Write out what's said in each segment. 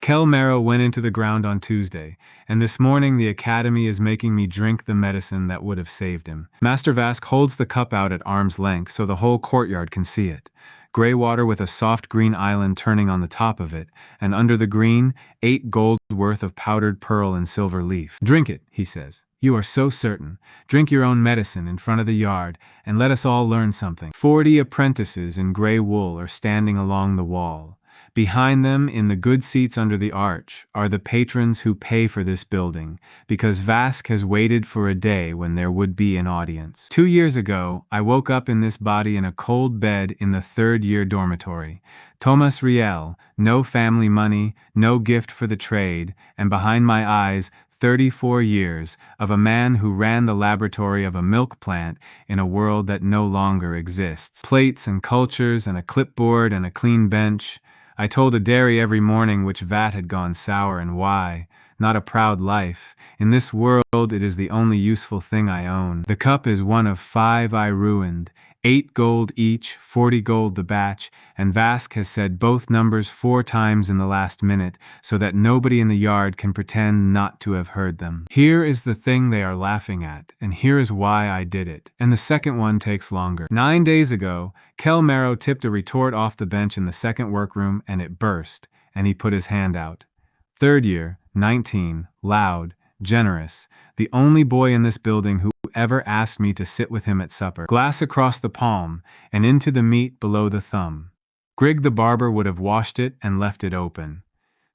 Kel marrow went into the ground on Tuesday, and this morning the academy is making me drink the medicine that would have saved him. Master Vask holds the cup out at arm's length so the whole courtyard can see it. Gray water with a soft green island turning on the top of it, and under the green, 8 gold worth of powdered pearl and silver leaf. Drink it, he says. You are so certain. Drink your own medicine in front of the yard, and let us all learn something. 40 apprentices in gray wool are standing along the wall. Behind them, in the good seats under the arch, are the patrons who pay for this building, because Vask has waited for a day when there would be an audience. 2 years ago, I woke up in this body in a cold bed in the 3rd year dormitory. Thomas Riel, no family money, no gift for the trade, and behind my eyes, 34 years of a man who ran the laboratory of a milk plant in a world that no longer exists. Plates and cultures and a clipboard and a clean bench. I told a dairy every morning which vat had gone sour and why. Not a proud life. In this world it is the only useful thing I own. The cup is one of 5 I ruined. 8 gold each, 40 gold the batch, and Vask has said both numbers 4 times in the last minute, so that nobody in the yard can pretend not to have heard them. Here is the thing they are laughing at, and here is why I did it, and the second one takes longer. 9 days ago, Kel Marrow tipped a retort off the bench in the second workroom, and it burst, and he put his hand out. 3rd year, 19, loud, generous, the only boy in this building who ever asked me to sit with him at supper. Glass across the palm, and into the meat below the thumb. Grigg the barber would have washed it and left it open.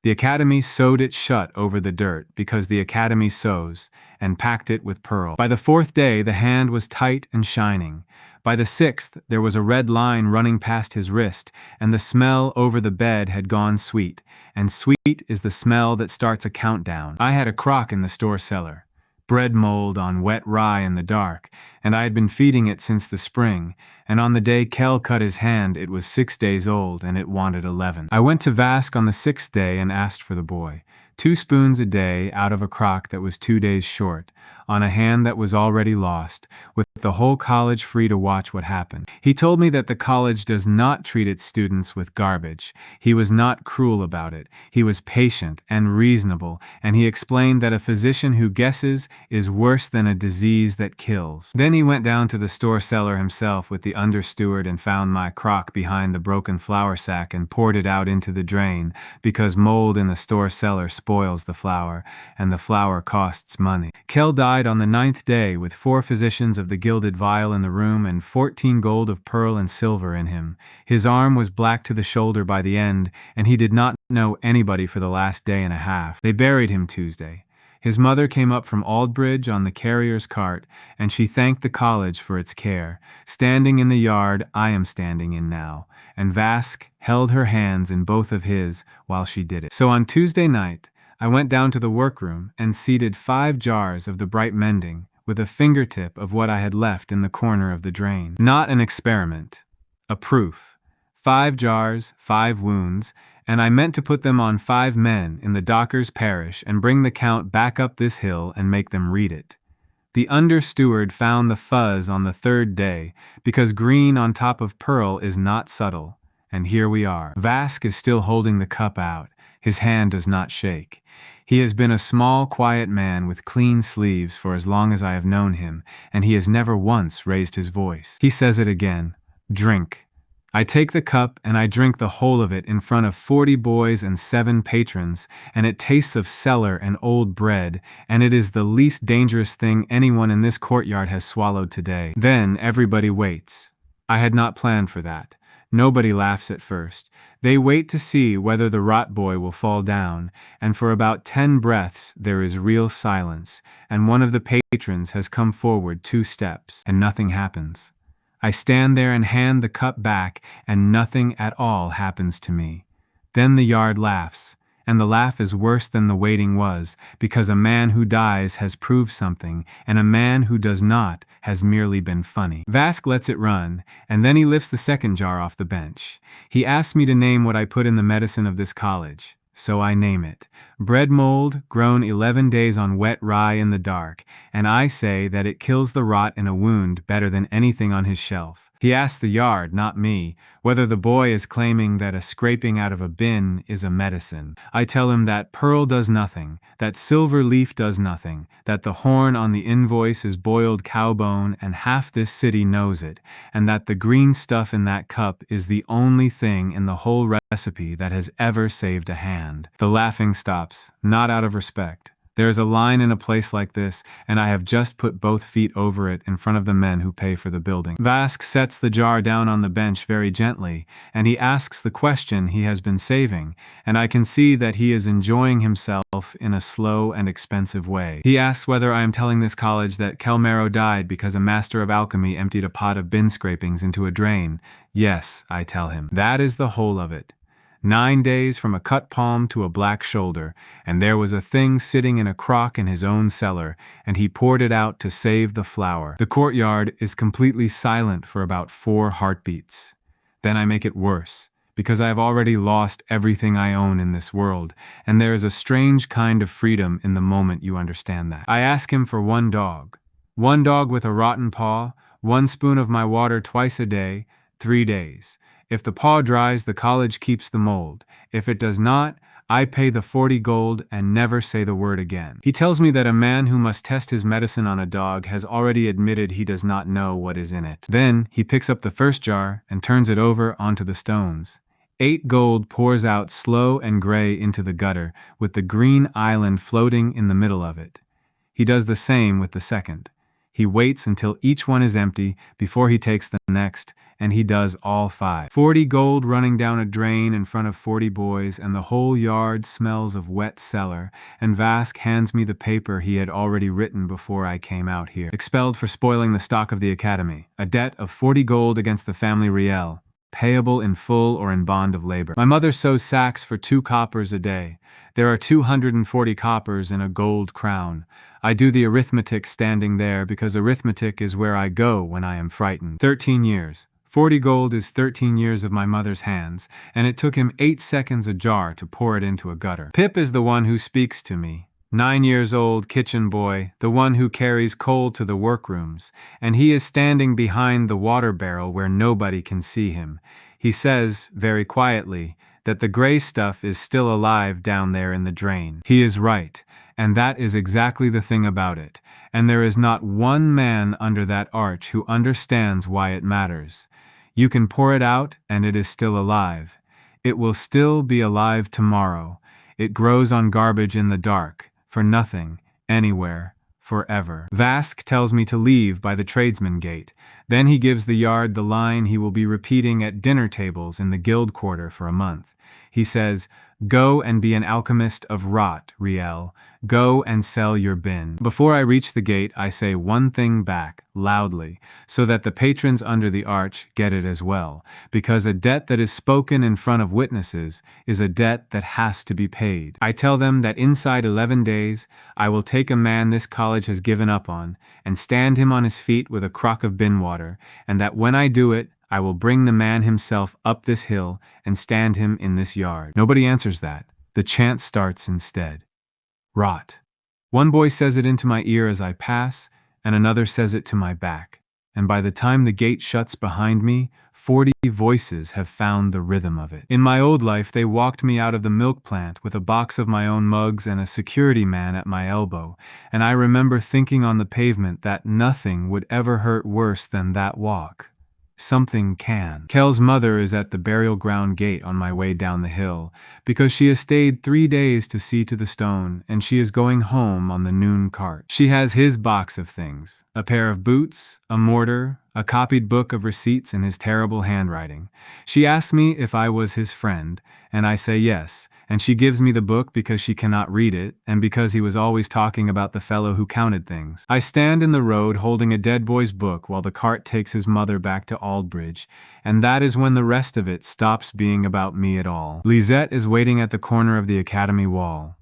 The academy sewed it shut over the dirt, because the academy sews, and packed it with pearl. By the 4th day the hand was tight and shining. By the 6th there was a red line running past his wrist, and the smell over the bed had gone sweet, and sweet is the smell that starts a countdown. I had a crock in the store cellar. Bread mold on wet rye in the dark, and I had been feeding it since the spring, and on the day Kel cut his hand it was 6 days old and it wanted 11. I went to Vask on the 6th day and asked for the boy. 2 spoons a day out of a crock that was 2 days short, on a hand that was already lost, with the whole college free to watch what happened. He told me that the college does not treat its students with garbage. He was not cruel about it. He was patient and reasonable, and he explained that a physician who guesses is worse than a disease that kills. Then he went down to the store cellar himself with the under-steward and found my crock behind the broken flour sack and poured it out into the drain, because mold in the store cellar spoils the flour, and the flour costs money. Kel died on the 9th day with 4 physicians of the gilded vial in the room and 14 gold of pearl and silver in him. His arm was black to the shoulder by the end, and he did not know anybody for the last day and a half. They buried him Tuesday. His mother came up from Aldbridge on the carrier's cart, and she thanked the college for its care. Standing in the yard I am standing in now, and Vask held her hands in both of his while she did it. So on Tuesday night, I went down to the workroom and seeded 5 jars of the bright mending, with a fingertip of what I had left in the corner of the drain. Not an experiment. A proof. 5 jars, 5 wounds, and I meant to put them on 5 men in the docker's parish and bring the count back up this hill and make them read it. The under-steward found the fuzz on the 3rd day, because green on top of pearl is not subtle, and here we are. Vask is still holding the cup out. His hand does not shake. He has been a small, quiet man with clean sleeves for as long as I have known him, and he has never once raised his voice. He says it again. Drink. I take the cup and I drink the whole of it in front of 40 boys and 7 patrons, and it tastes of cellar and old bread, and it is the least dangerous thing anyone in this courtyard has swallowed today. Then everybody waits. I had not planned for that. Nobody laughs at first. They wait to see whether the rot boy will fall down, and for about 10 breaths there is real silence, and one of the patrons has come forward 2 steps, and nothing happens. I stand there and hand the cup back, and nothing at all happens to me. Then the yard laughs, and the laugh is worse than the waiting was, because a man who dies has proved something, and a man who does not has merely been funny. Vask lets it run, and then he lifts the 2nd jar off the bench. He asks me to name what I put in the medicine of this college. So I name it. Bread mold, grown 11 days on wet rye in the dark, and I say that it kills the rot in a wound better than anything on his shelf. He asks the yard, not me, whether the boy is claiming that a scraping out of a bin is a medicine. I tell him that pearl does nothing, that silver leaf does nothing, that the horn on the invoice is boiled cow bone and half this city knows it, and that the green stuff in that cup is the only thing in the whole recipe that has ever saved a hand. The laughing stops, not out of respect. There is a line in a place like this, and I have just put both feet over it in front of the men who pay for the building. Vask sets the jar down on the bench very gently, and he asks the question he has been saving, and I can see that he is enjoying himself in a slow and expensive way. He asks whether I am telling this college that Kelmero died because a master of alchemy emptied a pot of bin scrapings into a drain. Yes, I tell him. That is the whole of it. 9 days from a cut palm to a black shoulder, and there was a thing sitting in a crock in his own cellar, and he poured it out to save the flower. The courtyard is completely silent for about 4 heartbeats. Then I make it worse, because I have already lost everything I own in this world, and there is a strange kind of freedom in the moment you understand that. I ask him for 1 dog. 1 dog with a rotten paw, 1 spoon of my water twice a day, 3 days. If the paw dries, the college keeps the mold. If it does not, I pay the 40 gold and never say the word again. He tells me that a man who must test his medicine on a dog has already admitted he does not know what is in it. Then he picks up the first jar and turns it over onto the stones. 8 gold pours out slow and gray into the gutter, with the green island floating in the middle of it. He does the same with the second. He waits until each one is empty before he takes the next, and he does all 5. 40 gold running down a drain in front of 40 boys, and the whole yard smells of wet cellar, and Vask hands me the paper he had already written before I came out here. Expelled for spoiling the stock of the academy. A debt of 40 gold against the family riel, payable in full or in bond of labor. My mother sews sacks for 2 coppers a day. There are 240 coppers in a gold crown. I do the arithmetic standing there because arithmetic is where I go when I am frightened. 13 years. 40 gold is 13 years of my mother's hands, and it took him 8 seconds a jar to pour it into a gutter. Pip is the one who speaks to me. 9 years old kitchen boy, the one who carries coal to the workrooms, and he is standing behind the water barrel where nobody can see him. He says, very quietly, that the gray stuff is still alive down there in the drain. He is right, and that is exactly the thing about it, and there is not one man under that arch who understands why it matters. You can pour it out, and it is still alive. It will still be alive tomorrow. It grows on garbage in the dark, for nothing, anywhere, forever. Vask tells me to leave by the tradesman gate. Then he gives the yard the line he will be repeating at dinner tables in the guild quarter for a month. He says, "Go and be an alchemist of rot, Riel. Go and sell your bin." Before I reach the gate, I say one thing back, loudly, so that the patrons under the arch get it as well, because a debt that is spoken in front of witnesses is a debt that has to be paid. I tell them that inside 11 days, I will take a man this college has given up on, and stand him on his feet with a crock of bin water, and that when I do it, I will bring the man himself up this hill and stand him in this yard. Nobody answers that. The chant starts instead. Rot. One boy says it into my ear as I pass, and another says it to my back. And by the time the gate shuts behind me, 40 voices have found the rhythm of it. In my old life, they walked me out of the milk plant with a box of my own mugs and a security man at my elbow, and I remember thinking on the pavement that nothing would ever hurt worse than that walk. Something can. Kel's mother is at the burial ground gate on my way down the hill, because she has stayed 3 days to see to the stone, and she is going home on the noon cart. She has his box of things, a pair of boots, a mortar, a copied book of receipts in his terrible handwriting. She asks me if I was his friend, and I say yes, and she gives me the book because she cannot read it, and because he was always talking about the fellow who counted things. I stand in the road holding a dead boy's book while the cart takes his mother back to Aldbridge, and that is when the rest of it stops being about me at all. Lisette is waiting at the corner of the academy wall.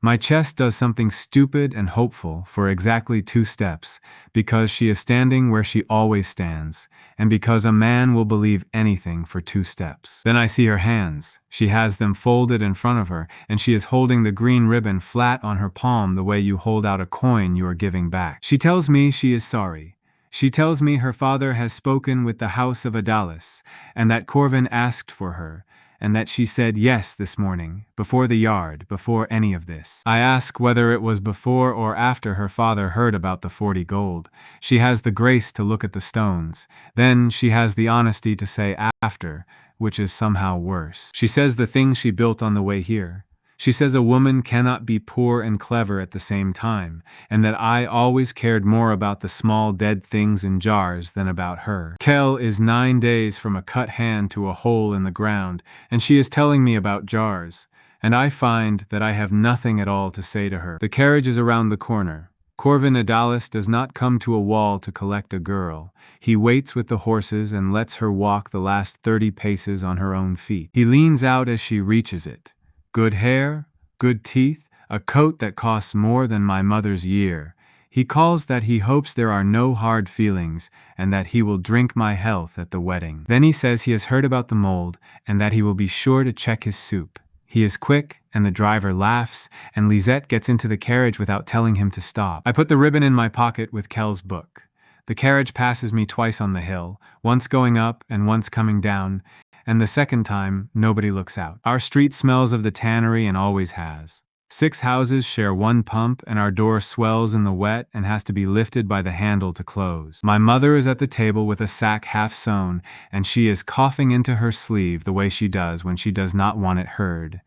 My chest does something stupid and hopeful for exactly 2 steps, because she is standing where she always stands, and because a man will believe anything for 2 steps. Then I see her hands. She has them folded in front of her, and she is holding the green ribbon flat on her palm the way you hold out a coin you are giving back. She tells me she is sorry. She tells me her father has spoken with the house of Adalis, and that Corvin asked for her, and that she said yes this morning, before the yard, before any of this. I ask whether it was before or after her father heard about the 40 gold. She has the grace to look at the stones. Then she has the honesty to say after, which is somehow worse. She says the thing she built on the way here. She says a woman cannot be poor and clever at the same time, and that I always cared more about the small dead things in jars than about her. Kel is 9 days from a cut hand to a hole in the ground, and she is telling me about jars, and I find that I have nothing at all to say to her. The carriage is around the corner. Corvin Adalis does not come to a wall to collect a girl. He waits with the horses and lets her walk the last 30 paces on her own feet. He leans out as she reaches it. Good hair, good teeth, a coat that costs more than my mother's year. He calls that he hopes there are no hard feelings and that he will drink my health at the wedding. Then he says he has heard about the mold and that he will be sure to check his soup. He is quick, and the driver laughs, and Lisette gets into the carriage without telling him to stop. I put the ribbon in my pocket with Kel's book. The carriage passes me twice on the hill, once going up and once coming down, and the second time, nobody looks out. Our street smells of the tannery and always has. 6 houses share one pump, and our door swells in the wet and has to be lifted by the handle to close. My mother is at the table with a sack half sewn, and she is coughing into her sleeve the way she does when she does not want it heard.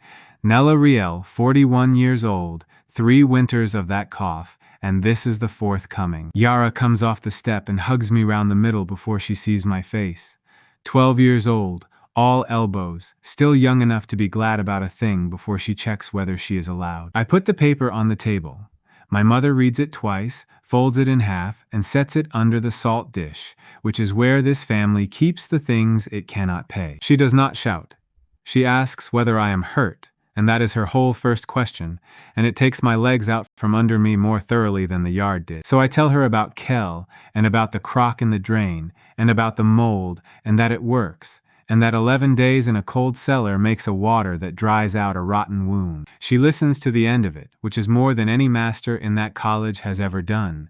Nella Riel, 41 years old, 3 winters of that cough, and this is the 4th coming. Yara comes off the step and hugs me round the middle before she sees my face. 12 years old, all elbows, still young enough to be glad about a thing before she checks whether she is allowed. I put the paper on the table. My mother reads it twice, folds it in half, and sets it under the salt dish, which is where this family keeps the things it cannot pay. She does not shout. She asks whether I am hurt, and that is her whole first question, and it takes my legs out from under me more thoroughly than the yard did. So I tell her about Kel, and about the crock in the drain, and about the mold, and that it works, and that 11 days in a cold cellar makes a water that dries out a rotten wound. She listens to the end of it, which is more than any master in that college has ever done.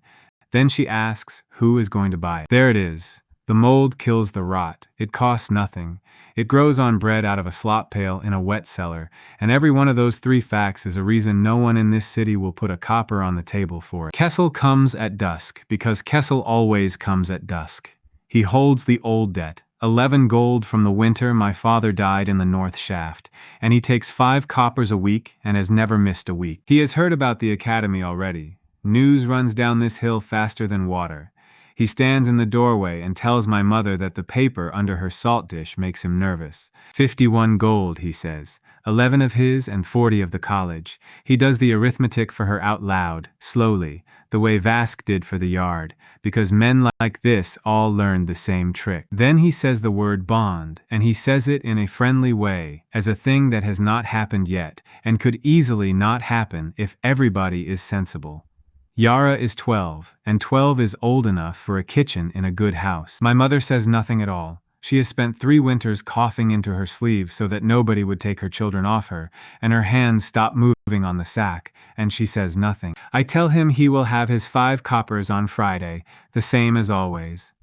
Then she asks who is going to buy it. There it is. The mold kills the rot. It costs nothing. It grows on bread out of a slop pail in a wet cellar, and every one of those 3 facts is a reason no one in this city will put a copper on the table for it. Kessel comes at dusk, because Kessel always comes at dusk. He holds the old debt. 11 gold from the winter my father died in the north shaft, and he takes 5 coppers a week and has never missed a week. He has heard about the academy already. News runs down this hill faster than water. He stands in the doorway and tells my mother that the paper under her salt dish makes him nervous. 51 gold, he says. 11 of his and 40 of the college. He does the arithmetic for her out loud, slowly, the way Vask did for the yard, because men like this all learned the same trick. Then he says the word bond, and he says it in a friendly way, as a thing that has not happened yet, and could easily not happen if everybody is sensible. Yara is 12, and 12 is old enough for a kitchen in a good house. My mother says nothing at all. She has spent 3 winters coughing into her sleeve so that nobody would take her children off her, and her hands stop moving on the sack, and she says nothing. I tell him he will have his 5 coppers on Friday, the same as always.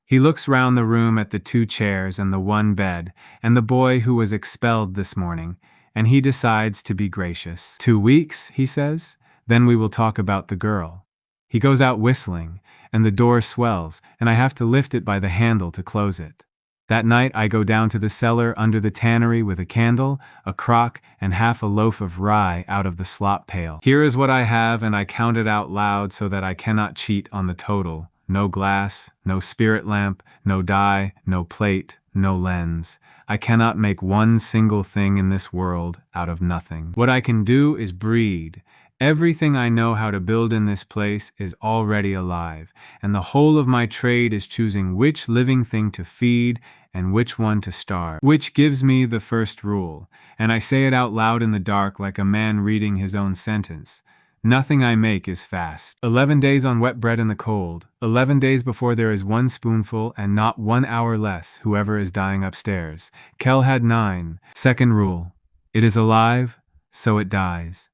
He looks round the room at the 2 chairs and the 1 bed, and the boy who was expelled this morning, and he decides to be gracious. 2 weeks, he says. Then we will talk about the girl. He goes out whistling, and the door swells, and I have to lift it by the handle to close it. That night I go down to the cellar under the tannery with a candle, a crock, and half a loaf of rye out of the slop pail. Here is what I have, and I count it out loud so that I cannot cheat on the total. No glass, no spirit lamp, no dye, no plate, no lens. I cannot make one single thing in this world out of nothing. What I can do is breed. Everything I know how to build in this place is already alive, and the whole of my trade is choosing which living thing to feed and which one to starve. Which gives me the first rule, and I say it out loud in the dark like a man reading his own sentence. Nothing I make is fast. 11 days on wet bread in the cold. 11 days before there is 1 spoonful and not 1 hour less, whoever is dying upstairs. Kel had 9. Second rule. It is alive, so it dies.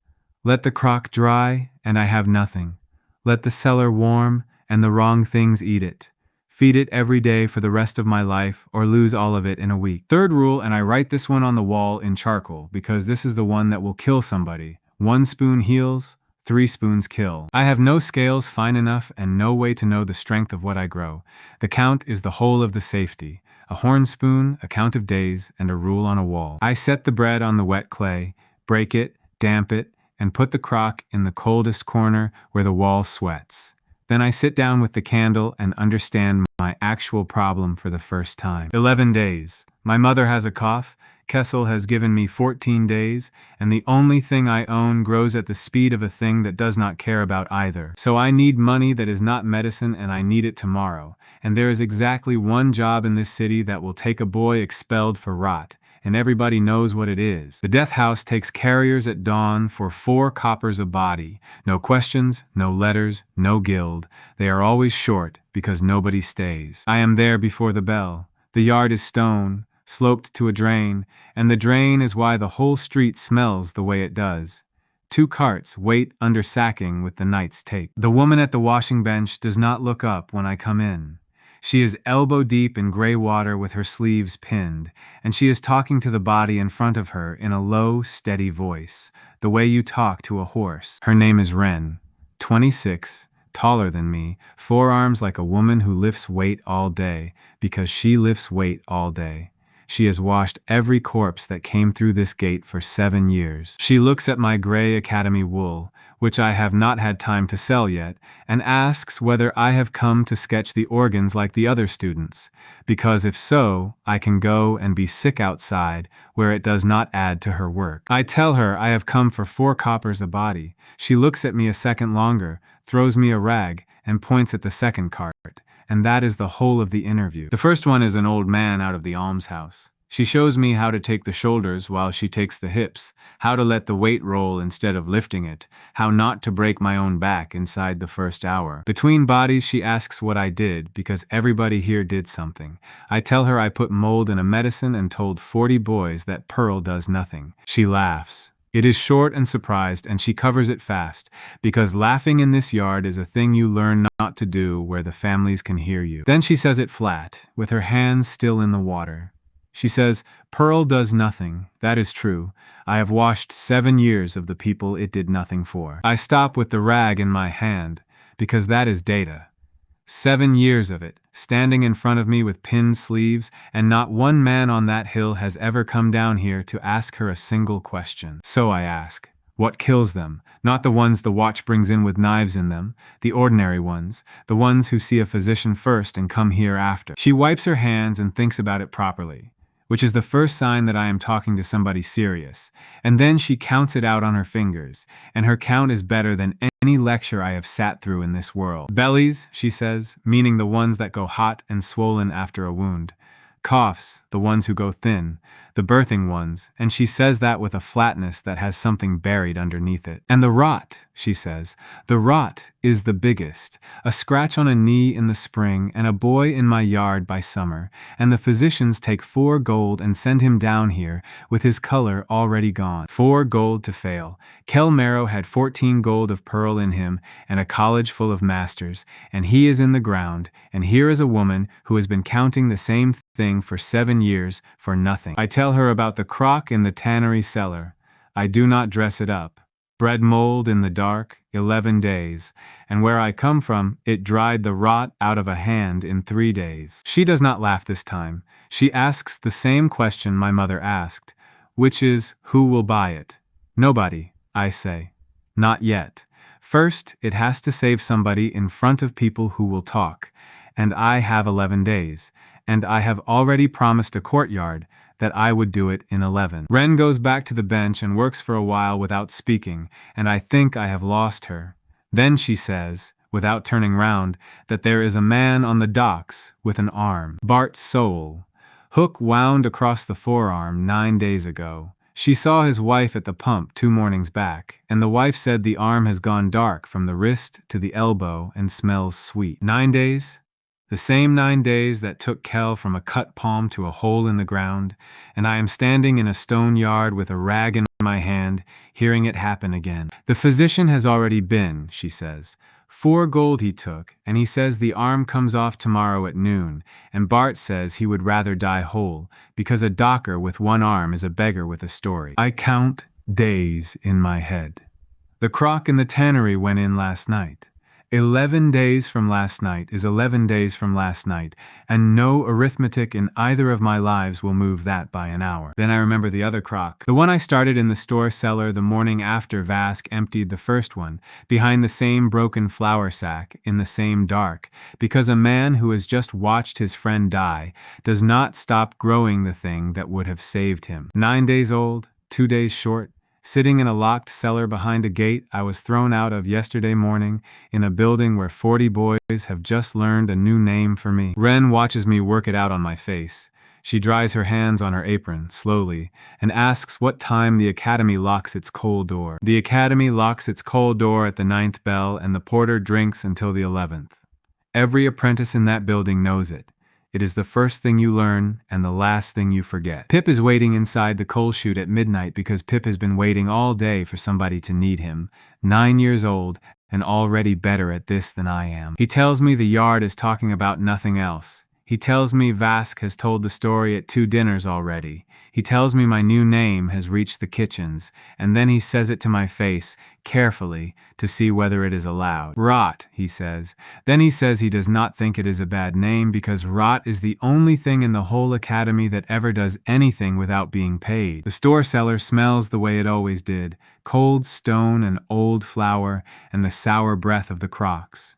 Let the crock dry, and I have nothing. Let the cellar warm, and the wrong things eat it. Feed it every day for the rest of my life, or lose all of it in a week. Third rule, and I write this one on the wall in charcoal, because this is the one that will kill somebody. 1 spoon heals, 3 spoons kill. I have no scales fine enough and no way to know the strength of what I grow. The count is the whole of the safety. A horn spoon, a count of days, and a rule on a wall. I set the bread on the wet clay, break it, damp it, and put the crock in the coldest corner where the wall sweats. Then I sit down with the candle and understand my actual problem for the first time. 11 days. My mother has a cough. Kessel has given me 14 days, and the only thing I own grows at the speed of a thing that does not care about either. So I need money that is not medicine, and I need it tomorrow. And there is exactly one job in this city that will take a boy expelled for rot, and everybody knows what it is. The death house takes carriers at dawn for 4 coppers a body. No questions, no letters, no guild. They are always short, because nobody stays. I am there before the bell. The yard is stone, sloped to a drain, and the drain is why the whole street smells the way it does. 2 carts wait under sacking with the night's take. The woman at the washing bench does not look up when I come in. She is elbow deep in gray water with her sleeves pinned, and she is talking to the body in front of her in a low, steady voice, the way you talk to a horse. Her name is Wren, 26, taller than me, forearms like a woman who lifts weight all day, because she lifts weight all day. She has washed every corpse that came through this gate for 7 years. She looks at my gray academy wool, which I have not had time to sell yet, and asks whether I have come to sketch the organs like the other students, because if so, I can go and be sick outside, where it does not add to her work. I tell her I have come for 4 coppers a body. She looks at me a second longer, throws me a rag, and points at the second cart. And that is the whole of the interview. The first one is an old man out of the almshouse. She shows me how to take the shoulders while she takes the hips, how to let the weight roll instead of lifting it, how not to break my own back inside the first hour. Between bodies, she asks what I did, because everybody here did something. I tell her I put mold in a medicine and told 40 boys that Pearl does nothing. She laughs. It is short and surprised, and she covers it fast, because laughing in this yard is a thing you learn not to do where the families can hear you. Then she says it flat, with her hands still in the water. She says, Pearl does nothing. That is true. I have washed 7 years of the people it did nothing for. I stop with the rag in my hand, because that is data. 7 years of it, standing in front of me with pinned sleeves, and not one man on that hill has ever come down here to ask her a single question. So I ask, what kills them? Not the ones the watch brings in with knives in them, the ordinary ones, the ones who see a physician first and come here after. She wipes her hands and thinks about it properly, which is the first sign that I am talking to somebody serious, and then she counts it out on her fingers, and her count is better than any lecture I have sat through in this world. Bellies, she says, meaning the ones that go hot and swollen after a wound. Coughs, the ones who go thin, the birthing ones, and she says that with a flatness that has something buried underneath it. And the rot, she says, the rot is the biggest. A scratch on a knee in the spring and a boy in my yard by summer, and the physicians take 4 gold and send him down here with his color already gone. 4 gold to fail. Kel Marrow had 14 gold of pearl in him and a college full of masters, and he is in the ground, and here is a woman who has been counting the same thing for 7 years for nothing. I tell her about the crock in the tannery cellar. I do not dress it up. Bread mold in the dark, 11 days, and where I come from, it dried the rot out of a hand in 3 days. She does not laugh this time. She asks the same question my mother asked, which is, who will buy it? Nobody, I say. Not yet. First, it has to save somebody in front of people who will talk, and I have 11 days, and I have already promised a courtyard that I would do it in 11. Wren goes back to the bench and works for a while without speaking, and I think I have lost her. Then she says, without turning round, that there is a man on the docks with an arm. Bart's soul. Hook wound across the forearm 9 days ago. She saw his wife at the pump 2 mornings back, and the wife said the arm has gone dark from the wrist to the elbow and smells sweet. 9 days? The same 9 days that took Kel from a cut palm to a hole in the ground, and I am standing in a stone yard with a rag in my hand, hearing it happen again. The physician has already been, she says. 4 gold he took, and he says the arm comes off tomorrow at noon, and Bart says he would rather die whole, because a docker with 1 arm is a beggar with a story. I count days in my head. The crock in the tannery went in last night. 11 days from last night is 11 days from last night, and no arithmetic in either of my lives will move that by an hour. Then I remember the other crock, the one I started in the store cellar the morning after Vask emptied the first one, behind the same broken flour sack, in the same dark, because a man who has just watched his friend die does not stop growing the thing that would have saved him. 9 days old, 2 days short, sitting in a locked cellar behind a gate I was thrown out of yesterday morning, in a building where 40 boys have just learned a new name for me. Wren watches me work it out on my face. She dries her hands on her apron, slowly, and asks what time the academy locks its coal door. The academy locks its coal door at the 9th bell, and the porter drinks until the 11th. Every apprentice in that building knows it. It is the first thing you learn and the last thing you forget. Pip is waiting inside the coal chute at midnight because Pip has been waiting all day for somebody to need him. 9 years old and already better at this than I am. He tells me the yard is talking about nothing else. He tells me Vask has told the story at 2 dinners already. He tells me my new name has reached the kitchens, and then he says it to my face, carefully, to see whether it is allowed. Rot, he says. Then he says he does not think it is a bad name because rot is the only thing in the whole academy that ever does anything without being paid. The store cellar smells the way it always did, cold stone and old flour and the sour breath of the crocks.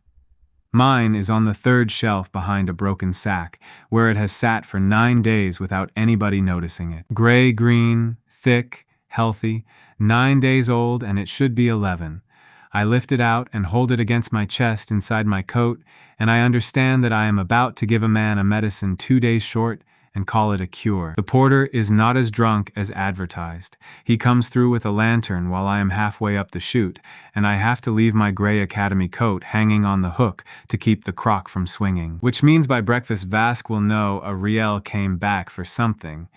Mine is on the 3rd shelf behind a broken sack, where it has sat for 9 days without anybody noticing it. Gray-green, thick, healthy, 9 days old, and it should be 11. I lift it out and hold it against my chest inside my coat, and I understand that I am about to give a man a medicine 2 days short and call it a cure. The porter is not as drunk as advertised. He comes through with a lantern while I am halfway up the chute, and I have to leave my gray academy coat hanging on the hook to keep the crock from swinging. Which means by breakfast Vask will know a riel came back for something.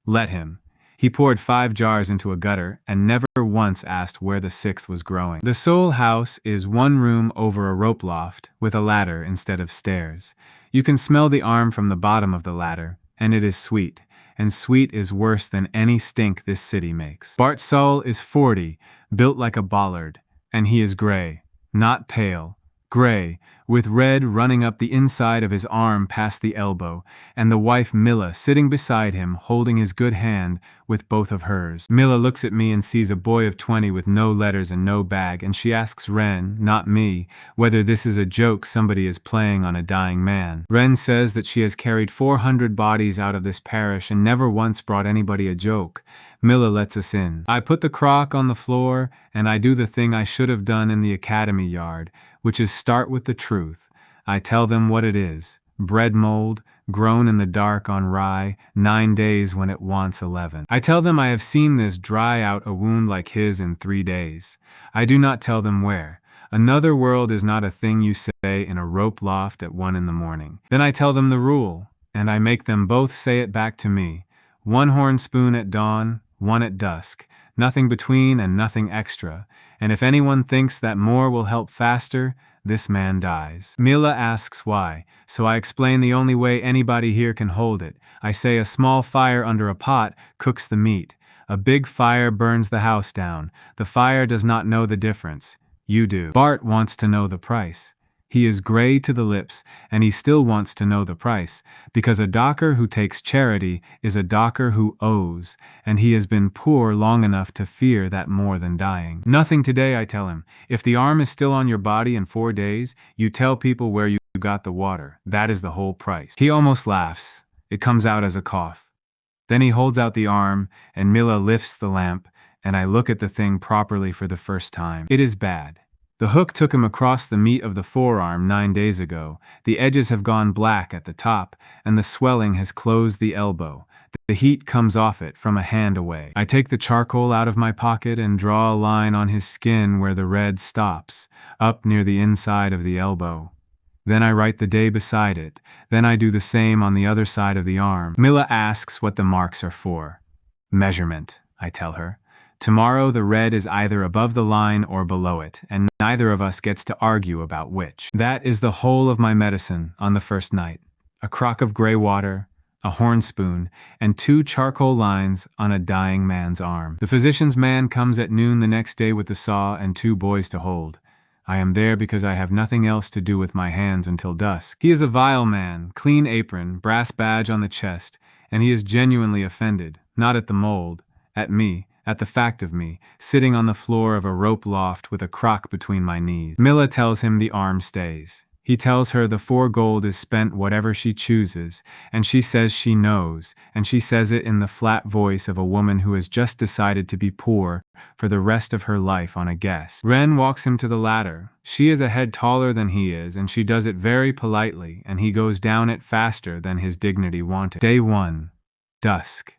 Let him. He poured 5 jars into a gutter and never once asked where the 6th was growing. The Soul House is 1 room over a rope loft with a ladder instead of stairs. You can smell the arm from the bottom of the ladder, and it is sweet, and sweet is worse than any stink this city makes. Bart Sull is 40, built like a bollard, and he is gray, not pale, gray, with red running up the inside of his arm past the elbow, and the wife Milla sitting beside him holding his good hand with both of hers. Milla looks at me and sees a boy of 20 with no letters and no bag, and she asks Wren, not me, whether this is a joke somebody is playing on a dying man. Wren says that she has carried 400 bodies out of this parish and never once brought anybody a joke. Milla lets us in. I put the crock on the floor, and I do the thing I should have done in the academy yard, which is start with the truth. I tell them what it is. Bread mold, grown in the dark on rye, 9 days when it wants 11. I tell them I have seen this dry out a wound like his in 3 days. I do not tell them where. Another world is not a thing you say in a rope loft at 1 in the morning. Then I tell them the rule, and I make them both say it back to me. 1 horn spoon at dawn, 1 at dusk. Nothing between and nothing extra. And if anyone thinks that more will help faster, this man dies. Milla asks why, so I explain the only way anybody here can hold it. I say a small fire under a pot cooks the meat. A big fire burns the house down. The fire does not know the difference. You do. Bart wants to know the price. He is gray to the lips, and he still wants to know the price, because a docker who takes charity is a docker who owes, and he has been poor long enough to fear that more than dying. Nothing today, I tell him. If the arm is still on your body in 4 days, you tell people where you got the water. That is the whole price. He almost laughs. It comes out as a cough. Then he holds out the arm, and Milla lifts the lamp, and I look at the thing properly for the first time. It is bad. The hook took him across the meat of the forearm 9 days ago. The edges have gone black at the top, and the swelling has closed the elbow. The heat comes off it from a hand away. I take the charcoal out of my pocket and draw a line on his skin where the red stops, up near the inside of the elbow. Then I write the day beside it. Then I do the same on the other side of the arm. Milla asks what the marks are for. Measurement, I tell her. Tomorrow the red is either above the line or below it, and neither of us gets to argue about which. That is the whole of my medicine on the first night. A crock of gray water, a horn spoon, and 2 charcoal lines on a dying man's arm. The physician's man comes at noon the next day with the saw and 2 boys to hold. I am there because I have nothing else to do with my hands until dusk. He is a vile man, clean apron, brass badge on the chest, and he is genuinely offended, not at the mold, at me, at the fact of me, sitting on the floor of a rope loft with a crock between my knees. Milla tells him the arm stays. He tells her the 4 gold is spent whatever she chooses, and she says she knows, and she says it in the flat voice of a woman who has just decided to be poor for the rest of her life on a guess. Ren walks him to the ladder. She is a head taller than he is, and she does it very politely, and he goes down it faster than his dignity wanted. Day 1. Dusk.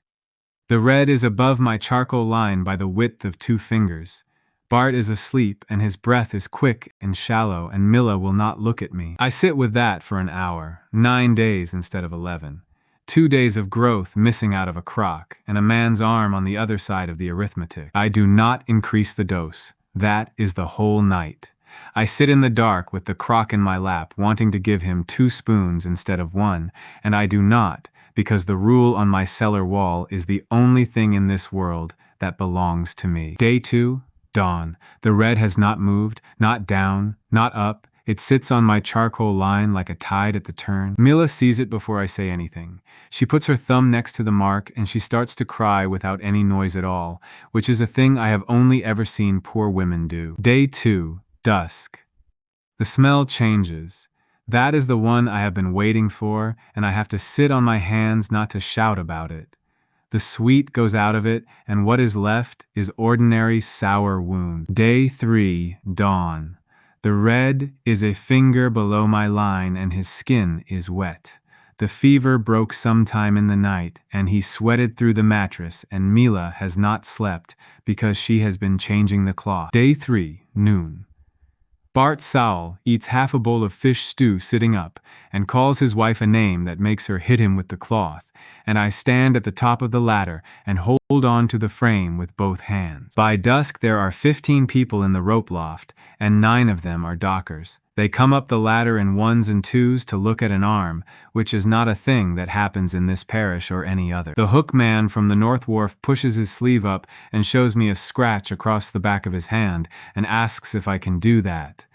The red is above my charcoal line by the width of 2 fingers. Bart is asleep, and his breath is quick and shallow, and Milla will not look at me. I sit with that for an hour, 9 days instead of 11. 2 days of growth missing out of a crock, and a man's arm on the other side of the arithmetic. I do not increase the dose. That is the whole night. I sit in the dark with the crock in my lap, wanting to give him 2 spoons instead of 1, and I do not, because the rule on my cellar wall is the only thing in this world that belongs to me. Day 2. Dawn. The red has not moved, not down, not up. It sits on my charcoal line like a tide at the turn. Milla sees it before I say anything. She puts her thumb next to the mark and she starts to cry without any noise at all, which is a thing I have only ever seen poor women do. Day 2. Dusk. The smell changes. That is the one I have been waiting for, and I have to sit on my hands not to shout about it. The sweet goes out of it, and what is left is ordinary sour wound. Day 3. Dawn. The red is a finger below my line, and his skin is wet. The fever broke sometime in the night, and he sweated through the mattress, and Milla has not slept because she has been changing the cloth. Day 3. Noon. Bart Sowell eats half a bowl of fish stew sitting up, and calls his wife a name that makes her hit him with the cloth, and I stand at the top of the ladder and hold on to the frame with both hands. By dusk there are 15 people in the rope loft, and 9 of them are dockers. They come up the ladder in 1s and 2s to look at an arm, which is not a thing that happens in this parish or any other. The hook man from the North Wharf pushes his sleeve up and shows me a scratch across the back of his hand and asks if I can do that.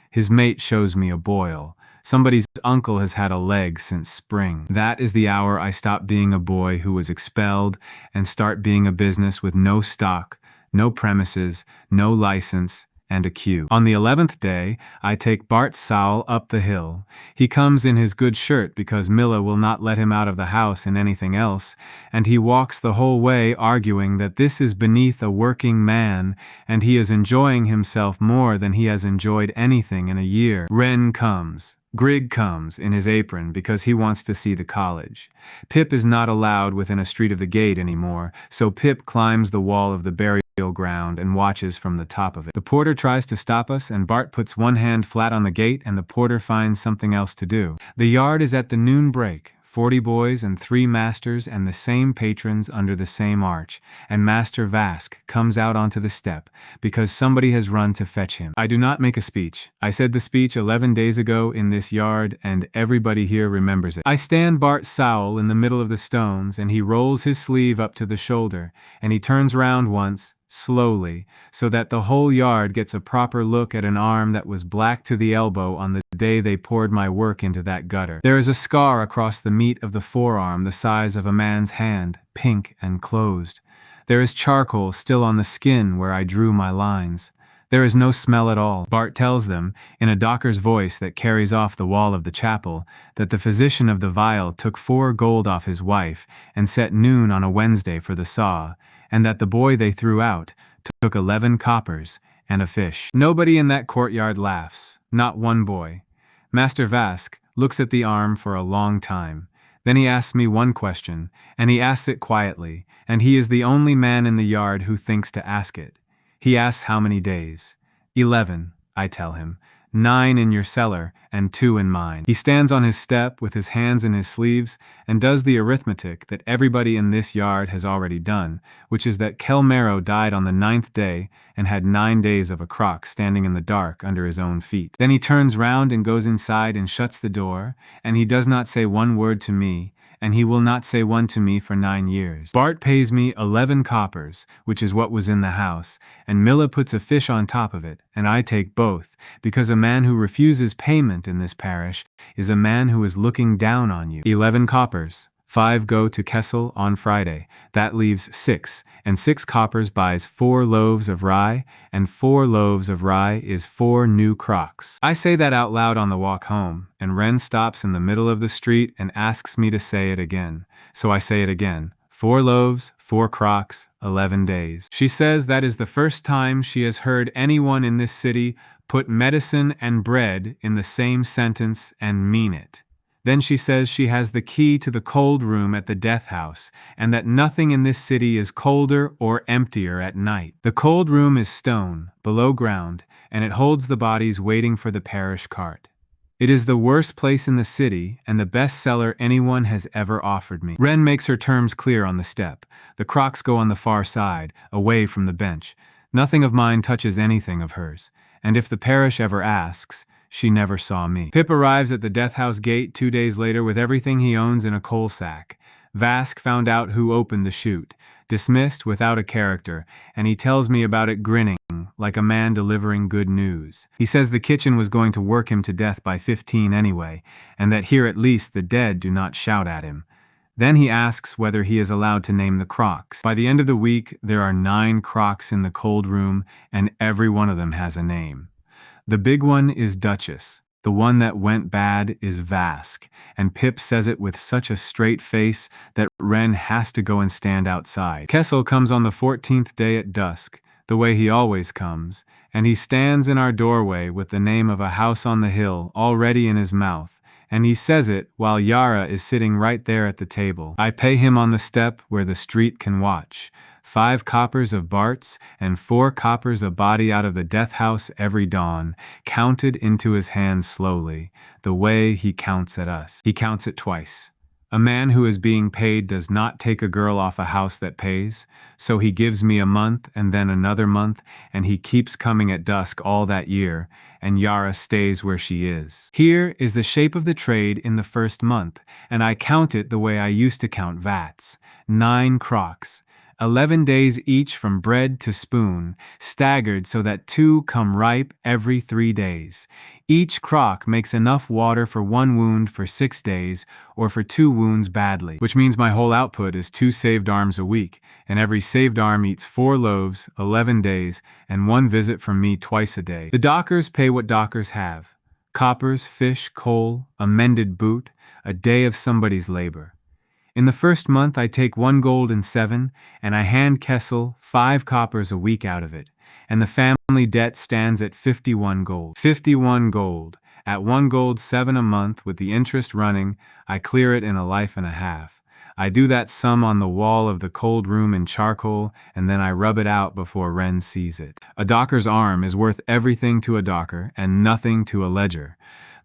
His mate shows me a boil. Somebody's uncle has had a leg since spring. That is the hour I stop being a boy who was expelled and start being a business with no stock, no premises, no license, and a queue. On the 11th day, I take Bart Sowell up the hill. He comes in his good shirt because Milla will not let him out of the house in anything else, and he walks the whole way arguing that this is beneath a working man, and he is enjoying himself more than he has enjoyed anything in a year. Ren comes. Grigg comes in his apron because he wants to see the college. Pip is not allowed within a street of the gate anymore, so Pip climbs the wall of the burial ground and watches from the top of it. The porter tries to stop us, and Bart puts one hand flat on the gate, and the porter finds something else to do. The yard is at the noon break. 40 boys and 3 masters and the same patrons under the same arch, and Master Vask comes out onto the step because somebody has run to fetch him. I do not make a speech. I said the speech 11 days ago in this yard, and everybody here remembers it. I stand Bart Sowell in the middle of the stones, and he rolls his sleeve up to the shoulder, and he turns round once, slowly, so that the whole yard gets a proper look at an arm that was black to the elbow on the day they poured my work into that gutter. There is a scar across the meat of the forearm the size of a man's hand, pink and closed. There is charcoal still on the skin where I drew my lines. There is no smell at all. Bart tells them, in a docker's voice that carries off the wall of the chapel, that the physician of the vial took 4 gold off his wife and set noon on a Wednesday for the saw, and that the boy they threw out took 11 coppers and a fish. Nobody in that courtyard laughs, not one boy. Master Vask looks at the arm for a long time. Then he asks me one question, and he asks it quietly, and he is the only man in the yard who thinks to ask it. He asks how many days. 11, I tell him. 9 in your cellar, and 2 in mine. He stands on his step with his hands in his sleeves and does the arithmetic that everybody in this yard has already done, which is that Kelmero died on the 9th day and had 9 days of a croc standing in the dark under his own feet. Then he turns round and goes inside and shuts the door, and he does not say one word to me, and he will not say one to me for 9 years. Bart pays me 11 coppers, which is what was in the house, and Milla puts a fish on top of it, and I take both, because a man who refuses payment in this parish is a man who is looking down on you. 11 coppers. 5 go to Kessel on Friday. That leaves 6, and 6 coppers buys 4 loaves of rye, and 4 loaves of rye is 4 new crocks. I say that out loud on the walk home, and Wren stops in the middle of the street and asks me to say it again. So I say it again. 4 loaves, 4 crocks, 11 days. She says that is the first time she has heard anyone in this city put medicine and bread in the same sentence and mean it. Then she says she has the key to the cold room at the death house, and that nothing in this city is colder or emptier at night. The cold room is stone, below ground, and it holds the bodies waiting for the parish cart. It is the worst place in the city, and the best cellar anyone has ever offered me. Wren makes her terms clear on the step. The crocks go on the far side, away from the bench. Nothing of mine touches anything of hers, and if the parish ever asks, she never saw me. Pip arrives at the death house gate 2 days later with everything he owns in a coal sack. Vask found out who opened the chute, dismissed without a character, and he tells me about it grinning, like a man delivering good news. He says the kitchen was going to work him to death by 15 anyway, and that here at least the dead do not shout at him. Then he asks whether he is allowed to name the crocks. By the end of the week, there are 9 crocks in the cold room, and every one of them has a name. The big one is Duchess. The one that went bad is Vask, and Pip says it with such a straight face that Wren has to go and stand outside. Kessel comes on the 14th day at dusk, the way he always comes, and he stands in our doorway with the name of a house on the hill already in his mouth, and he says it while Yara is sitting right there at the table. I pay him on the step where the street can watch. 5 coppers of Bart's and 4 coppers a body out of the death house every dawn, counted into his hand slowly, the way he counts at us. He counts it twice. A man who is being paid does not take a girl off a house that pays, so he gives me a month and then another month, and he keeps coming at dusk all that year, and Yara stays where she is. Here is the shape of the trade in the first month, and I count it the way I used to count vats. 9 crocks. 11 days each from bread to spoon, staggered so that 2 come ripe every 3 days. Each crock makes enough water for 1 wound for 6 days, or for 2 wounds badly, which means my whole output is 2 saved arms a week, and every saved arm eats 4 loaves, 11 days, and 1 visit from me twice a day. The dockers pay what dockers have. Coppers, fish, coal, a mended boot, a day of somebody's labor. In the first month I take 1 gold and 7, and I hand Kessel 5 coppers a week out of it, and the family debt stands at 51 gold. 51 gold. At 1 gold 7 a month with the interest running, I clear it in a life and a half. I do that sum on the wall of the cold room in charcoal, and then I rub it out before Wren sees it. A docker's arm is worth everything to a docker and nothing to a ledger.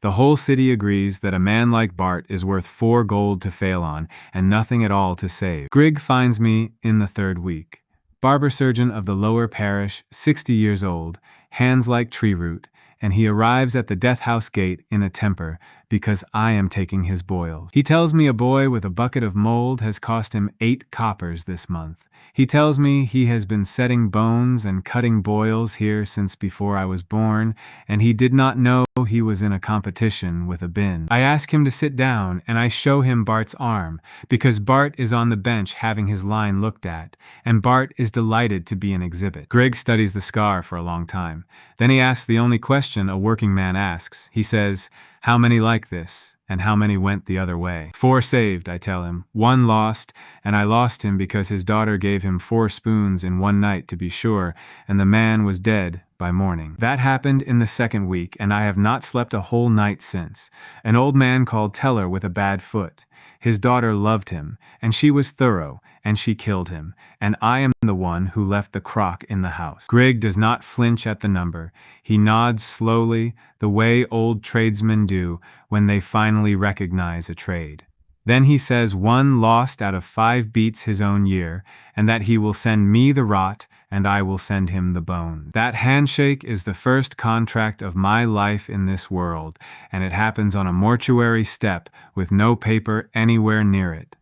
The whole city agrees that a man like Bart is worth 4 gold to fail on, and nothing at all to save. Grigg finds me in the 3rd week. Barber surgeon of the lower parish, 60 years old, hands like tree root, and he arrives at the death house gate in a temper, because I am taking his boils. He tells me a boy with a bucket of mold has cost him 8 coppers this month. He tells me he has been setting bones and cutting boils here since before I was born, and he did not know he was in a competition with a bin. I ask him to sit down, and I show him Bart's arm, because Bart is on the bench having his line looked at, and Bart is delighted to be an exhibit. Grigg studies the scar for a long time. Then he asks the only question a working man asks. He says, "How many like this, and how many went the other way?" 4 saved, I tell him. 1 lost, and I lost him because his daughter gave him 4 spoons in one night to be sure, and the man was dead by morning. That happened in the second week, and I have not slept a whole night since. An old man called Teller with a bad foot. His daughter loved him, and she was thorough, and she killed him, and I am the one who left the crock in the house. Grigg does not flinch at the number. He nods slowly, the way old tradesmen do when they finally recognize a trade. Then he says 1 lost out of 5 beats his own year, and that he will send me the rot, and I will send him the bone. That handshake is the first contract of my life in this world, and it happens on a mortuary step with no paper anywhere near it.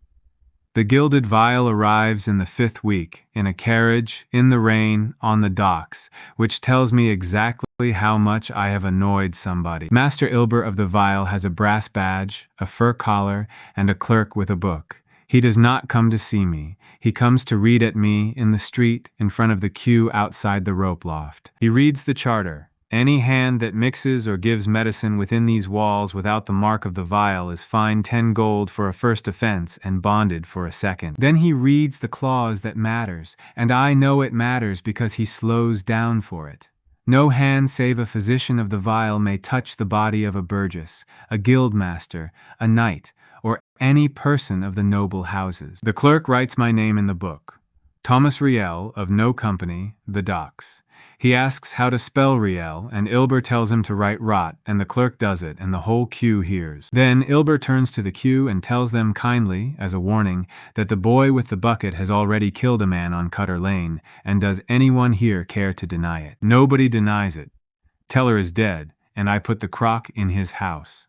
The gilded vial arrives in the 5th week, in a carriage, in the rain, on the docks, which tells me exactly how much I have annoyed somebody. Master Ilber of the vial has a brass badge, a fur collar, and a clerk with a book. He does not come to see me. He comes to read at me in the street in front of the queue outside the rope loft. He reads the charter. Any hand that mixes or gives medicine within these walls without the mark of the vial is fined 10 gold for a first offense and bonded for a second. Then he reads the clause that matters, and I know it matters because he slows down for it. No hand save a physician of the vial may touch the body of a burgess, a guildmaster, a knight, or any person of the noble houses. The clerk writes my name in the book. Thomas Riel, of no company, the docks. He asks how to spell Riel, and Ilber tells him to write rot, and the clerk does it, and the whole queue hears. Then Ilber turns to the queue and tells them kindly, as a warning, that the boy with the bucket has already killed a man on Cutter Lane, and does anyone here care to deny it? Nobody denies it. Teller is dead, and I put the crock in his house.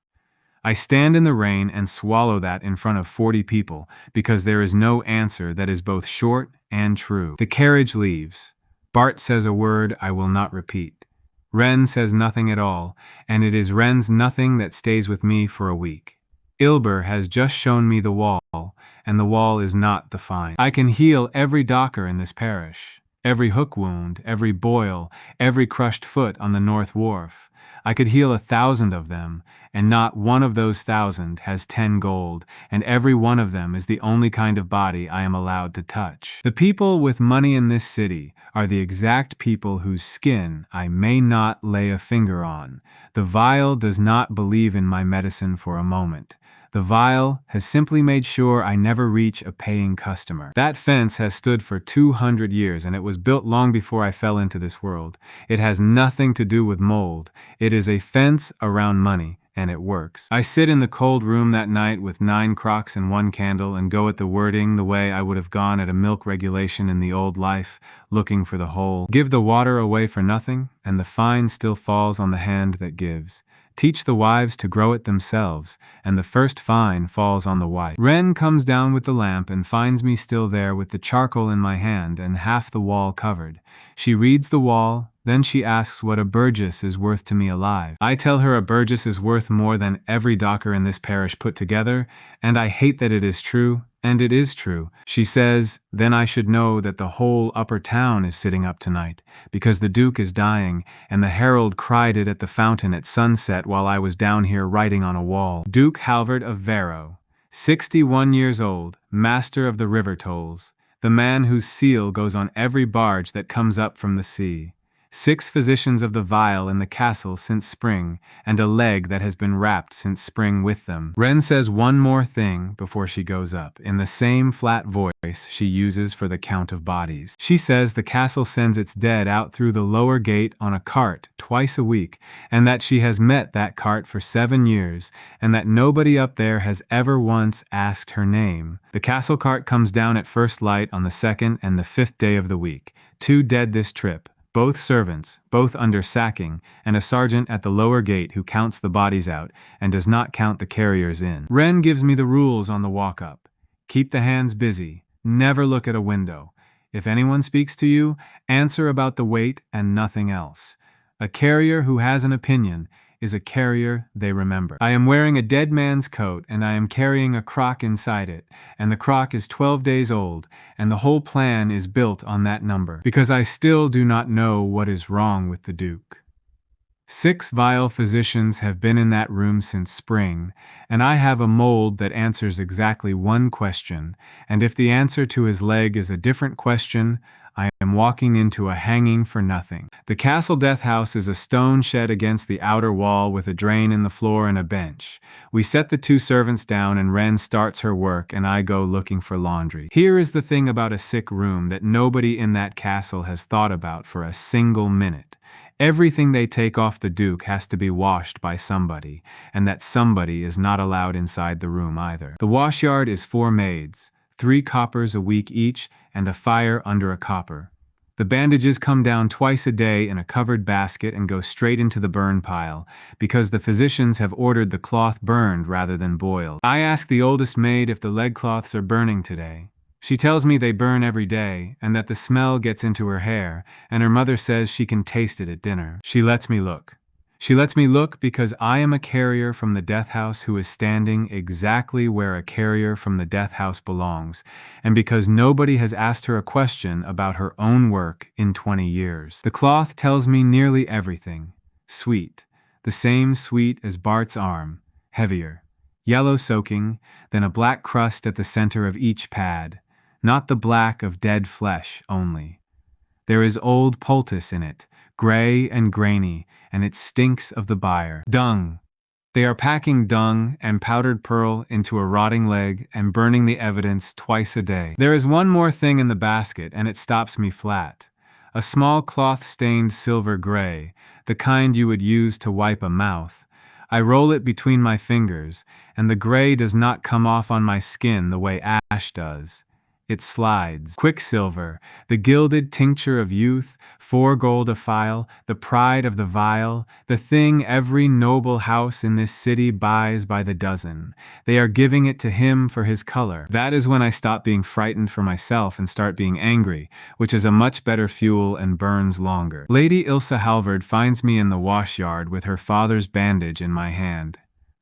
I stand in the rain and swallow that in front of 40 people, because there is no answer that is both short and true. The carriage leaves. Bart says a word I will not repeat. Wren says nothing at all, and it is Wren's nothing that stays with me for a week. Ilber has just shown me the wall, and the wall is not the fine. I can heal every docker in this parish, every hook wound, every boil, every crushed foot on the North Wharf. I could heal 1,000 of them, and not one of those 1,000 has 10 gold, and every one of them is the only kind of body I am allowed to touch. The people with money in this city are the exact people whose skin I may not lay a finger on. The vial does not believe in my medicine for a moment. The vial has simply made sure I never reach a paying customer. That fence has stood for 200 years, and it was built long before I fell into this world. It has nothing to do with mold. It is a fence around money, and it works. I sit in the cold room that night with 9 crocks and 1 candle and go at the wording the way I would have gone at a milk regulation in the old life, looking for the whole. Give the water away for nothing, and the fine still falls on the hand that gives. Teach the wives to grow it themselves, and the first fine falls on the wife. Wren comes down with the lamp and finds me still there with the charcoal in my hand and half the wall covered. She reads the wall, then she asks what a burgess is worth to me alive. I tell her a burgess is worth more than every docker in this parish put together, and I hate that it is true, and it is true. She says, then I should know that the whole upper town is sitting up tonight, because the Duke is dying, and the herald cried it at the fountain at sunset while I was down here writing on a wall. Duke Halvard of Varro, 61 years old, master of the river tolls, the man whose seal goes on every barge that comes up from the sea. 6 physicians of the vial in the castle since spring, and a leg that has been wrapped since spring with them. Wren says one more thing before she goes up, in the same flat voice she uses for the count of bodies. She says the castle sends its dead out through the lower gate on a cart twice a week, and that she has met that cart for 7 years, and that nobody up there has ever once asked her name. The castle cart comes down at first light on the 2nd and the 5th day of the week. 2 dead this trip. Both servants, both under sacking, and a sergeant at the lower gate who counts the bodies out and does not count the carriers in. Wren gives me the rules on the walk-up. Keep the hands busy. Never look at a window. If anyone speaks to you, answer about the weight and nothing else. A carrier who has an opinion is a carrier they remember. I am wearing a dead man's coat, and I am carrying a crock inside it, and the crock is 12 days old, and the whole plan is built on that number, because I still do not know what is wrong with the Duke. 6 vile physicians have been in that room since spring, and I have a mold that answers exactly one question, and if the answer to his leg is a different question, I am walking into a hanging for nothing. The castle death house is a stone shed against the outer wall with a drain in the floor and a bench. We set the 2 servants down and Wren starts her work and I go looking for laundry. Here is the thing about a sick room that nobody in that castle has thought about for a single minute. Everything they take off the Duke has to be washed by somebody, and that somebody is not allowed inside the room either. The washyard is 4 maids, 3 coppers a week each, and a fire under a copper. The bandages come down twice a day in a covered basket and go straight into the burn pile, because the physicians have ordered the cloth burned rather than boiled. I ask the oldest maid if the leg cloths are burning today. She tells me they burn every day, and that the smell gets into her hair, and her mother says she can taste it at dinner. She lets me look. She lets me look because I am a carrier from the death house who is standing exactly where a carrier from the death house belongs, and because nobody has asked her a question about her own work in 20 years. The cloth tells me nearly everything. Sweet. The same sweet as Bart's arm. Heavier. Yellow soaking, then a black crust at the center of each pad. Not the black of dead flesh only. There is old poultice in it, gray and grainy, and it stinks of the byre. Dung. They are packing dung and powdered pearl into a rotting leg and burning the evidence twice a day. There is one more thing in the basket, and it stops me flat. A small cloth-stained silver gray, the kind you would use to wipe a mouth. I roll it between my fingers, and the gray does not come off on my skin the way ash does. It slides. Quicksilver, the gilded tincture of youth, 4 gold a phial, the pride of the vial, the thing every noble house in this city buys by the dozen. They are giving it to him for his color. That is when I stop being frightened for myself and start being angry, which is a much better fuel and burns longer. Lady Ilsa Halvard finds me in the washyard with her father's bandage in my hand.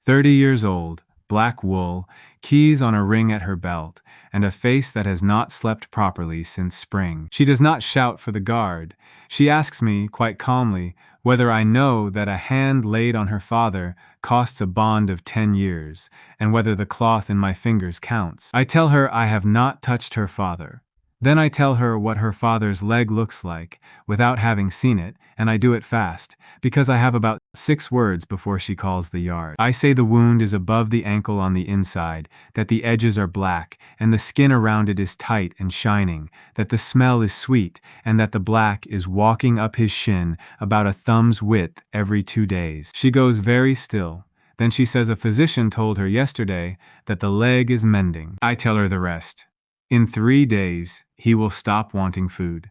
30 years old. Black wool, keys on a ring at her belt, and a face that has not slept properly since spring. She does not shout for the guard. She asks me, quite calmly, whether I know that a hand laid on her father costs a bond of 10 years, and whether the cloth in my fingers counts. I tell her I have not touched her father. Then I tell her what her father's leg looks like, without having seen it, and I do it fast, because I have about 6 words before she calls the yard. I say the wound is above the ankle on the inside, that the edges are black, and the skin around it is tight and shining, that the smell is sweet, and that the black is walking up his shin about a thumb's width every 2 days. She goes very still. Then she says a physician told her yesterday that the leg is mending. I tell her the rest. In 3 days, he will stop wanting food.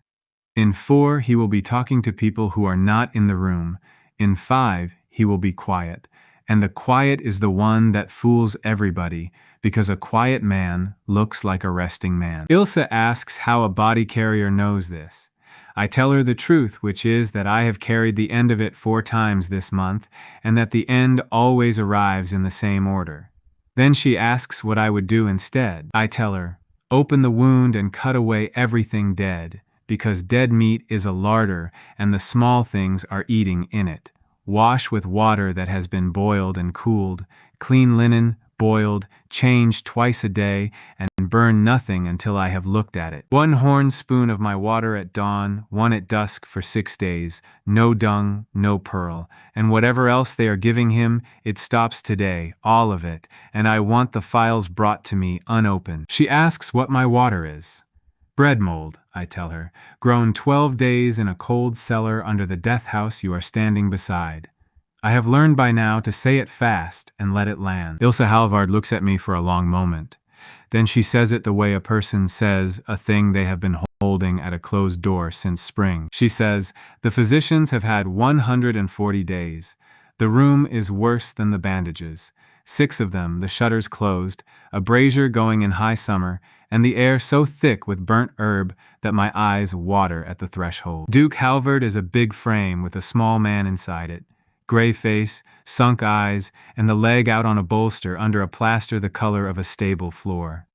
In 4, he will be talking to people who are not in the room. In 5, he will be quiet. And the quiet is the one that fools everybody, because a quiet man looks like a resting man. Ilsa asks how a body carrier knows this. I tell her the truth, which is that I have carried the end of it 4 times this month, and that the end always arrives in the same order. Then she asks what I would do instead. I tell her, open the wound and cut away everything dead, because dead meat is a larder and the small things are eating in it. Wash with water that has been boiled and cooled, clean linen, boiled, changed twice a day, and burn nothing until I have looked at it. 1 horn spoon of my water at dawn, 1 at dusk for 6 days, no dung, no pearl, and whatever else they are giving him, it stops today, all of it, and I want the phials brought to me unopened. She asks what my water is. Bread mold, I tell her, grown 12 days in a cold cellar under the death house you are standing beside. I have learned by now to say it fast and let it land. Ilsa Halvard looks at me for a long moment. Then she says it the way a person says a thing they have been holding at a closed door since spring. She says, the physicians have had 140 days. The room is worse than the bandages. 6 of them, the shutters closed, a brazier going in high summer, and the air so thick with burnt herb that my eyes water at the threshold. Duke Halvard is a big frame with a small man inside it. Gray face, sunk eyes, and the leg out on a bolster under a plaster the color of a stable floor.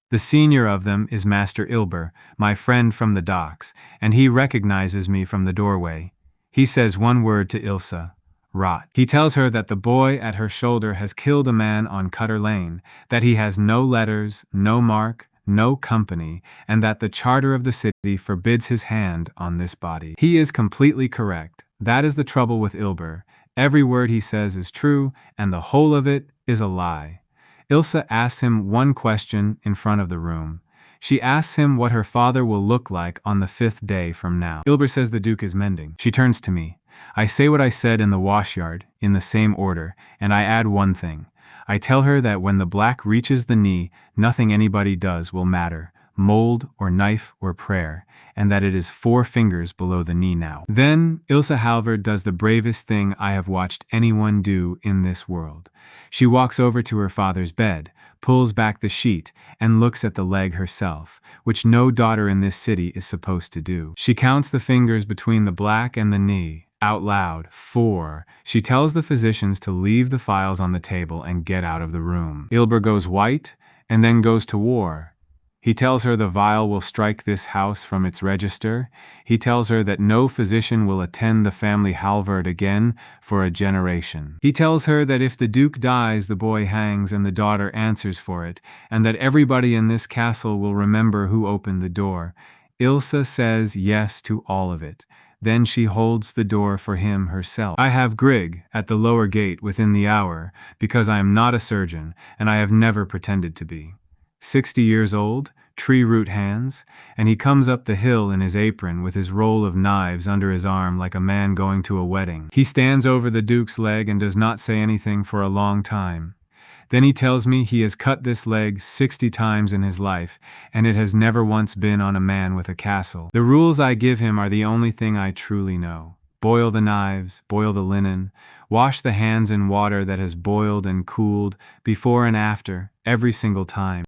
The senior of them is Master Ilber, my friend from the docks, and he recognizes me from the doorway. He says 1 word to Ilsa. rot. He tells her that the boy at her shoulder has killed a man on Cutter Lane, that he has no letters, no mark, no company, and that the charter of the city forbids his hand on this body. He is completely correct. That is the trouble with Ilber. Every word he says is true, and the whole of it is a lie. Ilsa asks him one question in front of the room. She asks him what her father will look like on the 5th day from now. Ilber says the Duke is mending. She turns to me. I say what I said in the washyard, in the same order, and I add one thing. I tell her that when the black reaches the knee, nothing anybody does will matter, mold or knife or prayer, and that it is 4 fingers below the knee now. Then Ilsa Halvard does the bravest thing I have watched anyone do in this world. She walks over to her father's bed, pulls back the sheet, and looks at the leg herself, which no daughter in this city is supposed to do. She counts the fingers between the black and the knee. Out loud, 4. She tells the physicians to leave the files on the table and get out of the room. Ilber goes white and then goes to war. He tells her the vial will strike this house from its register. He tells her that no physician will attend the family Halvard again for a generation. He tells her that if the Duke dies, the boy hangs and the daughter answers for it, and that everybody in this castle will remember who opened the door. Ilsa says yes to all of it. Then she holds the door for him herself. I have Grig at the lower gate within the hour, because I am not a surgeon, and I have never pretended to be. 60 years old, tree root hands, and he comes up the hill in his apron with his roll of knives under his arm like a man going to a wedding. He stands over the Duke's leg and does not say anything for a long time. Then he tells me he has cut this leg 60 times in his life, and it has never once been on a man with a castle. The rules I give him are the only thing I truly know. Boil the knives, boil the linen, wash the hands in water that has boiled and cooled before and after, every single time,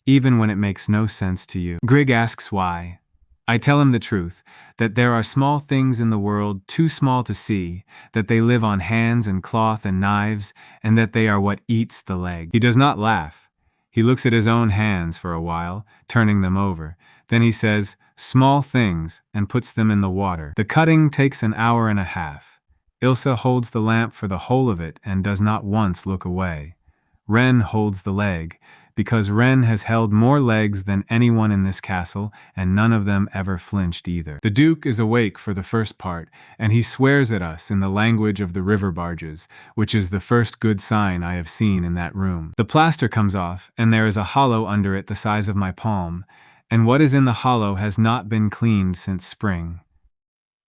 even when it makes no sense to you. Grig asks why. I tell him the truth, that there are small things in the world too small to see, that they live on hands and cloth and knives, and that they are what eats the leg. He does not laugh. He looks at his own hands for a while, turning them over. Then he says, small things, and puts them in the water. The cutting takes an hour and a half. Ilsa holds the lamp for the whole of it and does not once look away. Ren holds the leg, because Ren has held more legs than anyone in this castle, and none of them ever flinched either. The Duke is awake for the first part, and he swears at us in the language of the river barges, which is the first good sign I have seen in that room. The plaster comes off, and there is a hollow under it the size of my palm, and what is in the hollow has not been cleaned since spring.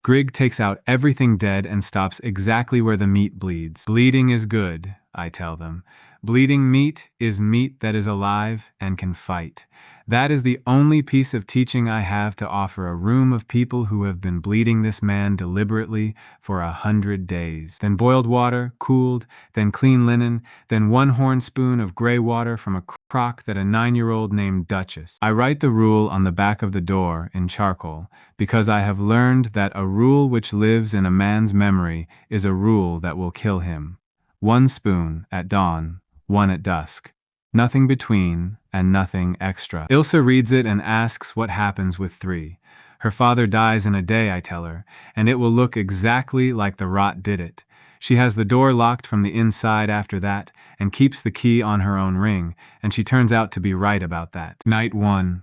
Grig takes out everything dead and stops exactly where the meat bleeds. Bleeding is good, I tell them. Bleeding meat is meat that is alive and can fight. That is the only piece of teaching I have to offer a room of people who have been bleeding this man deliberately for 100 days. Then boiled water, cooled, then clean linen, then 1 horn spoon of gray water from a crock that a 9-year-old named Duchess. I write the rule on the back of the door in charcoal, because I have learned that a rule which lives in a man's memory is a rule that will kill him. 1 spoon at dawn, 1 at dusk. Nothing between, and nothing extra. Ilsa reads it and asks what happens with 3. Her father dies in a day, I tell her, and it will look exactly like the rot did it. She has the door locked from the inside after that, and keeps the key on her own ring, and she turns out to be right about that. Night 1.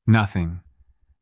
Nothing.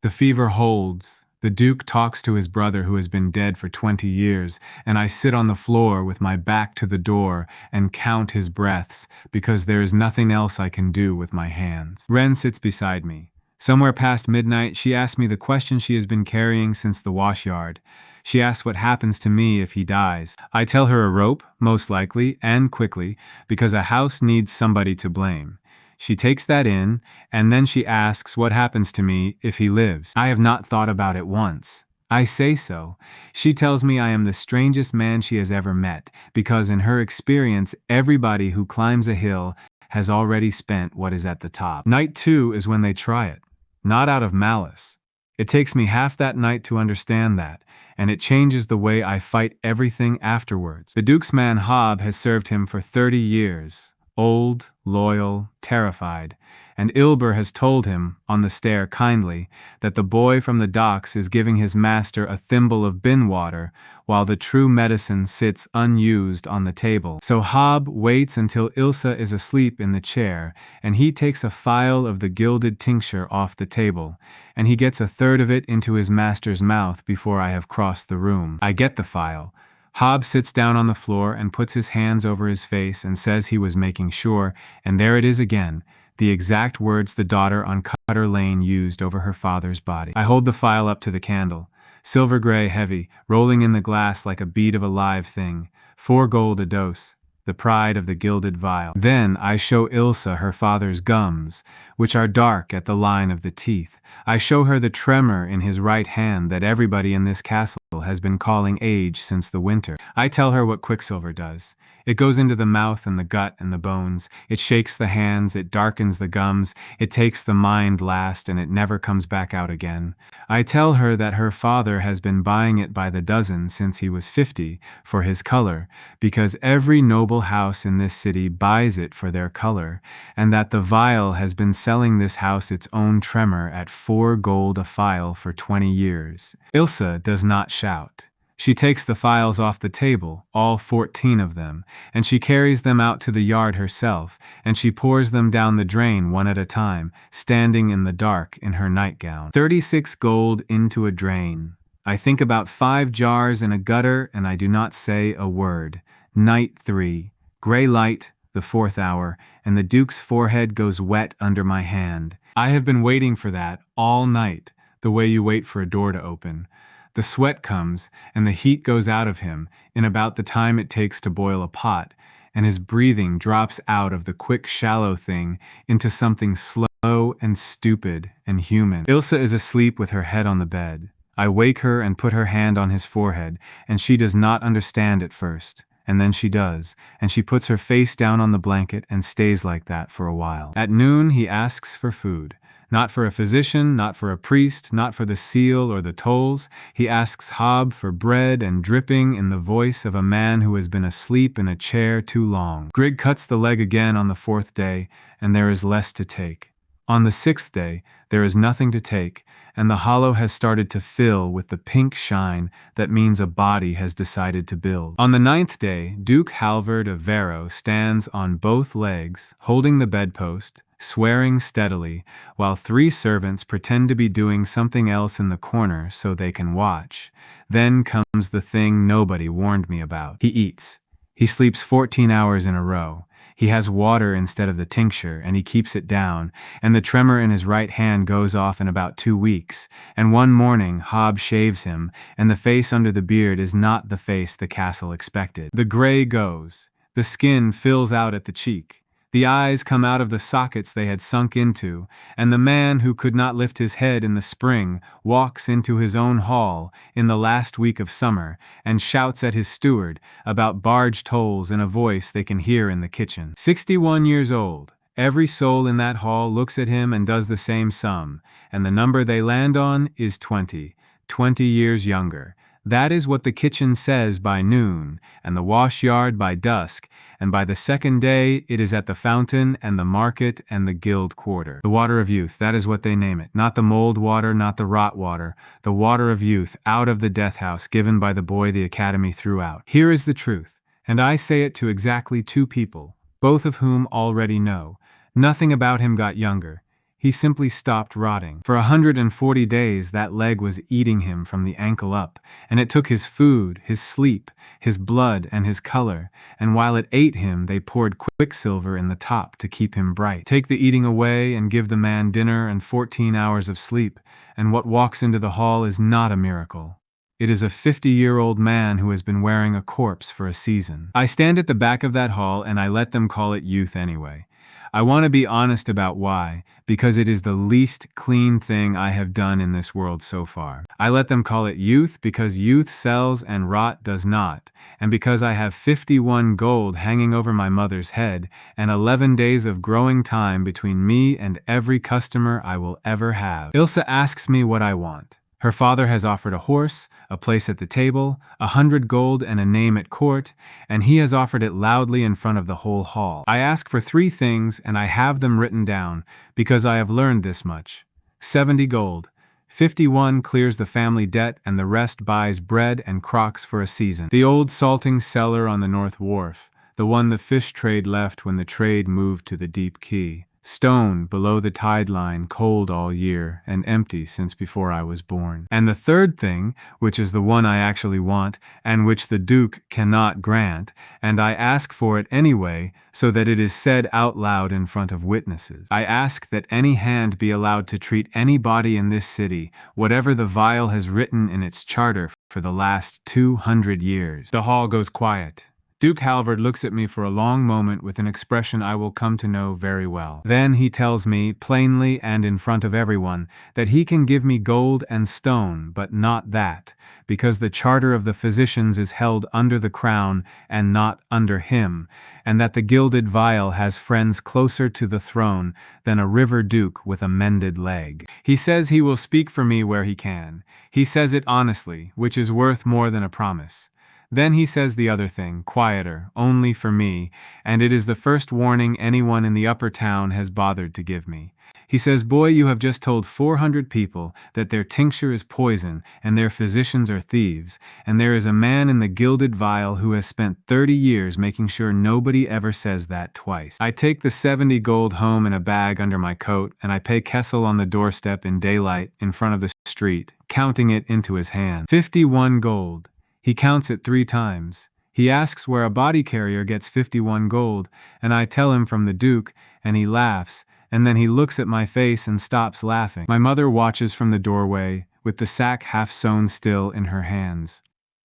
The fever holds. The Duke talks to his brother who has been dead for 20 years, and I sit on the floor with my back to the door and count his breaths, because there is nothing else I can do with my hands. Ren sits beside me. Somewhere past midnight, she asks me the question she has been carrying since the washyard. She asks what happens to me if he dies. I tell her a rope, most likely, and quickly, because a house needs somebody to blame. She takes that in, and then she asks what happens to me if he lives. I have not thought about it once. I say so. She tells me I am the strangest man she has ever met, because in her experience, everybody who climbs a hill has already spent what is at the top. Night 2 is when they try it, not out of malice. It takes me half that night to understand that, and it changes the way I fight everything afterwards. The Duke's man Hob has served him for 30 years. old, loyal, terrified, and Ilber has told him, on the stair kindly, that the boy from the docks is giving his master a thimble of bin water, while the true medicine sits unused on the table. So Hob waits until Ilsa is asleep in the chair, and he takes a phial of the gilded tincture off the table, and he gets a third of it into his master's mouth before I have crossed the room. I get the phial. Hob sits down on the floor and puts his hands over his face and says he was making sure, and there it is again, the exact words the daughter on Cutter Lane used over her father's body. I hold the phial up to the candle. Silver gray, heavy, rolling in the glass like a bead of a live thing. 4 gold a dose, the pride of the gilded vial. Then I show Ilsa her father's gums, which are dark at the line of the teeth. I show her the tremor in his right hand that everybody in this castle has been calling age since the winter. I tell her what quicksilver does. It goes into the mouth and the gut and the bones. It shakes the hands, it darkens the gums, it takes the mind last, and it never comes back out again. I tell her that her father has been buying it by the dozen since he was 50 for his color, because every noble house in this city buys it for their color, and that the vial has been selling this house its own tremor at 4 gold a phial for 20 years. Ilsa does not shout. She takes the phials off the table, all 14 of them, and she carries them out to the yard herself, and she pours them down the drain one at a time, standing in the dark in her nightgown. 36 gold into a drain. I think about 5 jars in a gutter, and I do not say a word. Night 3. Gray light, the 4th hour, and the Duke's forehead goes wet under my hand. I have been waiting for that all night, the way you wait for a door to open. The sweat comes, and the heat goes out of him in about the time it takes to boil a pot, and his breathing drops out of the quick, shallow thing into something slow and stupid and human. Ilsa is asleep with her head on the bed. I wake her and put her hand on his forehead, and she does not understand at first. And then she does, and she puts her face down on the blanket and stays like that for a while. At noon, he asks for food. Not for a physician, not for a priest, not for the seal or the tolls. He asks Hob for bread and dripping in the voice of a man who has been asleep in a chair too long. Grig cuts the leg again on the 4th day, and there is less to take. On the 6th day, there is nothing to take, and the hollow has started to fill with the pink shine that means a body has decided to build. On the 9th day, Duke Halvard of Vero stands on both legs, holding the bedpost, swearing steadily, while 3 servants pretend to be doing something else in the corner so they can watch. Then comes the thing nobody warned me about. He eats. He sleeps 14 hours in a row. He has water instead of the tincture, and he keeps it down, and the tremor in his right hand goes off in about 2 weeks, and one morning Hob shaves him, and the face under the beard is not the face the castle expected. The gray goes. The skin fills out at the cheek. The eyes come out of the sockets they had sunk into, and the man who could not lift his head in the spring walks into his own hall in the last week of summer and shouts at his steward about barge tolls in a voice they can hear in the kitchen. 61 years old. Every soul in that hall looks at him and does the same sum, and the number they land on is 20. 20 years younger. That is what the kitchen says by noon, and the wash yard by dusk, and by the 2nd day it is at the fountain and the market and the guild quarter. The water of youth, that is what they name it. Not the mold water, not the rot water. The water of youth, out of the death house, given by the boy the academy threw out. Here is the truth, and I say it to exactly 2 people, both of whom already know. Nothing about him got younger. He simply stopped rotting. For 140 days that leg was eating him from the ankle up, and it took his food, his sleep, his blood, and his color, and while it ate him they poured quicksilver in the top to keep him bright. Take the eating away and give the man dinner and 14 hours of sleep, and what walks into the hall is not a miracle. It is a 50-year-old man who has been wearing a corpse for a season. I stand at the back of that hall and I let them call it youth anyway. I want to be honest about why, because it is the least clean thing I have done in this world so far. I let them call it youth because youth sells and rot does not, and because I have 51 gold hanging over my mother's head and 11 days of growing time between me and every customer I will ever have. Ilsa asks me what I want. Her father has offered a horse, a place at the table, 100 gold and a name at court, and he has offered it loudly in front of the whole hall. I ask for 3 things, and I have them written down, because I have learned this much. 70 gold. 51 clears the family debt, and the rest buys bread and crocks for a season. The old salting cellar on the North Wharf, the one the fish trade left when the trade moved to the deep quay. Stone below the tide line, cold all year, and empty since before I was born. And the third thing, which is the one I actually want, and which the Duke cannot grant, and I ask for it anyway, so that it is said out loud in front of witnesses. I ask that any hand be allowed to treat any body in this city, whatever the vial has written in its charter for the last 200 years. The hall goes quiet. Duke Halvard looks at me for a long moment with an expression I will come to know very well. Then he tells me, plainly and in front of everyone, that he can give me gold and stone, but not that, because the charter of the physicians is held under the crown and not under him, and that the gilded vial has friends closer to the throne than a river duke with a mended leg. He says he will speak for me where he can. He says it honestly, which is worth more than a promise. Then he says the other thing, quieter, only for me, and it is the first warning anyone in the upper town has bothered to give me. He says, "Boy, you have just told 400 people that their tincture is poison and their physicians are thieves, and there is a man in the gilded vial who has spent 30 years making sure nobody ever says that twice." I take the 70 gold home in a bag under my coat, and I pay Kessel on the doorstep in daylight in front of the street, counting it into his hand. 51 gold. He counts it 3 times. He asks where a body carrier gets 51 gold, and I tell him from the Duke, and he laughs, and then he looks at my face and stops laughing. My mother watches from the doorway, with the sack half sewn still in her hands.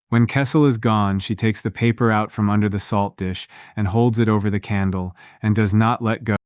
When Kessel is gone, she takes the paper out from under the salt dish and holds it over the candle, and does not let go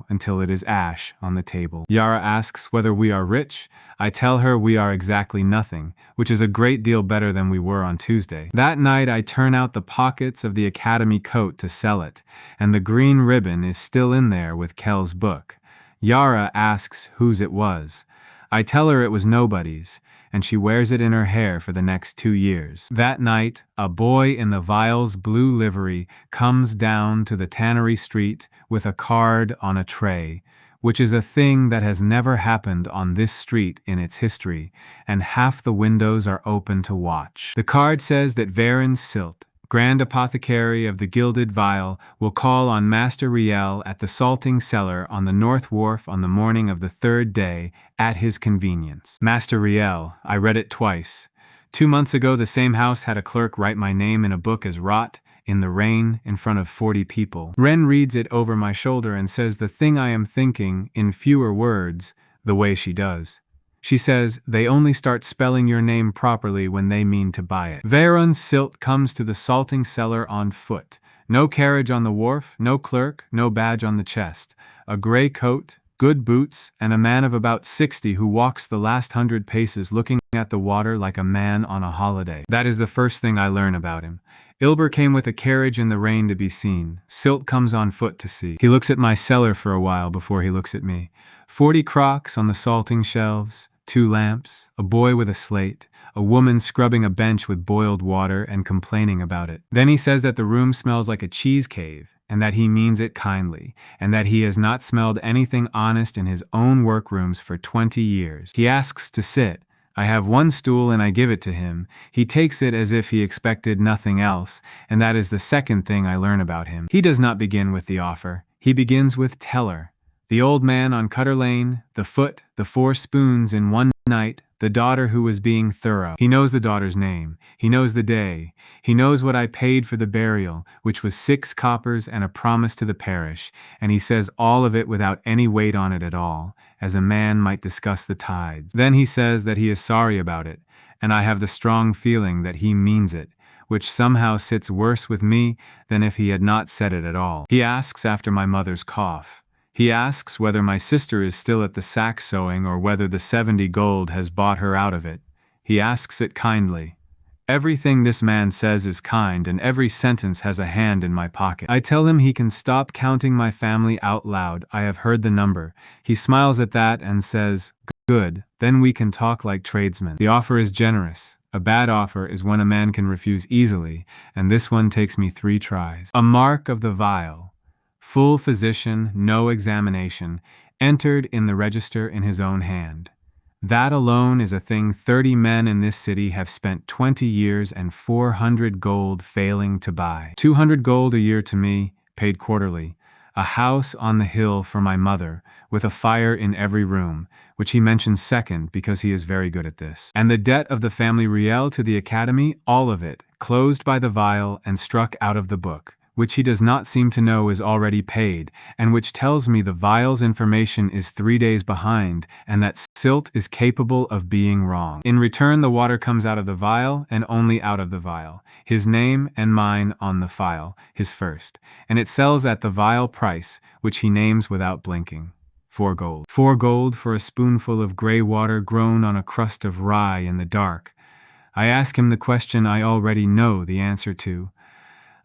until it is ash on the table. Yara asks whether we are rich. I tell her we are exactly nothing, which is a great deal better than we were on Tuesday. That night I turn out the pockets of the academy coat to sell it, and the green ribbon is still in there with Kell's book. Yara asks whose it was. I tell her it was nobody's, and she wears it in her hair for the next 2 years. That night, a boy in the vial's blue livery comes down to the Tannery Street with a card on a tray, which is a thing that has never happened on this street in its history, and half the windows are open to watch. The card says that Varon Silt, Grand Apothecary of the Gilded Vial, will call on Master Riel at the salting cellar on the North Wharf on the morning of the 3rd day, at his convenience. Master Riel, I read it twice. 2 months ago the same house had a clerk write my name in a book as rot, in the rain, in front of 40 people. Wren reads it over my shoulder and says the thing I am thinking, in fewer words, the way she does. She says, they only start spelling your name properly when they mean to buy it. Varon Silt comes to the salting cellar on foot. No carriage on the wharf, no clerk, no badge on the chest. A gray coat, good boots, and a man of about 60 who walks the last 100 paces looking at the water like a man on a holiday. That is the first thing I learn about him. Ilber came with a carriage in the rain to be seen. Silt comes on foot to see. He looks at my cellar for a while before he looks at me. 40 crocks on the salting shelves. 2 lamps, a boy with a slate, a woman scrubbing a bench with boiled water and complaining about it. Then he says that the room smells like a cheese cave, and that he means it kindly, and that he has not smelled anything honest in his own workrooms for 20 years. He asks to sit. I have 1 stool and I give it to him. He takes it as if he expected nothing else, and that is the second thing I learn about him. He does not begin with the offer. He begins with Teller. The old man on Cutter Lane, the foot, the 4 spoons in one night, the daughter who was being thorough. He knows the daughter's name. He knows the day. He knows what I paid for the burial, which was 6 coppers and a promise to the parish, and he says all of it without any weight on it at all, as a man might discuss the tides. Then he says that he is sorry about it, and I have the strong feeling that he means it, which somehow sits worse with me than if he had not said it at all. He asks after my mother's cough. He asks whether my sister is still at the sack sewing or whether the 70 gold has bought her out of it. He asks it kindly. Everything this man says is kind, and every sentence has a hand in my pocket. I tell him he can stop counting my family out loud. I have heard the number. He smiles at that and says, Good, then we can talk like tradesmen. The offer is generous. A bad offer is when a man can refuse easily, and this one takes me 3 tries. A mark of the vial. Full physician, no examination, entered in the register in his own hand. That alone is a thing 30 men in this city have spent 20 years and 400 gold failing to buy. 200 gold a year to me, paid quarterly. A house on the hill for my mother, with a fire in every room, which he mentions second because he is very good at this. And the debt of the family Riel to the academy, all of it, closed by the vial and struck out of the book, which he does not seem to know is already paid, and which tells me the vial's information is 3 days behind, and that Silt is capable of being wrong. In return, the water comes out of the vial, and only out of the vial. His name and mine on the file, his first, and it sells at the vial price, which he names without blinking. 4 gold. 4 gold for a spoonful of grey water grown on a crust of rye in the dark. I ask him the question I already know the answer to.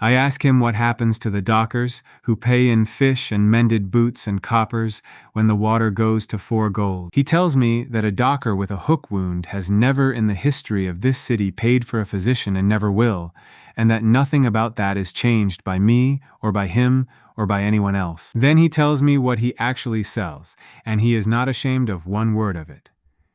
I ask him what happens to the dockers who pay in fish and mended boots and coppers when the water goes to 4 gold. He tells me that a docker with a hook wound has never in the history of this city paid for a physician and never will, and that nothing about that is changed by me or by him or by anyone else. Then he tells me what he actually sells, and he is not ashamed of one word of it.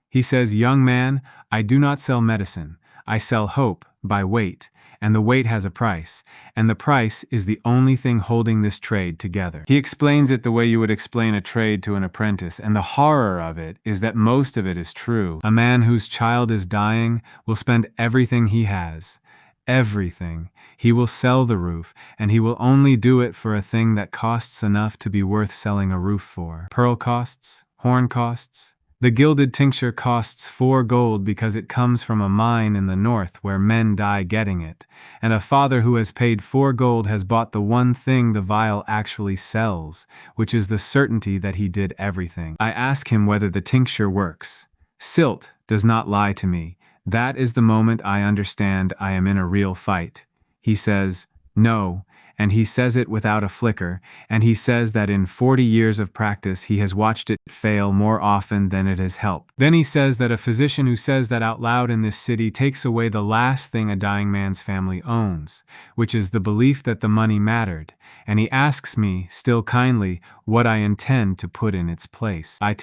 He says, "Young man, I do not sell medicine. I sell hope by weight, and the weight has a price, and the price is the only thing holding this trade together." He explains it the way you would explain a trade to an apprentice, and the horror of it is that most of it is true. A man whose child is dying will spend everything he has. Everything. He will sell the roof, and he will only do it for a thing that costs enough to be worth selling a roof for. Pearl costs, horn costs. The gilded tincture costs 4 gold because it comes from a mine in the north where men die getting it, and a father who has paid 4 gold has bought the one thing the vial actually sells, which is the certainty that he did everything. I ask him whether the tincture works. Silt does not lie to me. That is the moment I understand I am in a real fight. He says, "No," and he says it without a flicker, and he says that in 40 years of practice he has watched it fail more often than it has helped. Then he says that a physician who says that out loud in this city takes away the last thing a dying man's family owns, which is the belief that the money mattered, and he asks me, still kindly, what I intend to put in its place. I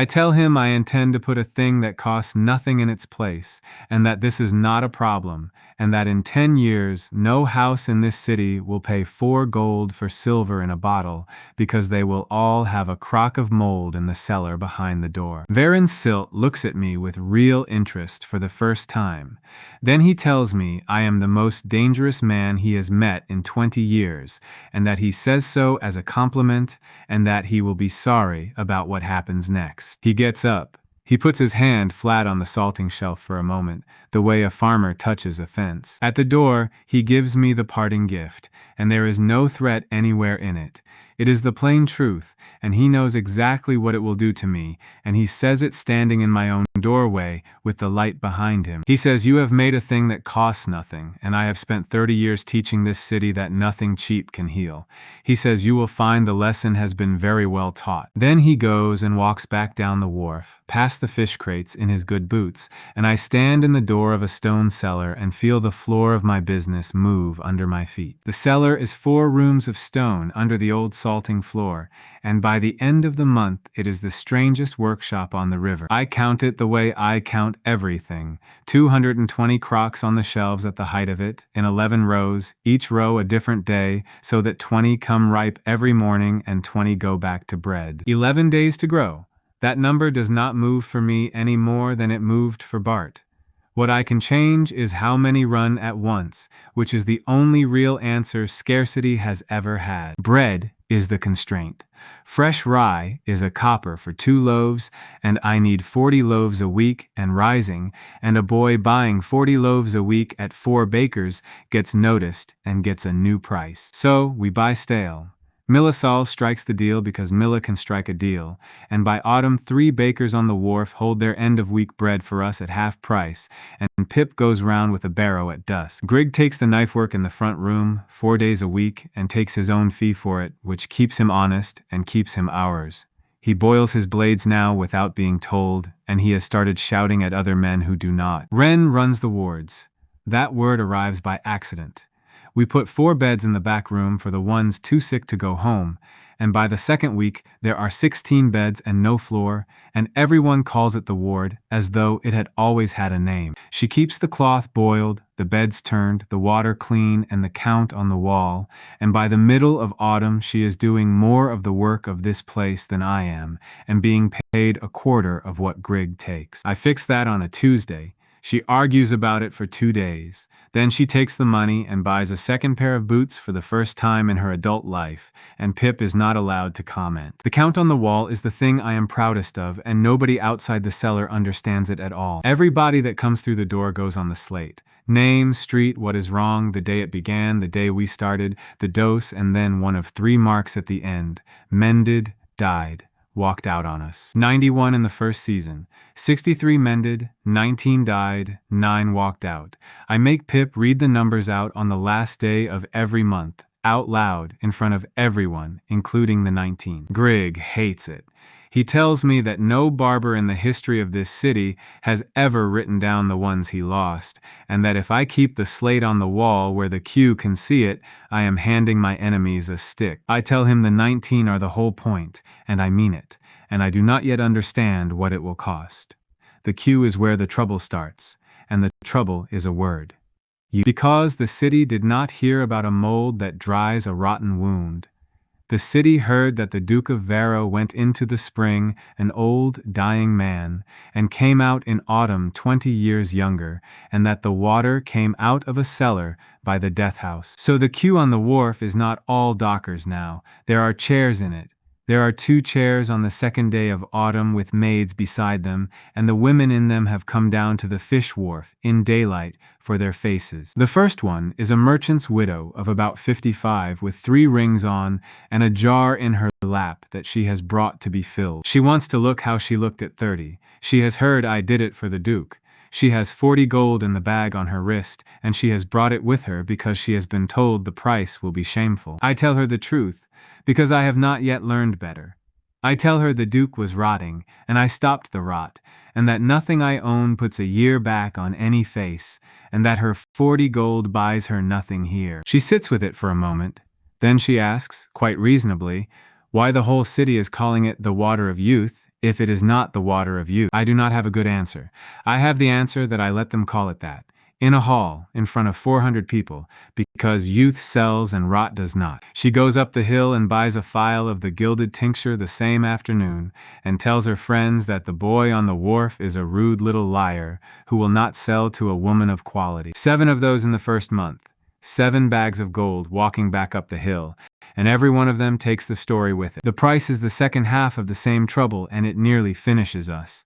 tell him I intend to put a thing that costs nothing in its place, and that this is not a problem, and that in 10 years no house in this city will pay 4 gold for silver in a bottle, because they will all have a crock of mold in the cellar behind the door. Varin Silt looks at me with real interest for the first time. Then he tells me I am the most dangerous man he has met in 20 years, and that he says so as a compliment, and that he will be sorry about what happens next. He gets up. He puts his hand flat on the salting shelf for a moment, the way a farmer touches a fence. At the door, he gives me the parting gift, and there is no threat anywhere in it. It is the plain truth, and he knows exactly what it will do to me, and he says it standing in my own doorway with the light behind him. He says, "You have made a thing that costs nothing, and I have spent 30 years teaching this city that nothing cheap can heal." He says, "You will find the lesson has been very well taught." Then he goes and walks back down the wharf, past the fish crates in his good boots, and I stand in the door of a stone cellar and feel the floor of my business move under my feet. The cellar is 4 rooms of stone under the old salting floor, and by the end of the month it is the strangest workshop on the river. I count it the way I count everything. 220 crocks on the shelves at the height of it, in 11 rows, each row a different day, so that 20 come ripe every morning and 20 go back to bread. 11 days to grow. That number does not move for me any more than it moved for Bart. What I can change is how many run at once, which is the only real answer scarcity has ever had. Bread is the constraint. Fresh rye is a copper for 2 loaves, and I need 40 loaves a week and rising, and a boy buying 40 loaves a week at 4 bakers gets noticed and gets a new price. So we buy stale. Millisol strikes the deal because Milla can strike a deal, and by autumn 3 bakers on the wharf hold their end-of-week bread for us at half price, and Pip goes round with a barrow at dusk. Grig takes the knife work in the front room 4 days a week and takes his own fee for it, which keeps him honest and keeps him ours. He boils his blades now without being told, and he has started shouting at other men who do not. Ren runs the wards. That word arrives by accident. We put 4 beds in the back room for the ones too sick to go home, and by the second week there are 16 beds and no floor, and everyone calls it the ward as though it had always had a name. She keeps the cloth boiled, the beds turned, the water clean, and the count on the wall, and by the middle of autumn she is doing more of the work of this place than I am, and being paid a quarter of what Grig takes. I fix that on a Tuesday. She argues about it for 2 days. Then she takes the money and buys a second pair of boots for the first time in her adult life, and Pip is not allowed to comment. The count on the wall is the thing I am proudest of, and nobody outside the cellar understands it at all. Everybody that comes through the door goes on the slate. Name, street, what is wrong, the day it began, the day we started, the dose, and then one of 3 marks at the end. Mended, died. Walked out on us. 91 in the first season. 63 mended, 19 died, 9 walked out. I make Pip read the numbers out on the last day of every month, out loud, in front of everyone, including the 19. Grig hates it. He tells me that no barber in the history of this city has ever written down the ones he lost, and that if I keep the slate on the wall where the queue can see it, I am handing my enemies a stick. I tell him the 19 are the whole point, and I mean it, and I do not yet understand what it will cost. The queue is where the trouble starts, and the trouble is a word. Because the city did not hear about a mold that dries a rotten wound. The city heard that the Duke of Vero went into the spring, an old, dying man, and came out in autumn 20 years younger, and that the water came out of a cellar by the death house. So the queue on the wharf is not all dockers now. There are chairs in it. There are 2 chairs on the second day of autumn with maids beside them, and the women in them have come down to the fish wharf, in daylight, for their faces. The first one is a merchant's widow of about 55 with 3 rings on and a jar in her lap that she has brought to be filled. She wants to look how she looked at 30. She has heard I did it for the Duke. She has 40 gold in the bag on her wrist, and she has brought it with her because she has been told the price will be shameful. I tell her the truth, because I have not yet learned better. I tell her the Duke was rotting, and I stopped the rot, and that nothing I own puts a year back on any face, and that her 40 gold buys her nothing here. She sits with it for a moment. Then she asks, quite reasonably, why the whole city is calling it the water of youth, if it is not the water of youth. I do not have a good answer. I have the answer that I let them call it that. In a hall, in front of 400 people, because youth sells and rot does not. She goes up the hill and buys a phial of the gilded tincture the same afternoon, and tells her friends that the boy on the wharf is a rude little liar, who will not sell to a woman of quality. 7 of those in the first month. 7 bags of gold walking back up the hill, and every one of them takes the story with it. The price is the second half of the same trouble, and it nearly finishes us.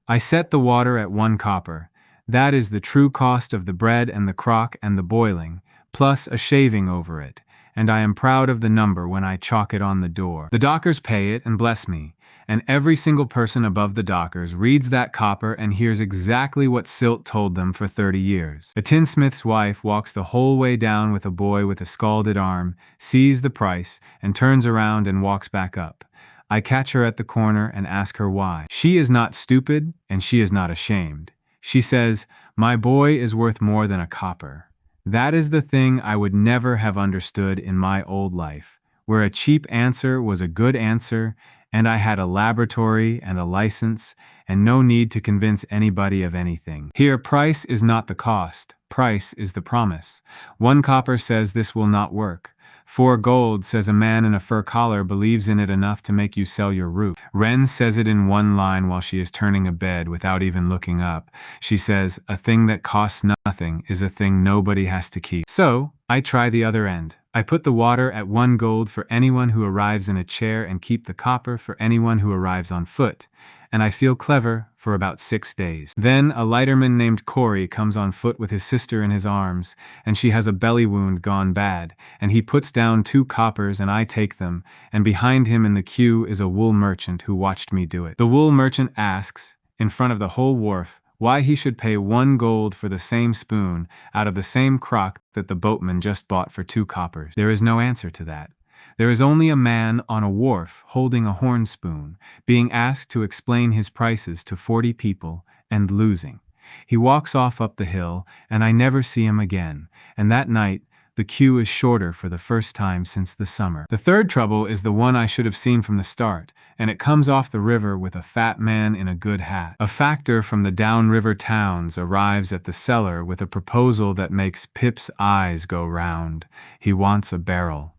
I set the water at 1 copper. That is the true cost of the bread and the crock and the boiling, plus a shaving over it, and I am proud of the number when I chalk it on the door. The dockers pay it and bless me, and every single person above the dockers reads that copper and hears exactly what Silt told them for 30 years. A tinsmith's wife walks the whole way down with a boy with a scalded arm, sees the price, and turns around and walks back up. I catch her at the corner and ask her why. She is not stupid, and she is not ashamed. She says, my boy is worth more than a copper. That is the thing I would never have understood in my old life, where a cheap answer was a good answer, and I had a laboratory and a license, and no need to convince anybody of anything. Here, price is not the cost, price is the promise. 1 copper says this will not work. 4 gold says a man in a fur collar believes in it enough to make you sell your root. Ren says it in 1 line while she is turning a bed without even looking up. She says, a thing that costs nothing is a thing nobody has to keep. So, I try the other end. I put the water at 1 gold for anyone who arrives in a chair and keep the copper for anyone who arrives on foot. And I feel clever for about 6 days. Then a lighterman named Corey comes on foot with his sister in his arms, and she has a belly wound gone bad, and he puts down 2 coppers and I take them, and behind him in the queue is a wool merchant who watched me do it. The wool merchant asks, in front of the whole wharf, why he should pay 1 gold for the same spoon out of the same crock that the boatman just bought for 2 coppers. There is no answer to that. There is only a man on a wharf holding a horn spoon, being asked to explain his prices to 40 people, and losing. He walks off up the hill, and I never see him again, and that night, the queue is shorter for the first time since the summer. The third trouble is the one I should have seen from the start, and it comes off the river with a fat man in a good hat. A factor from the downriver towns arrives at the cellar with a proposal that makes Pip's eyes go round. He wants a barrel.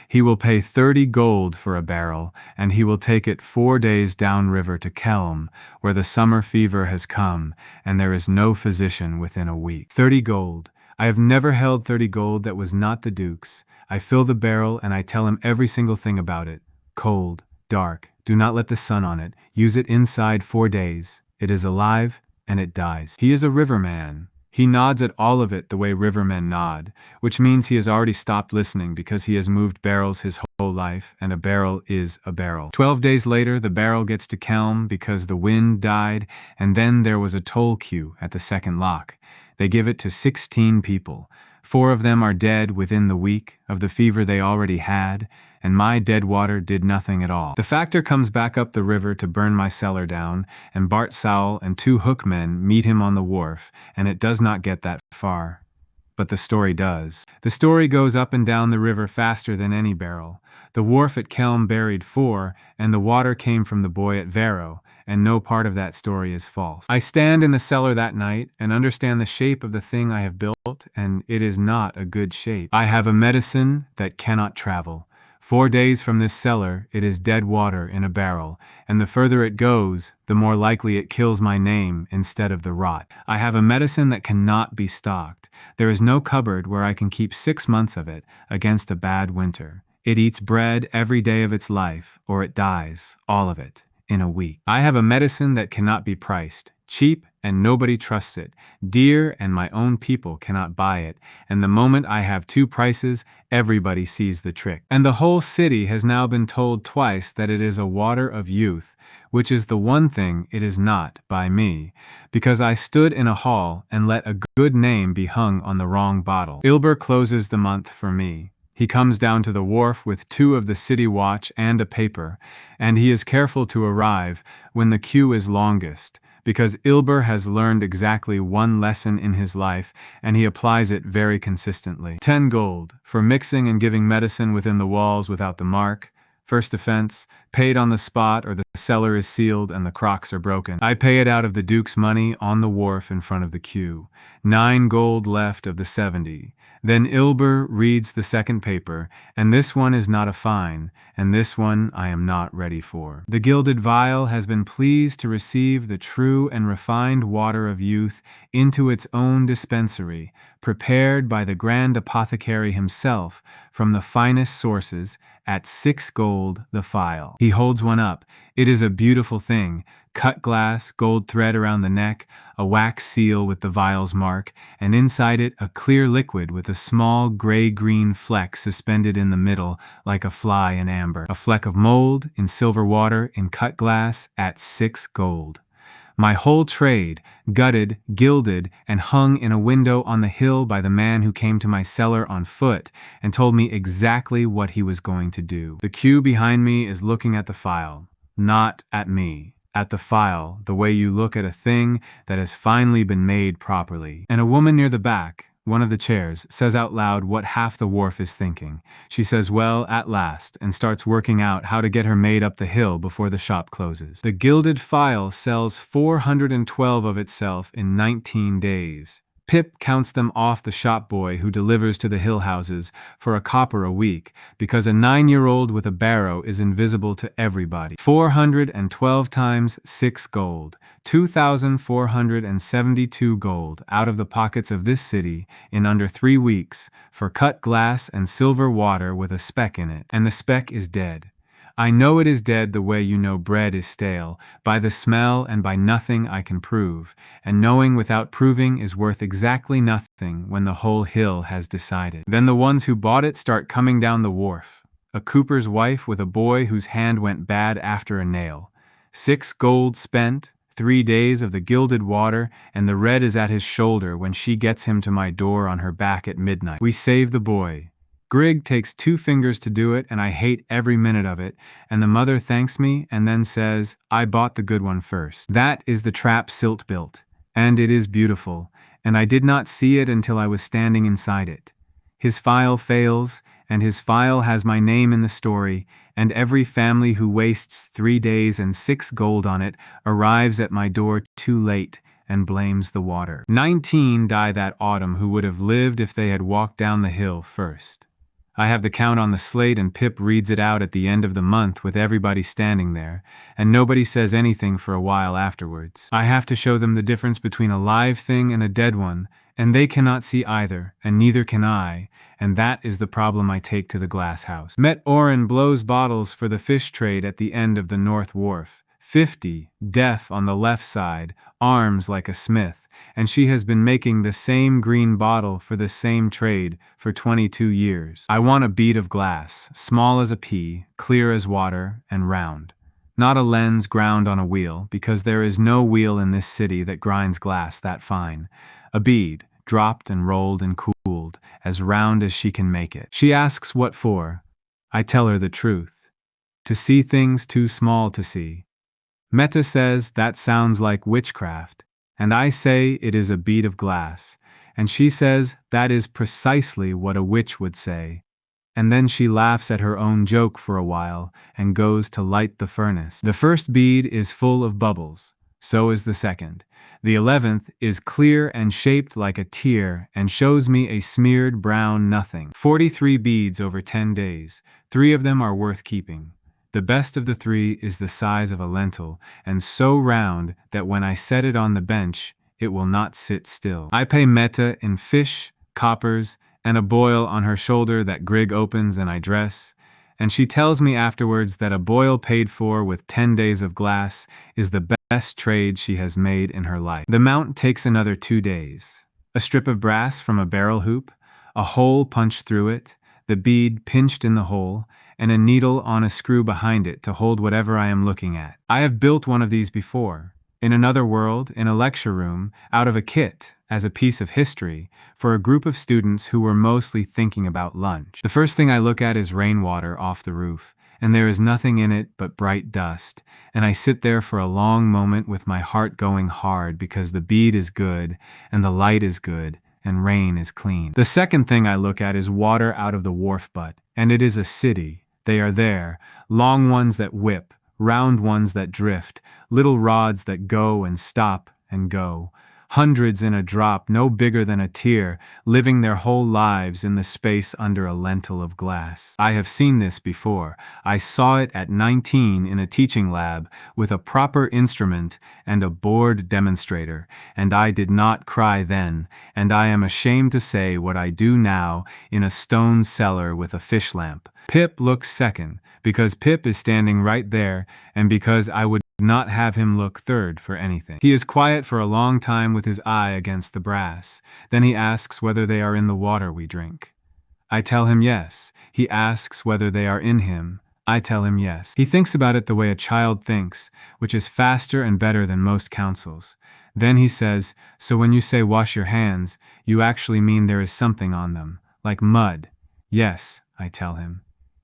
He will pay 30 gold for a barrel, and he will take it 4 days downriver to Kelm, where the summer fever has come, and there is no physician within a week. 30 gold. I have never held 30 gold that was not the Duke's. I fill the barrel and I tell him every single thing about it. Cold, dark, do not let the sun on it, use it inside 4 days. It is alive, and it dies. He is a riverman. He nods at all of it the way rivermen nod, which means he has already stopped listening because he has moved barrels his whole life, and a barrel is a barrel. 12 days later, the barrel gets to Kelm because the wind died, and then there was a toll queue at the second lock. They give it to 16 people. 4 of them are dead within the week of the fever they already had, and my dead water did nothing at all. The factor comes back up the river to burn my cellar down, and Bart Sowell and 2 hookmen meet him on the wharf, and it does not get that far. But the story does. The story goes up and down the river faster than any barrel. The wharf at Kelm buried 4, and the water came from the boy at Varro, and no part of that story is false. I stand in the cellar that night and understand the shape of the thing I have built, and it is not a good shape. I have a medicine that cannot travel. 4 days from this cellar, it is dead water in a barrel, and the further it goes, the more likely it kills my name instead of the rot. I have a medicine that cannot be stocked. There is no cupboard where I can keep 6 months of it against a bad winter. It eats bread every day of its life, or it dies, all of it, in a week. I have a medicine that cannot be priced. Cheap, and nobody trusts it. Dear, and my own people cannot buy it. And the moment I have 2 prices, everybody sees the trick. And the whole city has now been told twice that it is a water of youth, which is the one thing it is not by me, because I stood in a hall and let a good name be hung on the wrong bottle. Ilber closes the month for me. He comes down to the wharf with 2 of the city watch and a paper, and he is careful to arrive when the queue is longest, because Ilber has learned exactly 1 lesson in his life, and he applies it very consistently. 10 gold, for mixing and giving medicine within the walls without the mark. First offense, paid on the spot or the cellar is sealed and the crocks are broken. I pay it out of the Duke's money on the wharf in front of the queue. 9 gold left of the 70. Then Ilber reads the second paper, and this one is not a fine, and this one I am not ready for. The gilded vial has been pleased to receive the true and refined water of youth into its own dispensary, prepared by the grand apothecary himself from the finest sources, at 6 gold the phial. He holds one up. It is a beautiful thing. Cut glass, gold thread around the neck, a wax seal with the vial's mark, and inside it a clear liquid with a small gray-green fleck suspended in the middle like a fly in amber. A fleck of mold in silver water in cut glass at 6 gold. My whole trade, gutted, gilded, and hung in a window on the hill by the man who came to my cellar on foot and told me exactly what he was going to do. The queue behind me is looking at the phial, not at me. At the phial, the way you look at a thing that has finally been made properly. And a woman near the back, one of the chairs, says out loud what half the wharf is thinking. She says, well, at last, and starts working out how to get her maid up the hill before the shop closes. The gilded phial sells 412 of itself in 19 days. Pip counts them off the shop boy who delivers to the hill houses for a copper a week, because a 9-year-old with a barrow is invisible to everybody. 412 times 6 gold, 2,472 gold out of the pockets of this city in under 3 weeks for cut glass and silver water with a speck in it, and the speck is dead. I know it is dead the way you know bread is stale, by the smell and by nothing I can prove, and knowing without proving is worth exactly nothing when the whole hill has decided. Then the ones who bought it start coming down the wharf. A cooper's wife with a boy whose hand went bad after a nail. 6 gold spent, 3 days of the gilded water, and the red is at his shoulder when she gets him to my door on her back at midnight. We save the boy. Grig takes 2 fingers to do it, and I hate every minute of it, and the mother thanks me and then says, I bought the good one first. That is the trap Silt built, and it is beautiful, and I did not see it until I was standing inside it. His file fails, and his file has my name in the story, and every family who wastes 3 days and 6 gold on it arrives at my door too late and blames the water. 19 die that autumn who would have lived if they had walked down the hill first. I have the count on the slate, and Pip reads it out at the end of the month with everybody standing there, and nobody says anything for a while afterwards. I have to show them the difference between a live thing and a dead one, and they cannot see either, and neither can I, and that is the problem I take to the glass house. Met Oren blows bottles for the fish trade at the end of the North Wharf. 50, deaf on the left side, arms like a smith, and she has been making the same green bottle for the same trade for 22 years. I want a bead of glass, small as a pea, clear as water, and round. Not a lens ground on a wheel, because there is no wheel in this city that grinds glass that fine. A bead, dropped and rolled and cooled, as round as she can make it. She asks what for. I tell her the truth. To see things too small to see. Meta says that sounds like witchcraft, and I say it is a bead of glass, and she says that is precisely what a witch would say. And then she laughs at her own joke for a while and goes to light the furnace. The first bead is full of bubbles, so is the second. The 11th is clear and shaped like a tear and shows me a smeared brown nothing. 43 beads over 10 days. 3 of them are worth keeping. The best of the 3 is the size of a lentil, and so round that when I set it on the bench, it will not sit still. I pay Meta in fish, coppers, and a boil on her shoulder that Grig opens and I dress, and she tells me afterwards that a boil paid for with 10 days of glass is the best trade she has made in her life. The mount takes another 2 days. A strip of brass from a barrel hoop, a hole punched through it, the bead pinched in the hole, and a needle on a screw behind it to hold whatever I am looking at. I have built one of these before, in another world, in a lecture room, out of a kit, as a piece of history, for a group of students who were mostly thinking about lunch. The first thing I look at is rainwater off the roof, and there is nothing in it but bright dust, and I sit there for a long moment with my heart going hard because the bead is good, and the light is good, and rain is clean. The second thing I look at is water out of the wharf butt, and it is a city. They are there, long ones that whip, round ones that drift, little rods that go and stop and go. Hundreds in a drop, no bigger than a tear, living their whole lives in the space under a lentil of glass. I have seen this before. I saw it at 19 in a teaching lab with a proper instrument and a bored demonstrator, and I did not cry then, and I am ashamed to say what I do now in a stone cellar with a fish lamp. Pip looks second, because Pip is standing right there, and because I would not have him look third for anything. He is quiet for a long time with his eye against the brass. Then he asks whether they are in the water we drink. I tell him yes. He asks whether they are in him. I tell him yes. He thinks about it the way a child thinks, which is faster and better than most counsels. Then he says, so when you say wash your hands, you actually mean there is something on them, like mud. Yes, I tell him.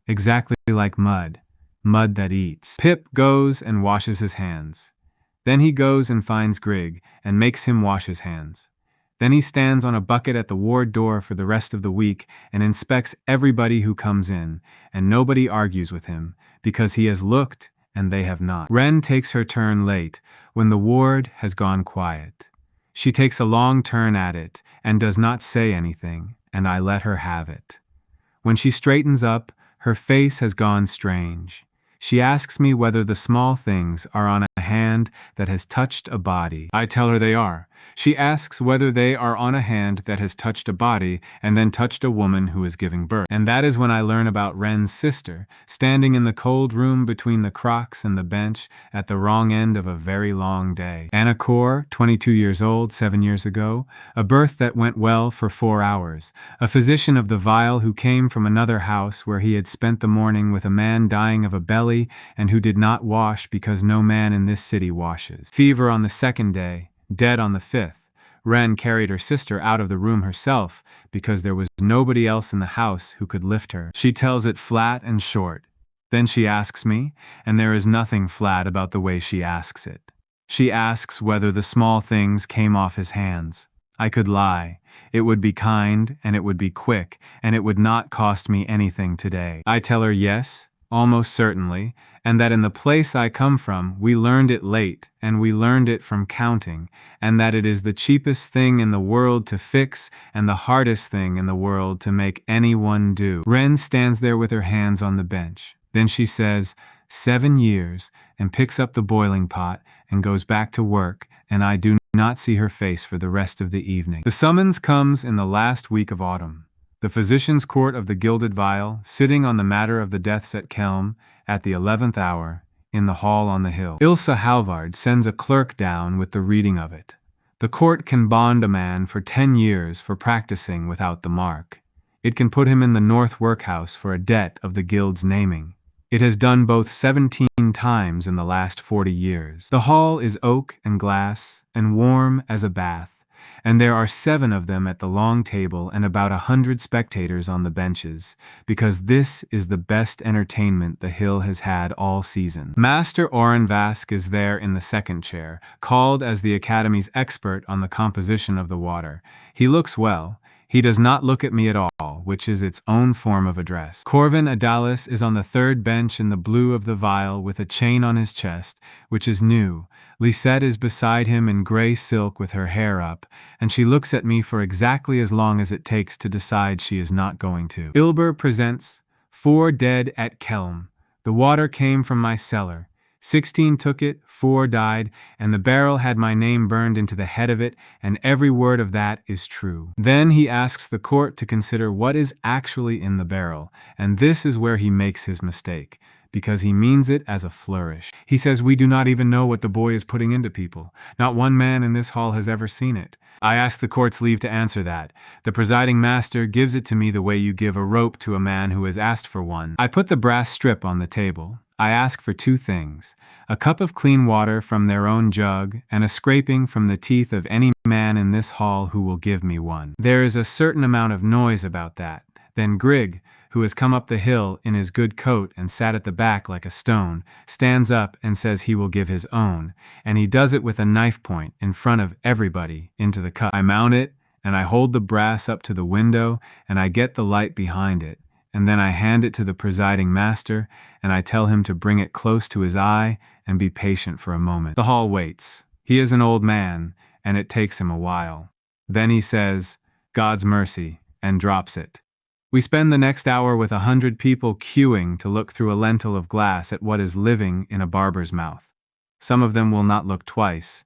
Exactly like mud. Mud that eats. Pip goes and washes his hands. Then he goes and finds Grig and makes him wash his hands. Then he stands on a bucket at the ward door for the rest of the week and inspects everybody who comes in, and nobody argues with him, because he has looked and they have not. Wren takes her turn late, when the ward has gone quiet. She takes a long turn at it and does not say anything, and I let her have it. When she straightens up, her face has gone strange. She asks me whether the small things are on a hand that has touched a body. I tell her they are. She asks whether they are on a hand that has touched a body and then touched a woman who is giving birth. And that is when I learn about Wren's sister, standing in the cold room between the crocks and the bench at the wrong end of a very long day. Anna Kaur, 22 years old, 7 years ago, a birth that went well for 4 hours, a physician of the vial who came from another house where he had spent the morning with a man dying of a belly and who did not wash because no man in this city washes. Fever on the 2nd day, dead on the 5th. Wren carried her sister out of the room herself because there was nobody else in the house who could lift her. She tells it flat and short. Then she asks me, and there is nothing flat about the way she asks it. She asks whether the small things came off his hands. I could lie. It would be kind, and it would be quick, and it would not cost me anything today. I tell her yes, almost certainly, and that in the place I come from, we learned it late, and we learned it from counting, and that it is the cheapest thing in the world to fix, and the hardest thing in the world to make anyone do. Wren stands there with her hands on the bench. Then she says, 7 years, and picks up the boiling pot, and goes back to work, and I do not see her face for the rest of the evening. The summons comes in the last week of autumn. The physician's court of the Gilded Vial, sitting on the matter of the deaths at Kelm, at the 11th hour, in the hall on the hill. Ilse Halvard sends a clerk down with the reading of it. The court can bond a man for 10 years for practicing without the mark. It can put him in the North Workhouse for a debt of the guild's naming. It has done both 17 times in the last 40 years. The hall is oak and glass, and warm as a bath, and there are 7 of them at the long table and about 100 spectators on the benches, because this is the best entertainment the hill has had all season. Master Oren Vask is there in the second chair, called as the Academy's expert on the composition of the water. He looks well. He does not look at me at all, which is its own form of address. Corvin Adalis is on the third bench in the blue of the vial with a chain on his chest, which is new. Lisette is beside him in gray silk with her hair up, and she looks at me for exactly as long as it takes to decide she is not going to. Ilber presents 4 dead at Kelm. The water came from my cellar. 16 took it, 4 died, and the barrel had my name burned into the head of it, and every word of that is true. Then he asks the court to consider what is actually in the barrel, and this is where he makes his mistake, because he means it as a flourish. He says we do not even know what the boy is putting into people. Not one man in this hall has ever seen it. I ask the court's leave to answer that. The presiding master gives it to me the way you give a rope to a man who has asked for one. I put the brass strip on the table. I ask for 2 things, a cup of clean water from their own jug, and a scraping from the teeth of any man in this hall who will give me one. There is a certain amount of noise about that. Then Grigg, who has come up the hill in his good coat and sat at the back like a stone, stands up and says he will give his own, and he does it with a knife point in front of everybody into the cup. I mount it, and I hold the brass up to the window, and I get the light behind it. And then I hand it to the presiding master, and I tell him to bring it close to his eye and be patient for a moment. The hall waits. He is an old man, and it takes him a while. Then he says, God's mercy, and drops it. We spend the next hour with 100 people queuing to look through a lentil of glass at what is living in a barber's mouth. Some of them will not look twice.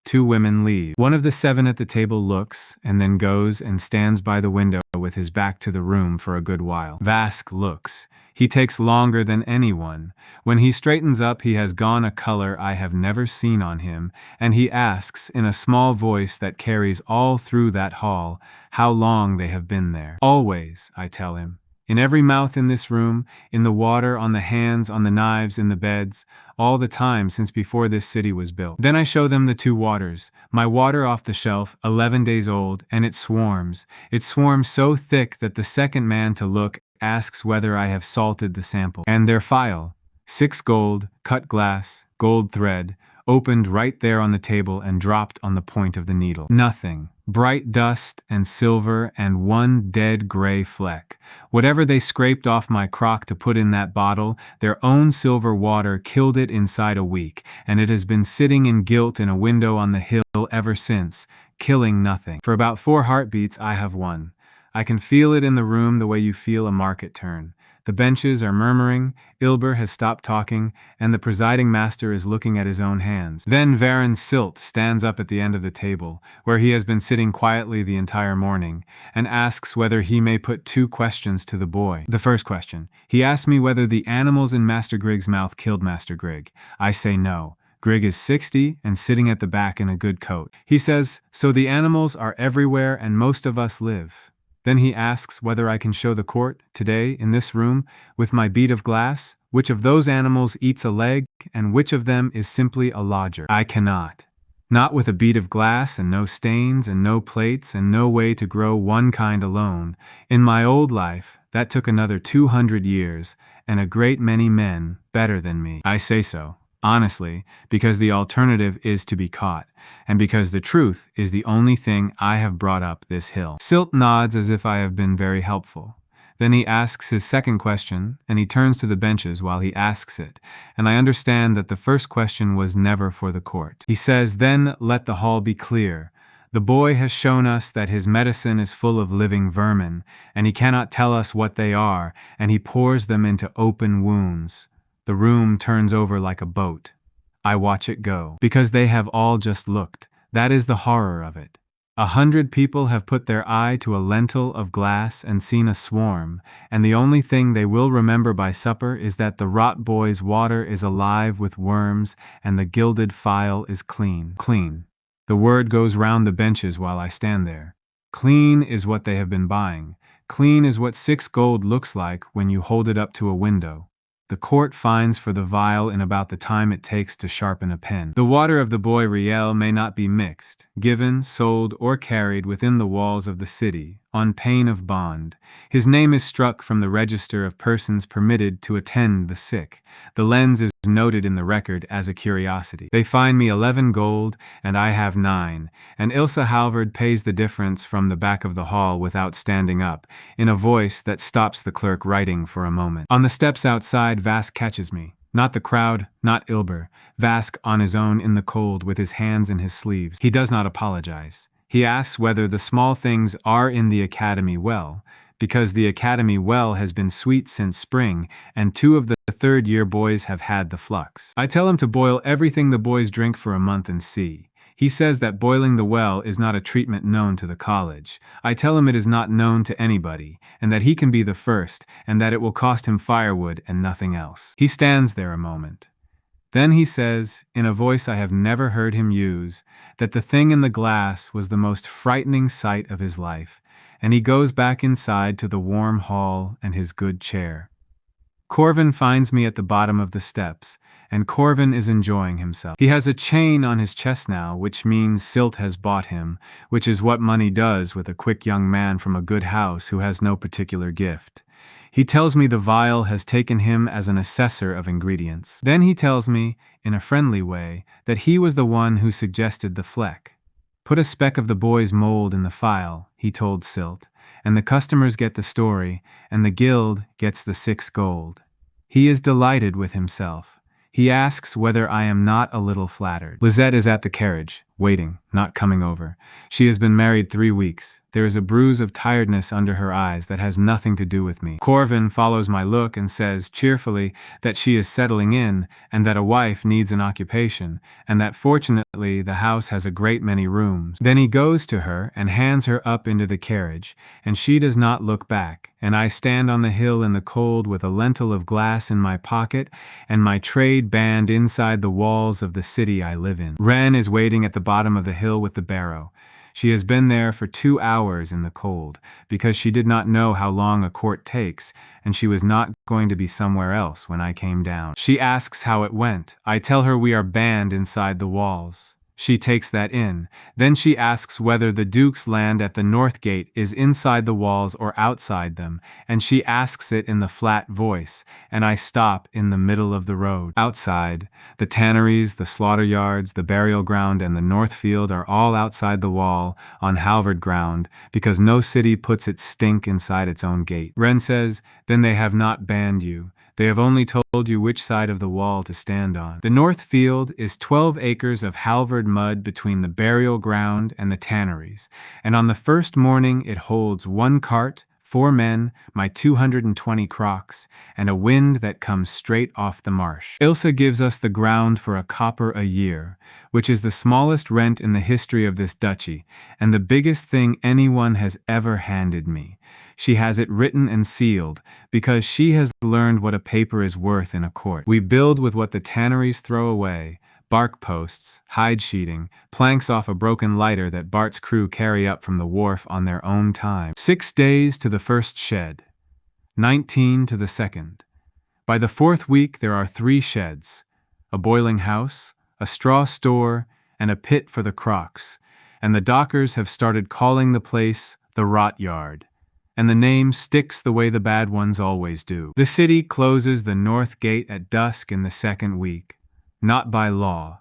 2 women leave. One of the 7 at the table looks, and then goes and stands by the window with his back to the room for a good while. Vask looks. He takes longer than anyone. When he straightens up, he has gone a color I have never seen on him, and he asks, in a small voice that carries all through that hall, how long they have been there. Always, I tell him. In every mouth in this room, in the water, on the hands, on the knives, in the beds, all the time since before this city was built. Then I show them the 2 waters, my water off the shelf, 11 days old, and it swarms. It swarms so thick that the second man to look asks whether I have salted the sample. And their phial, 6 gold, cut glass, gold thread, opened right there on the table and dropped on the point of the needle. Nothing. Bright dust and silver and 1 dead gray fleck. Whatever they scraped off my crock to put in that bottle, their own silver water killed it inside a week, and it has been sitting in gilt in a window on the hill ever since, killing nothing. For about 4 heartbeats I have won. I can feel it in the room the way you feel a market turn. The benches are murmuring, Ilber has stopped talking, and the presiding master is looking at his own hands. Then Varon Silt stands up at the end of the table, where he has been sitting quietly the entire morning, and asks whether he may put 2 questions to the boy. The first question. He asks me whether the animals in Master Grigg's mouth killed Master Grigg. I say no. Grigg is 60 and sitting at the back in a good coat. He says, so the animals are everywhere and most of us live. Then he asks whether I can show the court, today, in this room, with my bead of glass, which of those animals eats a leg, and which of them is simply a lodger. I cannot. Not with a bead of glass and no stains and no plates and no way to grow one kind alone. In my old life, that took another 200 years, and a great many men better than me. I say so, honestly, because the alternative is to be caught, and because the truth is the only thing I have brought up this hill. Silt nods as if I have been very helpful. Then he asks his second question, and he turns to the benches while he asks it, and I understand that the first question was never for the court. He says, "Then let the hall be clear. The boy has shown us that his medicine is full of living vermin, and he cannot tell us what they are, and he pours them into open wounds. The room turns over like a boat. I watch it go. Because they have all just looked. That is the horror of it. 100 people have put their eye to a lentil of glass and seen a swarm, and the only thing they will remember by supper is that the rot boy's water is alive with worms and the gilded phial is clean. Clean. The word goes round the benches while I stand there. Clean is what they have been buying. Clean is what 6 gold looks like when you hold it up to a window. The court fines for the vial in about the time it takes to sharpen a pen. The water of the boy Riel may not be mixed, given, sold, or carried within the walls of the city, on pain of bond. His name is struck from the register of persons permitted to attend the sick. The lens is noted in the record as a curiosity. They fine me 11 gold, and I have 9, and Ilse Halvard pays the difference from the back of the hall without standing up, in a voice that stops the clerk writing for a moment. On the steps outside, Vask catches me. Not the crowd, not Ilber. Vask on his own in the cold with his hands in his sleeves. He does not apologize. He asks whether the small things are in the academy well, because the academy well has been sweet since spring, and 2 of the third-year boys have had the flux. I tell him to boil everything the boys drink for a month and see. He says that boiling the well is not a treatment known to the college. I tell him it is not known to anybody, and that he can be the first, and that it will cost him firewood and nothing else. He stands there a moment. Then he says, in a voice I have never heard him use, that the thing in the glass was the most frightening sight of his life, and he goes back inside to the warm hall and his good chair. Corvin finds me at the bottom of the steps, and Corvin is enjoying himself. He has a chain on his chest now, which means Silt has bought him, which is what money does with a quick young man from a good house who has no particular gift. He tells me the vial has taken him as an assessor of ingredients. Then he tells me, in a friendly way, that he was the one who suggested the fleck. Put a speck of the boy's mold in the phial, he told Silt, and the customers get the story, and the guild gets the 6 gold. He is delighted with himself. He asks whether I am not a little flattered. Lisette is at the carriage, waiting, not coming over. She has been married 3 weeks. There is a bruise of tiredness under her eyes that has nothing to do with me. Corvin follows my look and says cheerfully that she is settling in and that a wife needs an occupation, and that fortunately the house has a great many rooms. Then he goes to her and hands her up into the carriage, and she does not look back, and I stand on the hill in the cold with a lentil of glass in my pocket and my trade band inside the walls of the city I live in. Wren is waiting at the bottom of the hill with the barrow. She has been there for 2 hours in the cold, because she did not know how long a court takes, and she was not going to be somewhere else when I came down. She asks how it went. I tell her we are banned inside the walls. She takes that in. Then she asks whether the Duke's land at the North Gate is inside the walls or outside them, and she asks it in the flat voice, and I stop in the middle of the road. Outside, the tanneries, the slaughter yards, the burial ground, and the North Field are all outside the wall, on Halvard ground, because no city puts its stink inside its own gate. Wren says, then they have not banned you. They have only told you which side of the wall to stand on. The North Field is 12 acres of Halvard mud between the burial ground and the tanneries, and on the first morning it holds 1 cart, 4 men, my 220 crocks, and a wind that comes straight off the marsh. Ilse gives us the ground for a copper a year, which is the smallest rent in the history of this duchy, and the biggest thing anyone has ever handed me. She has it written and sealed, because she has learned what a paper is worth in a court. We build with what the tanneries throw away: bark posts, hide sheeting, planks off a broken lighter that Bart's crew carry up from the wharf on their own time. 6 days to the first shed, 19 to the second. By the 4th week there are 3 sheds, a boiling house, a straw store, and a pit for the crocs, and the dockers have started calling the place the Rot Yard. And the name sticks the way the bad ones always do. The city closes the north gate at dusk in the second week, not by law.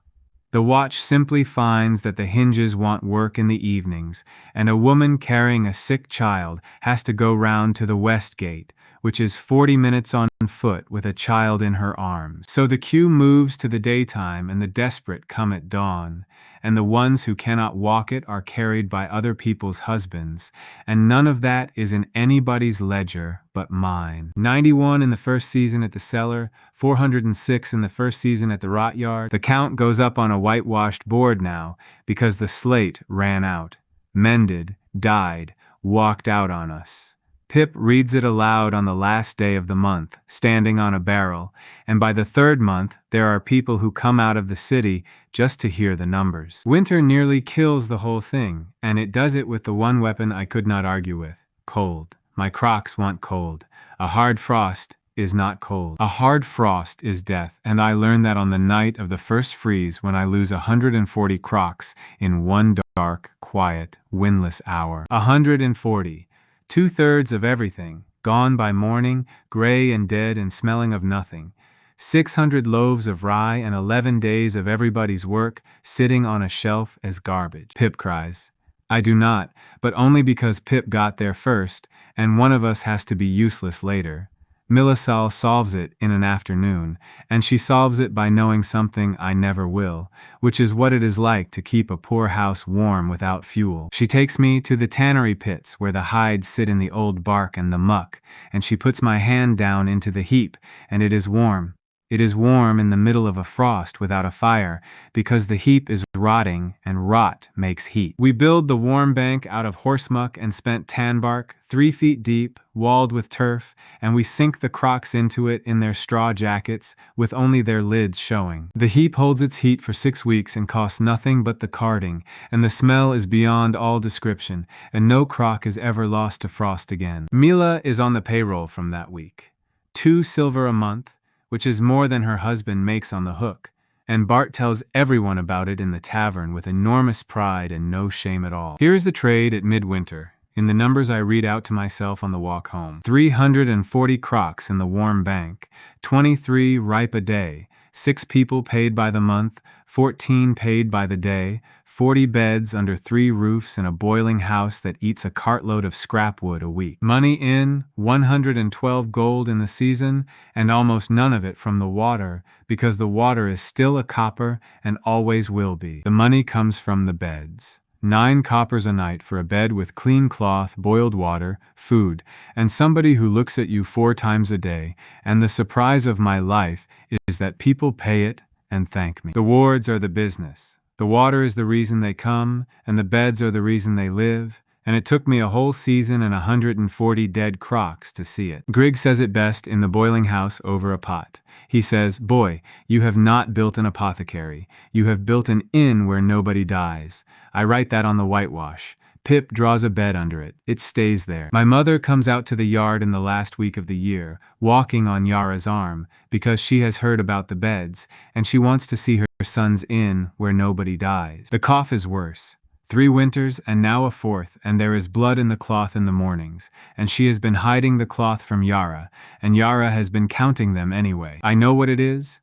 The watch simply finds that the hinges want work in the evenings, and a woman carrying a sick child has to go round to the west gate, which is 40 minutes on foot with a child in her arms. So the queue moves to the daytime, and the desperate come at dawn, and the ones who cannot walk it are carried by other people's husbands, and none of that is in anybody's ledger but mine. 91 in the first season at the Cellar, 406 in the first season at the Rot Yard. The count goes up on a whitewashed board now, because the slate ran out. Mended, died, walked out on us. Pip reads it aloud on the last day of the month, standing on a barrel, and by the third month, there are people who come out of the city just to hear the numbers. Winter nearly kills the whole thing, and it does it with the one weapon I could not argue with: cold. My crocs want cold. A hard frost is not cold. A hard frost is death, and I learned that on the night of the first freeze when I lose 140 crocs in one dark, quiet, windless hour. 140. 2/3 of everything, gone by morning, gray and dead and smelling of nothing. 600 loaves of rye and 11 days of everybody's work sitting on a shelf as garbage. Pip cries. I do not, but only because Pip got there first, and one of us has to be useless later. Millisal solves it in an afternoon, and she solves it by knowing something I never will, which is what it is like to keep a poor house warm without fuel. She takes me to the tannery pits where the hides sit in the old bark and the muck, and she puts my hand down into the heap, and it is warm. It is warm in the middle of a frost without a fire, because the heap is rotting, and rot makes heat. We build the warm bank out of horse muck and spent tan bark, 3 feet deep, walled with turf, and we sink the crocs into it in their straw jackets, with only their lids showing. The heap holds its heat for 6 weeks and costs nothing but the carding, and the smell is beyond all description, and no croc is ever lost to frost again. Mila is on the payroll from that week. 2 silver a month, which is more than her husband makes on the hook, and Bart tells everyone about it in the tavern with enormous pride and no shame at all. Here is the trade at midwinter, in the numbers I read out to myself on the walk home. 340 crocs in the warm bank, 23 ripe a day, 6 people paid by the month, 14 paid by the day, 40 beds under 3 roofs in a boiling house that eats a cartload of scrap wood a week. Money in, 112 gold in the season, and almost none of it from the water, because the water is still a copper and always will be. The money comes from the beds. 9 coppers a night for a bed with clean cloth, boiled water, food, and somebody who looks at you 4 times a day, and the surprise of my life is that people pay it and thank me. The wards are the business. The water is the reason they come, and the beds are the reason they live, and it took me a whole season and 140 dead crocs to see it. Grigg says it best in The Boiling House Over a Pot. He says, "Boy, you have not built an apothecary. You have built an inn where nobody dies." I write that on the whitewash. Pip draws a bed under it. It stays there. My mother comes out to the yard in the last week of the year, walking on Yara's arm, because she has heard about the beds, and she wants to see her son's inn where nobody dies. The cough is worse. 3 winters and now a 4th, and there is blood in the cloth in the mornings, and she has been hiding the cloth from Yara, and Yara has been counting them anyway. I know what it is.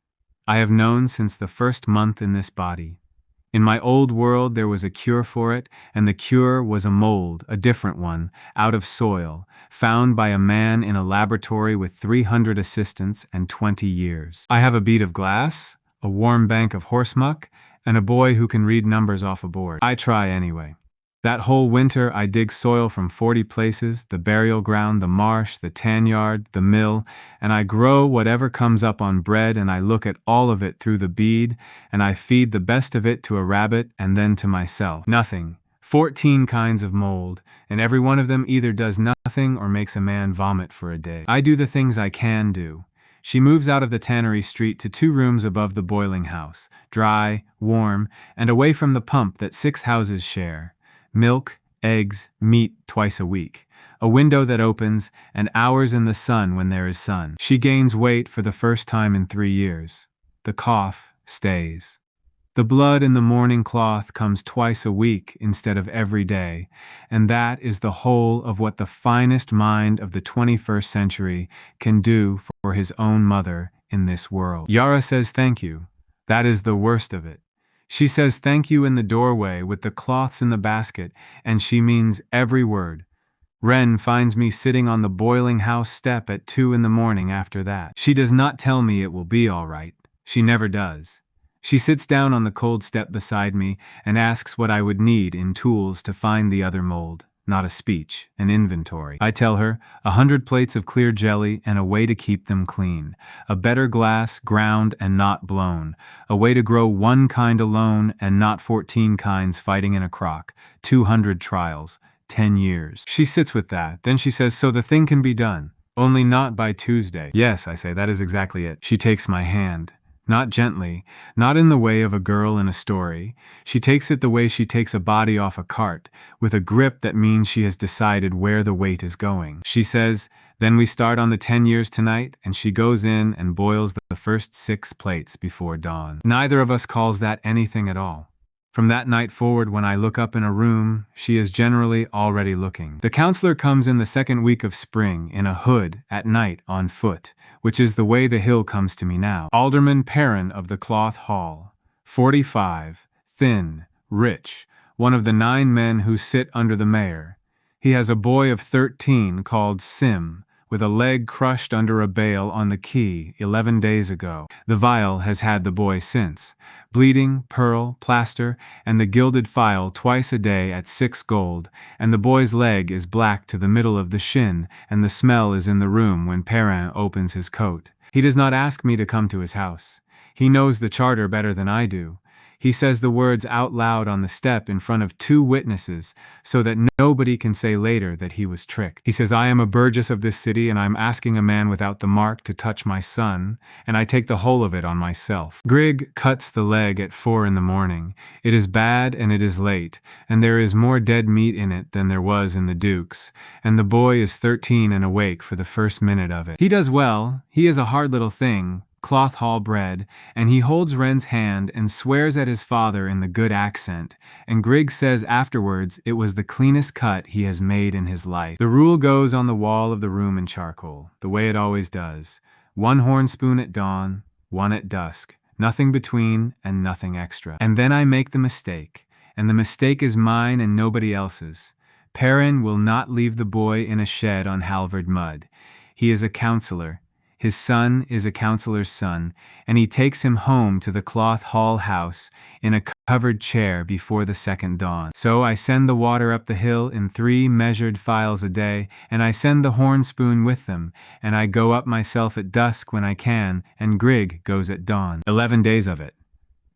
I have known since the first month in this body. In my old world there was a cure for it, and the cure was a mold, a different one, out of soil, found by a man in a laboratory with 300 assistants and 20 years. I have a bead of glass, a warm bank of horse muck, and a boy who can read numbers off a board. I try anyway. That whole winter I dig soil from 40 places, the burial ground, the marsh, the tan yard, the mill, and I grow whatever comes up on bread, and I look at all of it through the bead, and I feed the best of it to a rabbit and then to myself. Nothing. 14 kinds of mold, and every one of them either does nothing or makes a man vomit for a day. I do the things I can do. She moves out of the tannery street to 2 rooms above the boiling house, dry, warm, and away from the pump that 6 houses share. Milk, eggs, meat twice a week. A window that opens, and hours in the sun when there is sun. She gains weight for the first time in 3 years. The cough stays. The blood in the mourning cloth comes twice a week instead of every day, and that is the whole of what the finest mind of the 21st century can do for his own mother in this world. Yara says thank you. That is the worst of it. She says thank you in the doorway with the cloths in the basket, and she means every word. Wren finds me sitting on the boiling house step at 2 in the morning after that. She does not tell me it will be all right. She never does. She sits down on the cold step beside me and asks what I would need in tools to find the other mold. Not a speech, an inventory. I tell her, 100 plates of clear jelly and a way to keep them clean. A better glass, ground and not blown. A way to grow one kind alone and not 14 kinds fighting in a crock. 200 trials. 10 years. She sits with that, then she says, so the thing can be done. Only not by Tuesday. Yes, I say, that is exactly it. She takes my hand. Not gently, not in the way of a girl in a story. She takes it the way she takes a body off a cart, with a grip that means she has decided where the weight is going. She says, then we start on the 10 years tonight, and she goes in and boils the first 6 plates before dawn. Neither of us calls that anything at all. From that night forward, when I look up in a room, she is generally already looking. The counselor comes in the second week of spring, in a hood, at night, on foot, which is the way the hill comes to me now. Alderman Perrin of the Cloth Hall, 45, thin, rich, one of the 9 men who sit under the mayor. He has a boy of 13 called Sim, with a leg crushed under a bale on the quay 11 days ago. The vial has had the boy since. Bleeding, pearl, plaster, and the gilded file twice a day at 6 gold, and the boy's leg is black to the middle of the shin, and the smell is in the room when Perrin opens his coat. He does not ask me to come to his house. He knows the charter better than I do. He says the words out loud on the step in front of 2 witnesses, so that nobody can say later that he was tricked. He says, I am a burgess of this city, and I'm asking a man without the mark to touch my son, and I take the whole of it on myself. Grigg cuts the leg at 4 in the morning. It is bad and it is late, and there is more dead meat in it than there was in the Duke's, and the boy is 13 and awake for the first minute of it. He does well. He is a hard little thing, Cloth Hall bred, and he holds Wren's hand and swears at his father in the good accent, and Grigg says afterwards it was the cleanest cut he has made in his life. The rule goes on the wall of the room in charcoal, the way it always does. 1 horn spoon at dawn, 1 at dusk, nothing between and nothing extra. And then I make the mistake, and the mistake is mine and nobody else's. Perrin will not leave the boy in a shed on Halvard mud. He is a counselor. His son is a counselor's son, and he takes him home to the Cloth Hall house in a covered chair before the second dawn. So I send the water up the hill in 3 measured files a day, and I send the horn spoon with them, and I go up myself at dusk when I can, and Grigg goes at dawn. 11 days of it.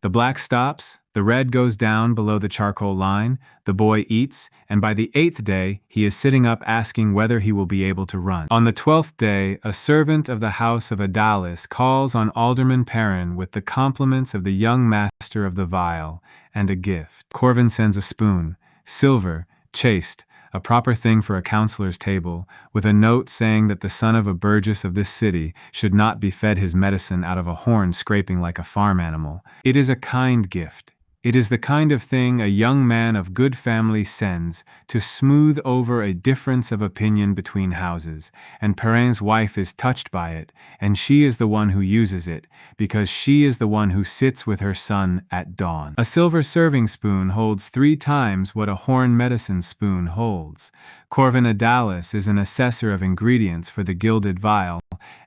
The black stops, the red goes down below the charcoal line, the boy eats, and by the 8th day he is sitting up asking whether he will be able to run. On the 12th day, a servant of the house of Adalis calls on Alderman Perrin with the compliments of the young master of the vial, and a gift. Corvin sends a spoon, silver, chased, a proper thing for a counselor's table, with a note saying that the son of a burgess of this city should not be fed his medicine out of a horn scraping like a farm animal. It is a kind gift. It is the kind of thing a young man of good family sends to smooth over a difference of opinion between houses, and Perrin's wife is touched by it, and she is the one who uses it, because she is the one who sits with her son at dawn. A silver serving spoon holds 3 times what a horn medicine spoon holds. Corvin Adalis is an assessor of ingredients for the gilded vial,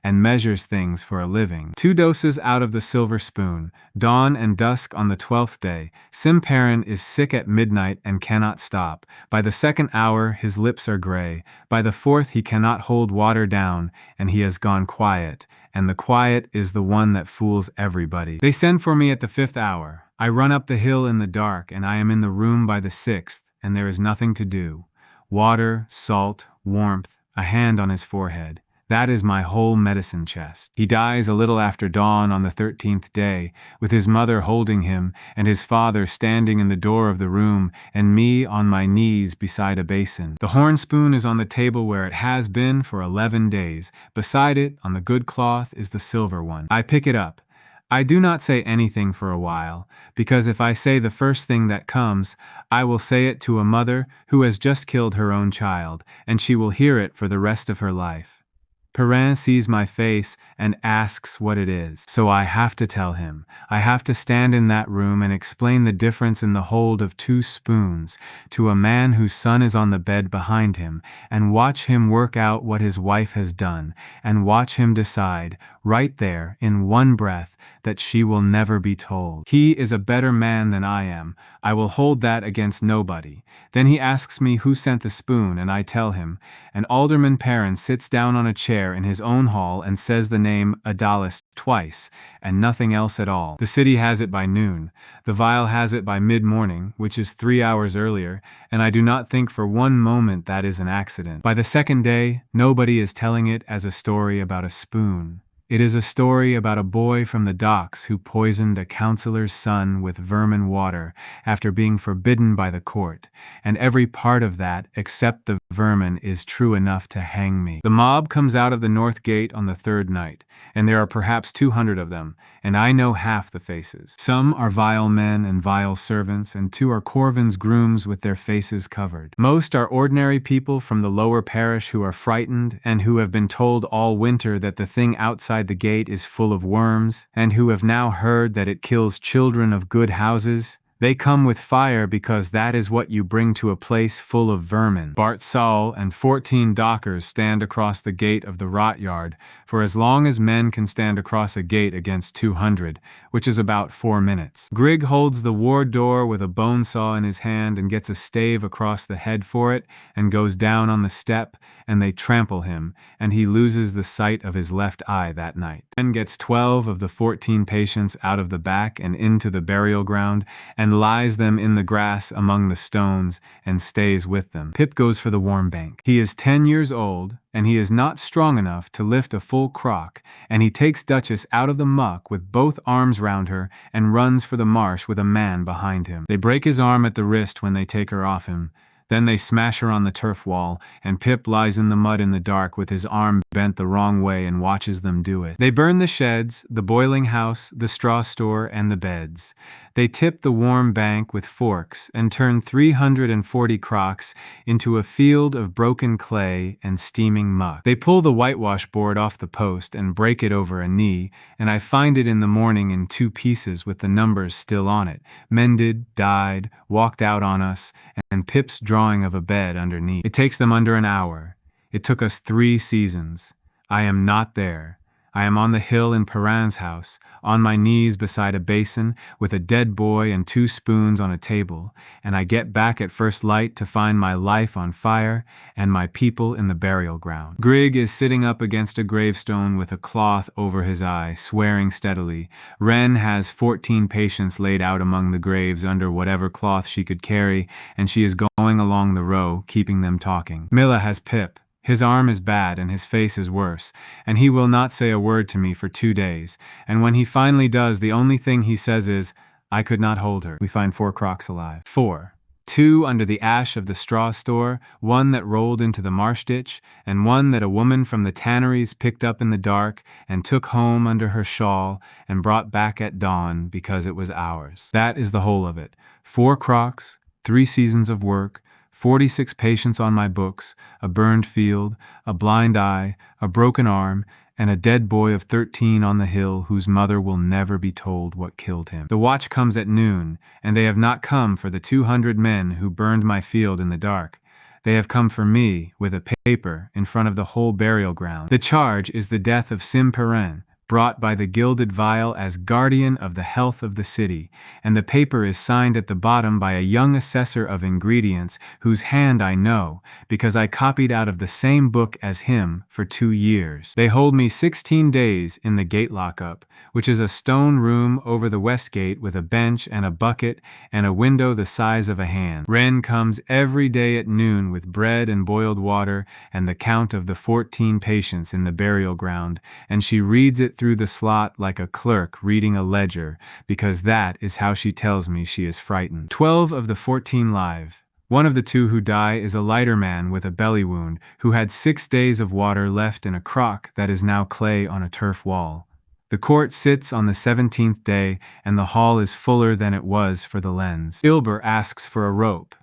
and measures things for a living. 2 doses out of the silver spoon, dawn and dusk on the 12th day. Sim Perrin is sick at midnight and cannot stop. By the 2nd hour his lips are gray. By the 4th he cannot hold water down, and he has gone quiet, and the quiet is the one that fools everybody. They send for me at the 5th hour. I run up the hill in the dark, and I am in the room by the 6th, and there is nothing to do. Water, salt, warmth, a hand on his forehead. That is my whole medicine chest. He dies a little after dawn on the 13th day, with his mother holding him, and his father standing in the door of the room, and me on my knees beside a basin. The horn spoon is on the table where it has been for 11 days. Beside it, on the good cloth, is the silver one. I pick it up. I do not say anything for a while, because if I say the first thing that comes, I will say it to a mother who has just killed her own child, and she will hear it for the rest of her life. Perrin sees my face and asks what it is. So I have to tell him. I have to stand in that room and explain the difference in the hold of 2 spoons to a man whose son is on the bed behind him, and watch him work out what his wife has done, and watch him decide, right there, in one breath, that she will never be told. He is a better man than I am. I will hold that against nobody. Then he asks me who sent the spoon, and I tell him, and Alderman Perrin sits down on a chair in his own hall and says the name Adalis twice, and nothing else at all. The city has it by noon. The vial has it by mid-morning, which is 3 hours earlier, and I do not think for one moment that is an accident. By the second day, nobody is telling it as a story about a spoon. It is a story about a boy from the docks who poisoned a councillor's son with vermin water after being forbidden by the court, and every part of that, except the vermin, is true enough to hang me. The mob comes out of the north gate on the 3rd night, and there are perhaps 200 of them, and I know half the faces. Some are vile men and vile servants, and 2 are Corvin's grooms with their faces covered. Most are ordinary people from the lower parish who are frightened and who have been told all winter that the thing outside the gate is full of worms, and who have now heard that it kills children of good houses. They come with fire because that is what you bring to a place full of vermin. Bart Saul and 14 dockers stand across the gate of the rot yard for as long as men can stand across a gate against 200, which is about 4 minutes. Grigg holds the ward door with a bone saw in his hand and gets a stave across the head for it and goes down on the step, and they trample him, and he loses the sight of his left eye that night. Then gets 12 of the 14 patients out of the back and into the burial ground, and lies them in the grass among the stones, and stays with them. Pip goes for the warm bank. He is 10 years old, and he is not strong enough to lift a full crock, and he takes Duchess out of the muck with both arms round her and runs for the marsh with a man behind him. They break his arm at the wrist when they take her off him. Then they smash her on the turf wall, and Pip lies in the mud in the dark with his arm bent the wrong way and watches them do it. They burn the sheds, the boiling house, the straw store, and the beds. They tip the warm bank with forks and turn 340 crocks into a field of broken clay and steaming muck. They pull the whitewash board off the post and break it over a knee, and I find it in the morning in 2 pieces with the numbers still on it. Mended, died, walked out on us, and Pip's drawing of a bed underneath. It takes them under an hour. It took us 3 seasons. I am not there. I am on the hill in Perrin's house, on my knees beside a basin, with a dead boy and 2 spoons on a table, and I get back at first light to find my life on fire and my people in the burial ground. Grigg is sitting up against a gravestone with a cloth over his eye, swearing steadily. Wren has 14 patients laid out among the graves under whatever cloth she could carry, and she is going along the row, keeping them talking. Milla has Pip. His arm is bad and his face is worse, and he will not say a word to me for 2 days, and when he finally does, the only thing he says is, "I could not hold her." We find 4 crocks alive. 4. 2 under the ash of the straw store, 1 that rolled into the marsh ditch, and 1 that a woman from the tanneries picked up in the dark and took home under her shawl and brought back at dawn because it was ours. That is the whole of it. 4 crocks, 3 seasons of work, 46 patients on my books, a burned field, a blind eye, a broken arm, and a dead boy of 13 on the hill whose mother will never be told what killed him. The watch comes at noon, and they have not come for the 200 men who burned my field in the dark. They have come for me, with a paper, in front of the whole burial ground. The charge is the death of Sim Perrin, brought by the gilded vial as guardian of the health of the city, and the paper is signed at the bottom by a young assessor of ingredients whose hand I know, because I copied out of the same book as him for 2 years. They hold me 16 days in the gate lockup, which is a stone room over the west gate with a bench and a bucket and a window the size of a hand. Wren comes every day at noon with bread and boiled water and the count of the 14 patients in the burial ground, and she reads it through the slot like a clerk reading a ledger, because that is how she tells me she is frightened. 12 of the 14 live. 1 of the 2 who die is a lighter man with a belly wound, who had 6 days of water left in a crock that is now clay on a turf wall. The court sits on the 17th day, and the hall is fuller than it was for the lens. Ilber asks for a rope.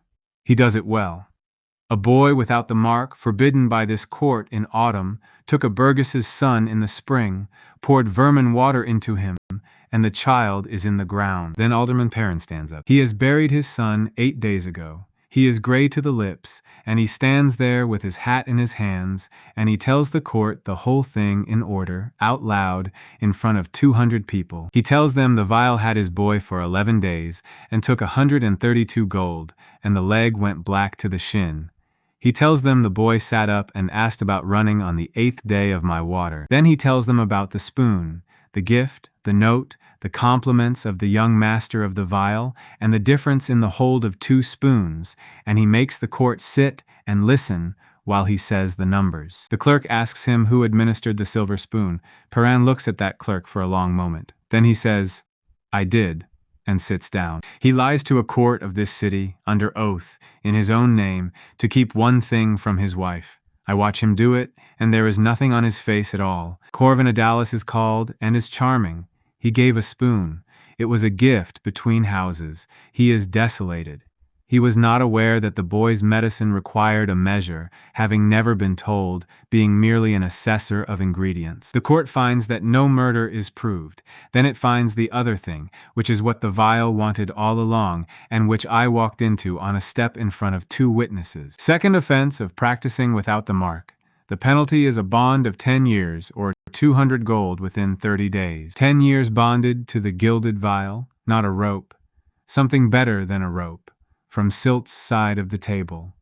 He does it well. A boy without the mark, forbidden by this court in autumn, took a burgess's son in the spring, poured vermin water into him, and the child is in the ground. Then Alderman Perrin stands up. He has buried his son 8 days ago. He is gray to the lips, and he stands there with his hat in his hands, and he tells the court the whole thing in order, out loud, in front of 200 people. He tells them the vial had his boy for 11 days, and took 132 gold, and the leg went black to the shin. He tells them the boy sat up and asked about running on the 8th day of my water. Then he tells them about the spoon, the gift, the note, the compliments of the young master of the vial, and the difference in the hold of 2 spoons, and he makes the court sit and listen while he says the numbers. The clerk asks him who administered the silver spoon. Perrin looks at that clerk for a long moment. Then he says, "I did," and sits down. He lies to a court of this city, under oath, in his own name, to keep one thing from his wife. I watch him do it, and there is nothing on his face at all. Corvin Adalis is called, and is charming. He gave a spoon. It was a gift between houses. He is desolated. He was not aware that the boy's medicine required a measure, having never been told, being merely an assessor of ingredients. The court finds that no murder is proved. Then it finds the other thing, which is what the vial wanted all along, and which I walked into on a step in front of 2 witnesses. Second offense of practicing without the mark. The penalty is a bond of 10 years, or 200 gold within 30 days. 10 years bonded to the gilded vial, not a rope. Something better than a rope. From Silt's side of the table.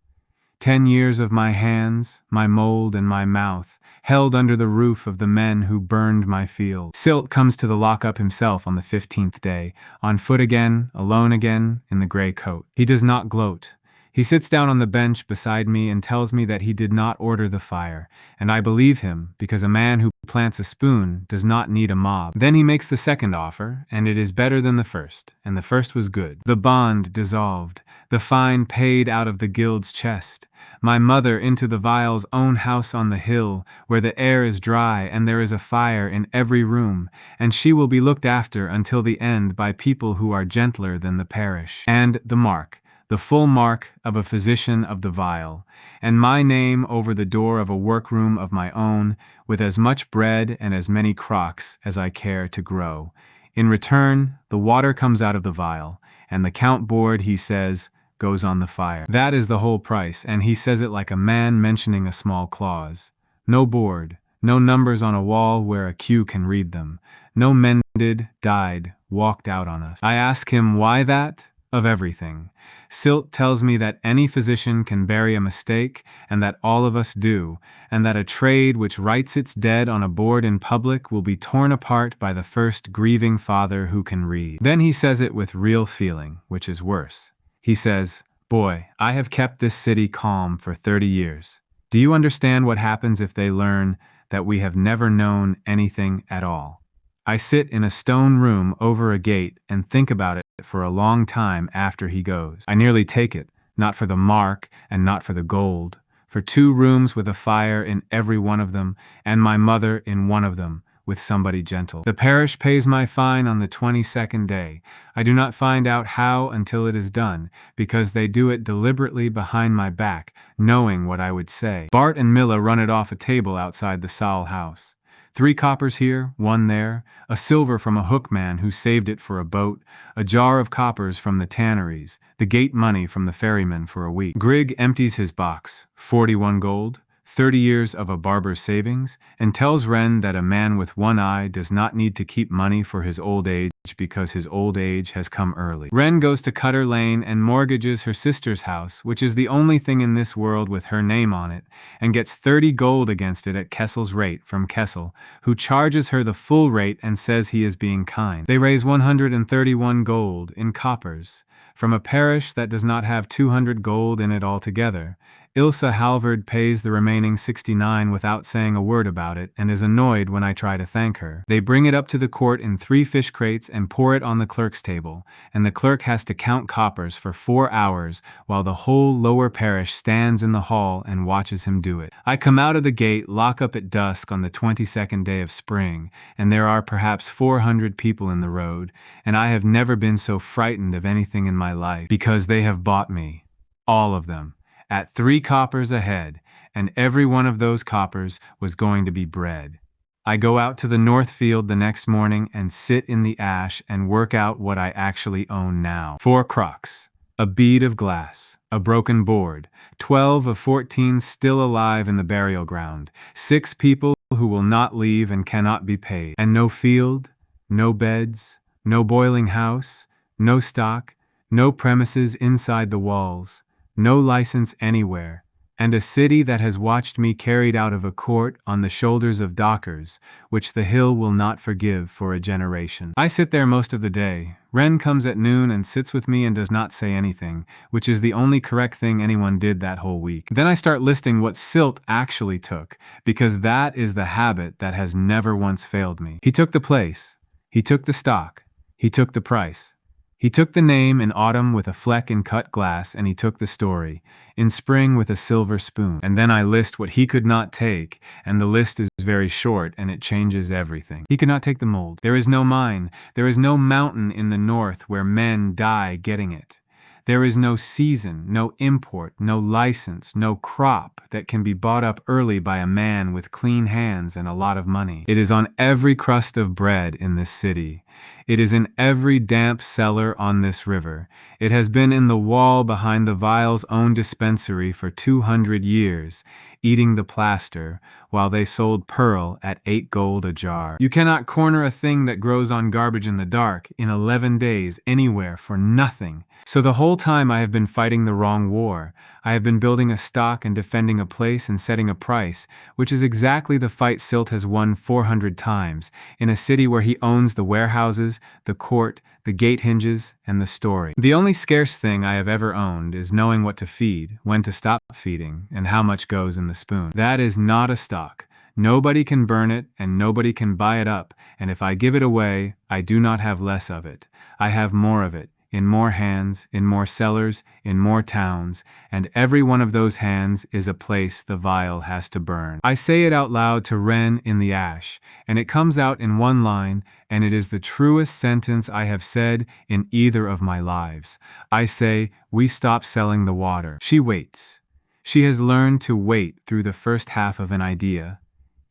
10 years of my hands, my mold, and my mouth, held under the roof of the men who burned my field. Silt comes to the lockup himself on the 15th day, on foot again, alone again, in the gray coat. He does not gloat. He sits down on the bench beside me and tells me that he did not order the fire, and I believe him, because a man who plants a spoon does not need a mob. Then he makes the second offer, and it is better than the first, and the first was good. The bond dissolved, the fine paid out of the guild's chest, my mother into the vial's own house on the hill, where the air is dry and there is a fire in every room, and she will be looked after until the end by people who are gentler than the parish. And the mark. The full mark of a physician of the vial, and my name over the door of a workroom of my own, with as much bread and as many crocks as I care to grow. In return, the water comes out of the vial, and the count board, he says, goes on the fire. That is the whole price, and he says it like a man mentioning a small clause. No board, no numbers on a wall where a queue can read them. No mended, died, walked out on us. I ask him why that? Of everything. Silt tells me that any physician can bury a mistake, and that all of us do, and that a trade which writes its dead on a board in public will be torn apart by the first grieving father who can read. Then he says it with real feeling, which is worse. He says, "Boy, I have kept this city calm for 30 years. Do you understand what happens if they learn that we have never known anything at all?" I sit in a stone room over a gate and think about it for a long time after he goes. I nearly take it, not for the mark and not for the gold, for 2 rooms with a fire in every one of them, and my mother in one of them, with somebody gentle. The parish pays my fine on the 22nd day. I do not find out how until it is done, because they do it deliberately behind my back, knowing what I would say. Bart and Milla run it off a table outside the Saul house. 3 coppers here, 1 there, a silver from a hookman who saved it for a boat, a jar of coppers from the tanneries, the gate money from the ferryman for a week. Grigg empties his box, 41 gold, 30 years of a barber's savings, and tells Wren that a man with 1 eye does not need to keep money for his old age because his old age has come early. Wren goes to Cutter Lane and mortgages her sister's house, which is the only thing in this world with her name on it, and gets 30 gold against it at Kessel's rate from Kessel, who charges her the full rate and says he is being kind. They raise 131 gold in coppers from a parish that does not have 200 gold in it altogether. Ilsa Halvard pays the remaining 69 without saying a word about it and is annoyed when I try to thank her. They bring it up to the court in 3 fish crates and pour it on the clerk's table, and the clerk has to count coppers for 4 hours while the whole lower parish stands in the hall and watches him do it. I come out of the gate, lock up at dusk on the 22nd day of spring, and there are perhaps 400 people in the road, and I have never been so frightened of anything in my life, because they have bought me, all of them, at 3 coppers a head, and every one of those coppers was going to be bread. I go out to the north field the next morning and sit in the ash and work out what I actually own now. 4 crocks, a bead of glass, a broken board, 12 of 14 still alive in the burial ground, 6 people who will not leave and cannot be paid, and no field, no beds, no boiling house, no stock, no premises inside the walls, no license anywhere, and a city that has watched me carried out of a court on the shoulders of dockers, which the hill will not forgive for a generation. I sit there most of the day. Wren comes at noon and sits with me and does not say anything, which is the only correct thing anyone did that whole week. Then I start listing what Silt actually took, because that is the habit that has never once failed me. He took the place. He took the stock. He took the price. He took the name in autumn with a fleck in cut glass, and he took the story in spring with a silver spoon. And then I list what he could not take, and the list is very short and it changes everything. He could not take the mold. There is no mine. There is no mountain in the north where men die getting it. There is no season, no import, no license, no crop that can be bought up early by a man with clean hands and a lot of money. It is on every crust of bread in this city. It is in every damp cellar on this river. It has been in the wall behind the vial's own dispensary for 200 years, eating the plaster, while they sold pearl at 8 gold a jar. You cannot corner a thing that grows on garbage in the dark in 11 days anywhere for nothing. So the whole time I have been fighting the wrong war. I have been building a stock and defending a place and setting a price, which is exactly the fight Silt has won 400 times, in a city where he owns the warehouses, the court, the gate hinges, and the story. The only scarce thing I have ever owned is knowing what to feed, when to stop feeding, and how much goes in the spoon. That is not a stock. Nobody can burn it, and nobody can buy it up, and if I give it away, I do not have less of it. I have more of it, in more hands, in more cellars, in more towns, and every one of those hands is a place the vial has to burn. I say it out loud to Wren in the ash, and it comes out in one line, and it is the truest sentence I have said in either of my lives. I say, we stop selling the water. She waits. She has learned to wait through the first half of an idea.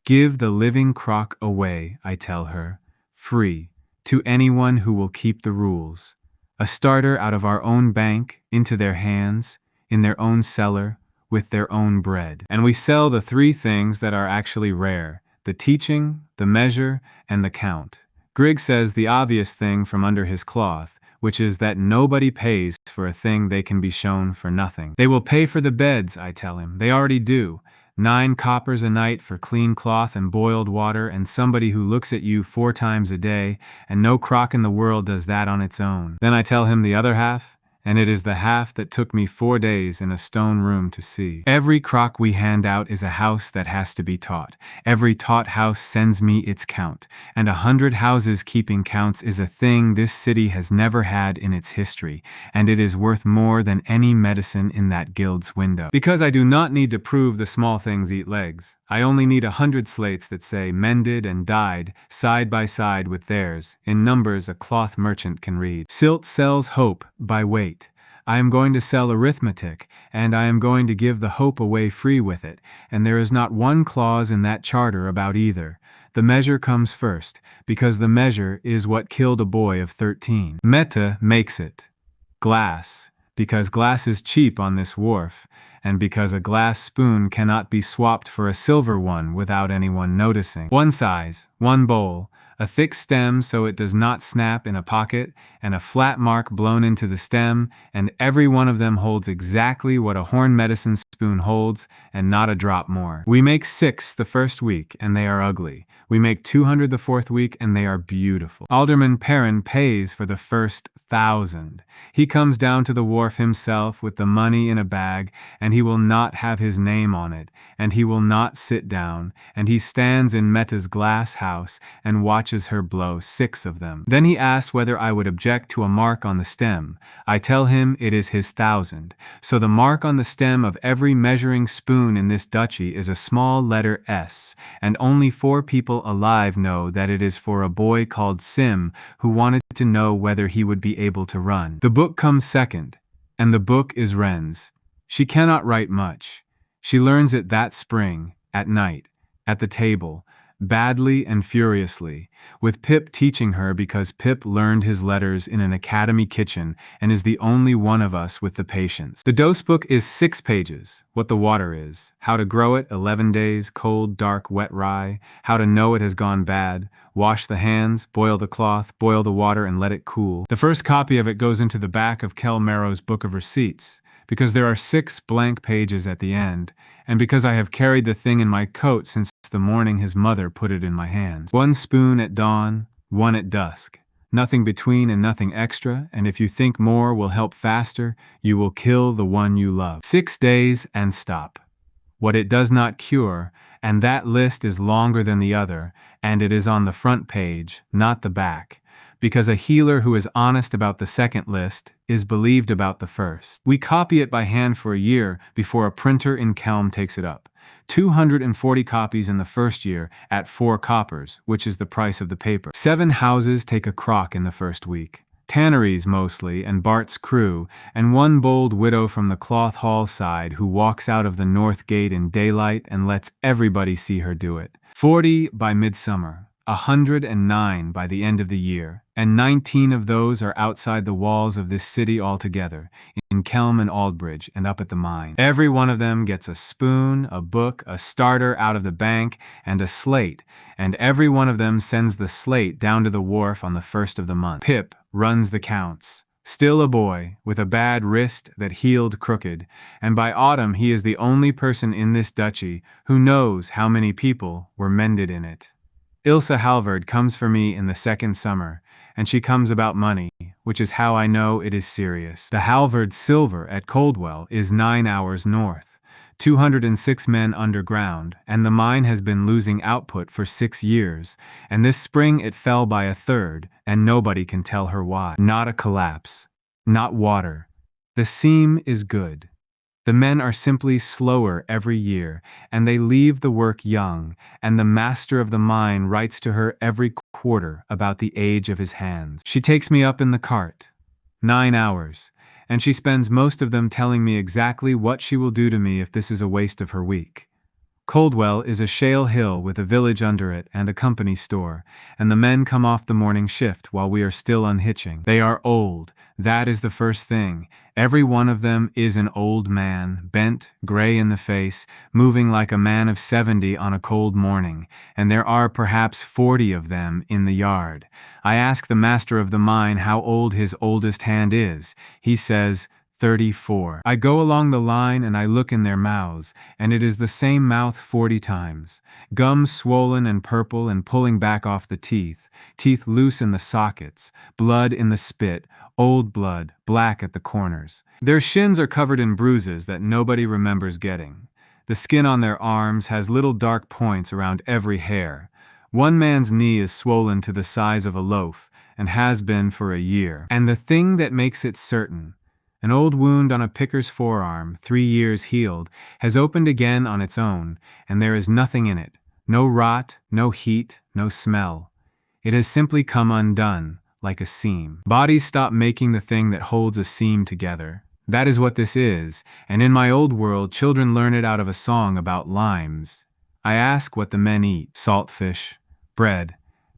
Give the living crock away, I tell her, free, to anyone who will keep the rules. A starter out of our own bank, into their hands, in their own cellar, with their own bread. And we sell the 3 things that are actually rare: the teaching, the measure, and the count. Grigg says the obvious thing from under his cloth, which is that nobody pays for a thing they can be shown for nothing. They will pay for the beds, I tell him. They already do. 9 coppers a night for clean cloth and boiled water, and somebody who looks at you 4 times a day, and no crock in the world does that on its own. Then I tell him the other half, and it is the half that took me 4 days in a stone room to see. Every crock we hand out is a house that has to be taught. Every taught house sends me its count, and 100 houses keeping counts is a thing this city has never had in its history, and it is worth more than any medicine in that guild's window. Because I do not need to prove the small things eat legs. I only need 100 slates that say mended and dyed side by side with theirs, in numbers a cloth merchant can read. Silt sells hope by weight. I am going to sell arithmetic, and I am going to give the hope away free with it, and there is not one clause in that charter about either. The measure comes first, because the measure is what killed a boy of 13. Meta makes it. Glass, because glass is cheap on this wharf, and because a glass spoon cannot be swapped for a silver one without anyone noticing. One size, one bowl, a thick stem so it does not snap in a pocket, and a flat mark blown into the stem, and every one of them holds exactly what a horn medicine spoon holds, and not a drop more. We make 6 the first week, and they are ugly. We make 200 the 4th week, and they are beautiful. Alderman Perrin pays for the first 1,000. He comes down to the wharf himself with the money in a bag, and he will not have his name on it, and he will not sit down, and he stands in Meta's glass house and watches her blow 6 of them. Then he asks whether I would object to a mark on the stem. I tell him it is his 1,000. So the mark on the stem of every measuring spoon in this duchy is a small letter S, and only 4 people alive know that it is for a boy called Sim who wanted to know whether he would be able to run. The book comes second, and the book is Wren's. She cannot write much. She learns it that spring, at night, at the table, badly and furiously, with Pip teaching her because Pip learned his letters in an academy kitchen and is the only one of us with the patience. The dose book is 6 pages, what the water is, how to grow it 11 days, cold, dark, wet rye, how to know it has gone bad, wash the hands, boil the cloth, boil the water and let it cool. The first copy of it goes into the back of Kel Marrow's book of receipts, because there are 6 blank pages at the end, and because I have carried the thing in my coat since the morning his mother put it in my hands. 1 spoon at dawn, 1 at dusk. Nothing between and nothing extra, and if you think more will help faster, you will kill the one you love. 6 days and stop. What it does not cure, and that list is longer than the other, and it is on the front page, not the back, because a healer who is honest about the second list is believed about the first. We copy it by hand for a year before a printer in Kelm takes it up. 240 copies in the first year at 4 coppers, which is the price of the paper. 7 houses take a crock in the first week. Tanneries mostly, and Bart's crew, and 1 bold widow from the Cloth Hall side who walks out of the north gate in daylight and lets everybody see her do it. 40 by midsummer. 109 by the end of the year, and 19 of those are outside the walls of this city altogether, in Kelm and Aldbridge and up at the mine. Every one of them gets a spoon, a book, a starter out of the bank, and a slate, and every one of them sends the slate down to the wharf on the 1st of the month. Pip runs the counts. Still a boy, with a bad wrist that healed crooked, and by autumn he is the only person in this duchy who knows how many people were mended in it. Ilsa Halvard comes for me in the 2nd summer, and she comes about money, which is how I know it is serious. The Halvard silver at Coldwell is 9 hours north, 206 men underground, and the mine has been losing output for 6 years, and this spring it fell by 1/3, and nobody can tell her why. Not a collapse. Not water. The seam is good. The men are simply slower every year, and they leave the work young, and the master of the mine writes to her every quarter about the age of his hands. She takes me up in the cart. 9 hours, and she spends most of them telling me exactly what she will do to me if this is a waste of her week. Coldwell is a shale hill with a village under it and a company store, and the men come off the morning shift while we are still unhitching. They are old. That is the first thing. Every one of them is an old man, bent, gray in the face, moving like a man of 70 on a cold morning, and there are perhaps 40 of them in the yard. I ask the master of the mine how old his oldest hand is. He says, 34. I go along the line and I look in their mouths, and it is the same mouth 40 times. Gums swollen and purple and pulling back off the teeth, teeth loose in the sockets, blood in the spit, old blood, black at the corners. Their shins are covered in bruises that nobody remembers getting. The skin on their arms has little dark points around every hair. One man's knee is swollen to the size of a loaf, and has been for a year. And the thing that makes it certain, an old wound on a picker's forearm, 3 years healed, has opened again on its own, and there is nothing in it. No rot, no heat, no smell. It has simply come undone, like a seam. Bodies stop making the thing that holds a seam together. That is what this is, and in my old world, children learn it out of a song about limes. I ask what the men eat. Salt fish, bread,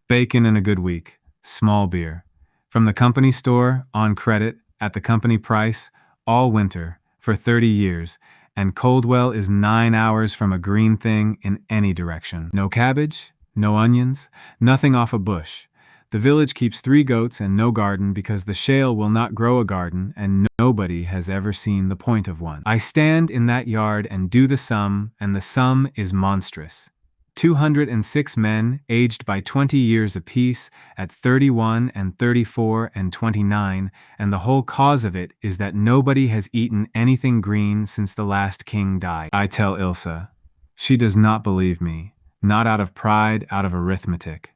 bacon in a good week, small beer. From the company store, on credit, at the company price, all winter, for 30 years, and Coldwell is 9 hours from a green thing in any direction. No cabbage, no onions, nothing off a bush. The village keeps 3 goats and no garden because the shale will not grow a garden and nobody has ever seen the point of one. I stand in that yard and do the sum, and the sum is monstrous. 206 men, aged by 20 years apiece, at 31 and 34 and 29, and the whole cause of it is that nobody has eaten anything green since the last king died. I tell Ilsa. She does not believe me, not out of pride, out of arithmetic.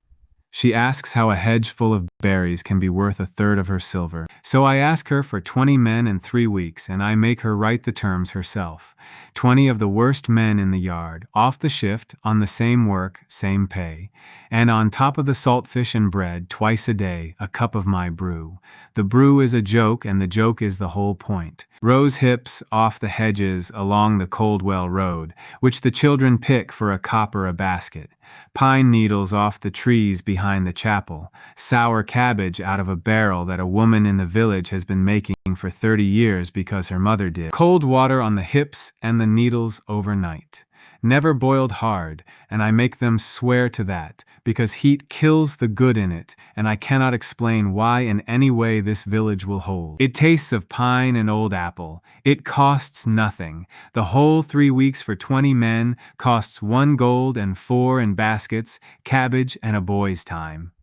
She asks how a hedge full of berries can be worth a third of her silver. So I ask her for 20 men in 3 weeks, and I make her write the terms herself. 20 of the worst men in the yard, off the shift, on the same work, same pay. And on top of the salt fish and bread, twice a day, a cup of my brew. The brew is a joke, and the joke is the whole point. Rose hips off the hedges along the Coldwell Road, which the children pick for a copper a basket. Pine needles off the trees behind the chapel, sour cabbage out of a barrel that a woman in the village has been making for 30 years because her mother did. Cold water on the hips and the needles overnight. Never boiled hard, and I make them swear to that, because heat kills the good in it, and I cannot explain why in any way this village will hold. It tastes of pine and old apple. It costs nothing. The whole 3 weeks for 20 men costs 1 gold and 4 in baskets, cabbage, and a boy's time.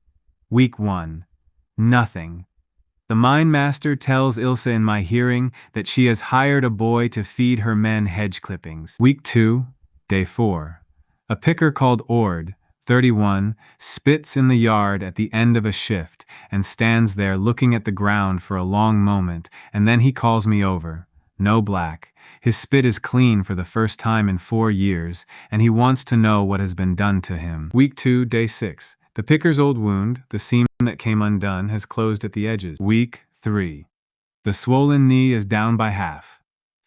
Week 1. Nothing. The mine master tells Ilsa in my hearing that she has hired a boy to feed her men hedge clippings. Week 2. Day 4. A picker called Ord, 31, spits in the yard at the end of a shift and stands there looking at the ground for a long moment, and then he calls me over. No black. His spit is clean for the first time in 4 years, and he wants to know what has been done to him. Week 2, Day 6. The picker's old wound, the seam that came undone, has closed at the edges. Week 3. The swollen knee is down by half.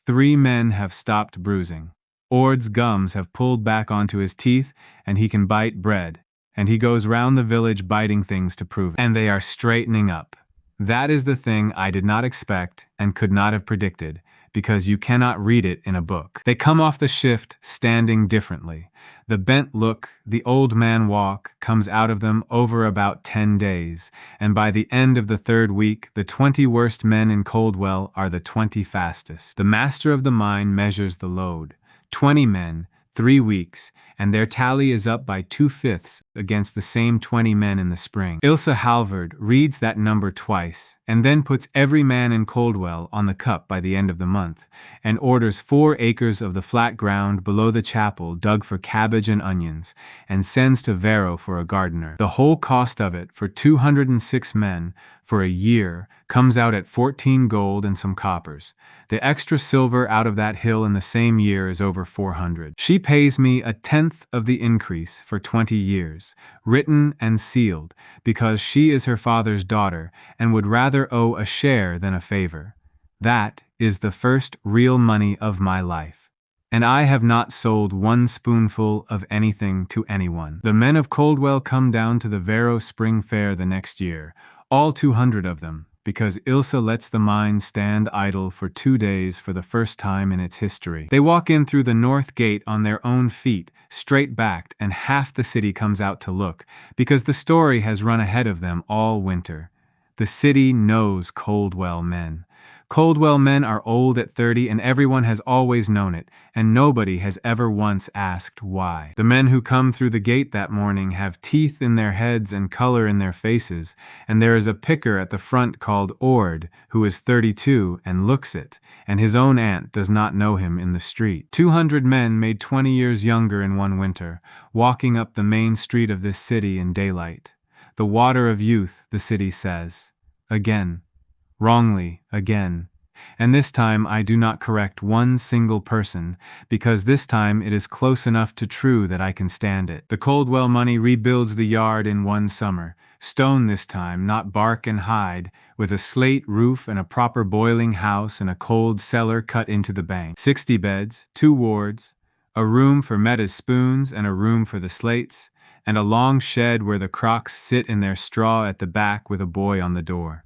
3 men have stopped bruising. Ord's gums have pulled back onto his teeth, and he can bite bread, and he goes round the village biting things to prove it. And they are straightening up. That is the thing I did not expect and could not have predicted, because you cannot read it in a book. They come off the shift standing differently. The bent look, the old man walk, comes out of them over about 10 days, and by the end of the 3rd week, the 20 worst men in Coldwell are the 20 fastest. The master of the mine measures the load. 20 men, 3 weeks, and their tally is up by 2/5 against the same 20 men in the spring. Ilsa Halvard reads that number twice, and then puts every man in Coldwell on the cup by the end of the month, and orders 4 acres of the flat ground below the chapel dug for cabbage and onions, and sends to Vero for a gardener. The whole cost of it, for 206 men, for a year, comes out at 14 gold and some coppers. The extra silver out of that hill in the same year is over 400. She pays me 1/10 of the increase for 20 years, written and sealed, because she is her father's daughter and would rather owe a share than a favor. That is the first real money of my life. And I have not sold 1 spoonful of anything to anyone. The men of Coldwell come down to the Vero Spring Fair the next year, all 200 of them, because Ilsa lets the mine stand idle for 2 days for the first time in its history. They walk in through the north gate on their own feet, straight-backed, and half the city comes out to look, because the story has run ahead of them all winter. The city knows Coldwell men. Coldwell men are old at 30, and everyone has always known it, and nobody has ever once asked why. The men who come through the gate that morning have teeth in their heads and color in their faces, and there is a picker at the front called Ord, who is 32 and looks it, and his own aunt does not know him in the street. 200 men made 20 years younger in one winter, walking up the main street of this city in daylight. The water of youth, the city says. Again. Wrongly, again. And this time I do not correct 1 single person, because this time it is close enough to true that I can stand it. The Coldwell money rebuilds the yard in 1 summer, stone this time, not bark and hide, with a slate roof and a proper boiling house and a cold cellar cut into the bank. 60 beds, 2 wards, a room for Metta's spoons and a room for the slates, and a long shed where the crocks sit in their straw at the back with a boy on the door.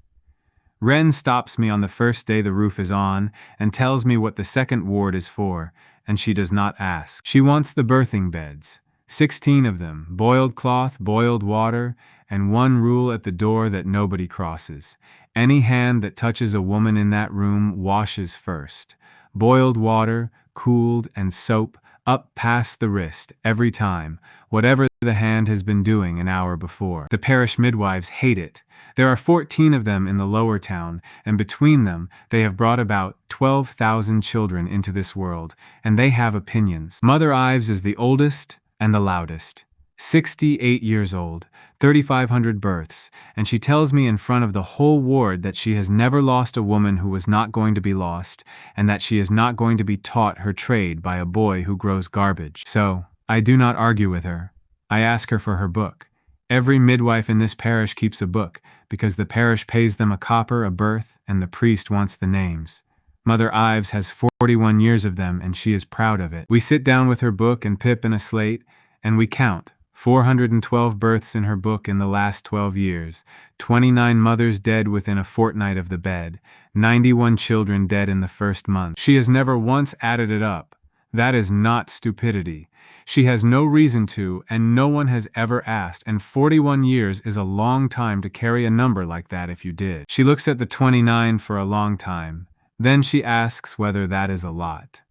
Wren stops me on the first day the roof is on and tells me what the 2nd ward is for, and she does not ask. She wants the birthing beds, 16 of them, boiled cloth, boiled water, and 1 rule at the door that nobody crosses. Any hand that touches a woman in that room washes first. Boiled water, cooled, and soap, up past the wrist, every time, whatever the hand has been doing an hour before. The parish midwives hate it. There are 14 of them in the lower town, and between them, they have brought about 12,000 children into this world, and they have opinions. Mother Ives is the oldest and the loudest. 68 years old, 3,500 births, and she tells me in front of the whole ward that she has never lost a woman who was not going to be lost, and that she is not going to be taught her trade by a boy who grows garbage. So, I do not argue with her. I ask her for her book. Every midwife in this parish keeps a book, because the parish pays them a copper a birth, and the priest wants the names. Mother Ives has 41 years of them, and she is proud of it. We sit down with her book and Pip and a slate, and we count. 412 births in her book in the last 12 years, 29 mothers dead within a fortnight of the bed, 91 children dead in the first month. She has never once added it up. That is not stupidity. She has no reason to, and no one has ever asked, and 41 years is a long time to carry a number like that if you did. She looks at the 29 for a long time. Then she asks whether that is a lot.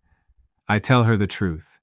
I tell her the truth.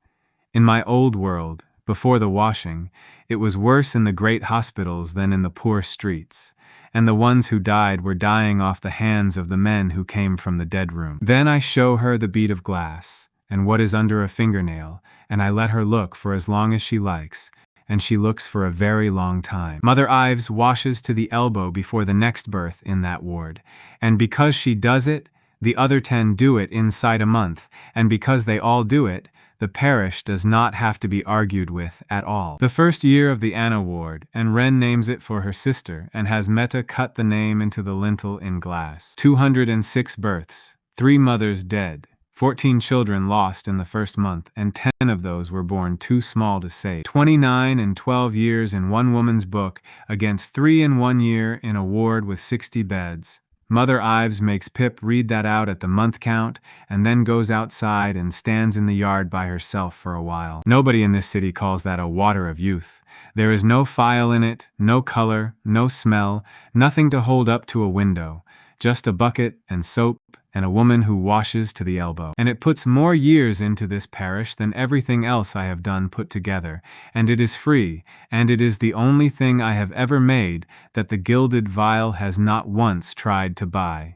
In my old world, before the washing, it was worse in the great hospitals than in the poor streets, and the ones who died were dying off the hands of the men who came from the dead room. Then I show her the bead of glass, and what is under a fingernail, and I let her look for as long as she likes, and she looks for a very long time. Mother Ives washes to the elbow before the next birth in that ward, and because she does it, the other 10 do it inside a month, and because they all do it, the parish does not have to be argued with at all. The first year of the Anna ward, and Wren names it for her sister, and has Meta cut the name into the lintel in glass. 206 births, 3 mothers dead, 14 children lost in the first month, and 10 of those were born too small to save. 29 and 12 years in one woman's book, against 3 in 1 year in a ward with 60 beds. Mother Ives makes Pip read that out at the month count, and then goes outside and stands in the yard by herself for a while. Nobody in this city calls that a water of youth. There is no file in it, no color, no smell, nothing to hold up to a window. Just a bucket and soap and a woman who washes to the elbow. And it puts more years into this parish than everything else I have done put together, and it is free, and it is the only thing I have ever made that the gilded vial has not once tried to buy.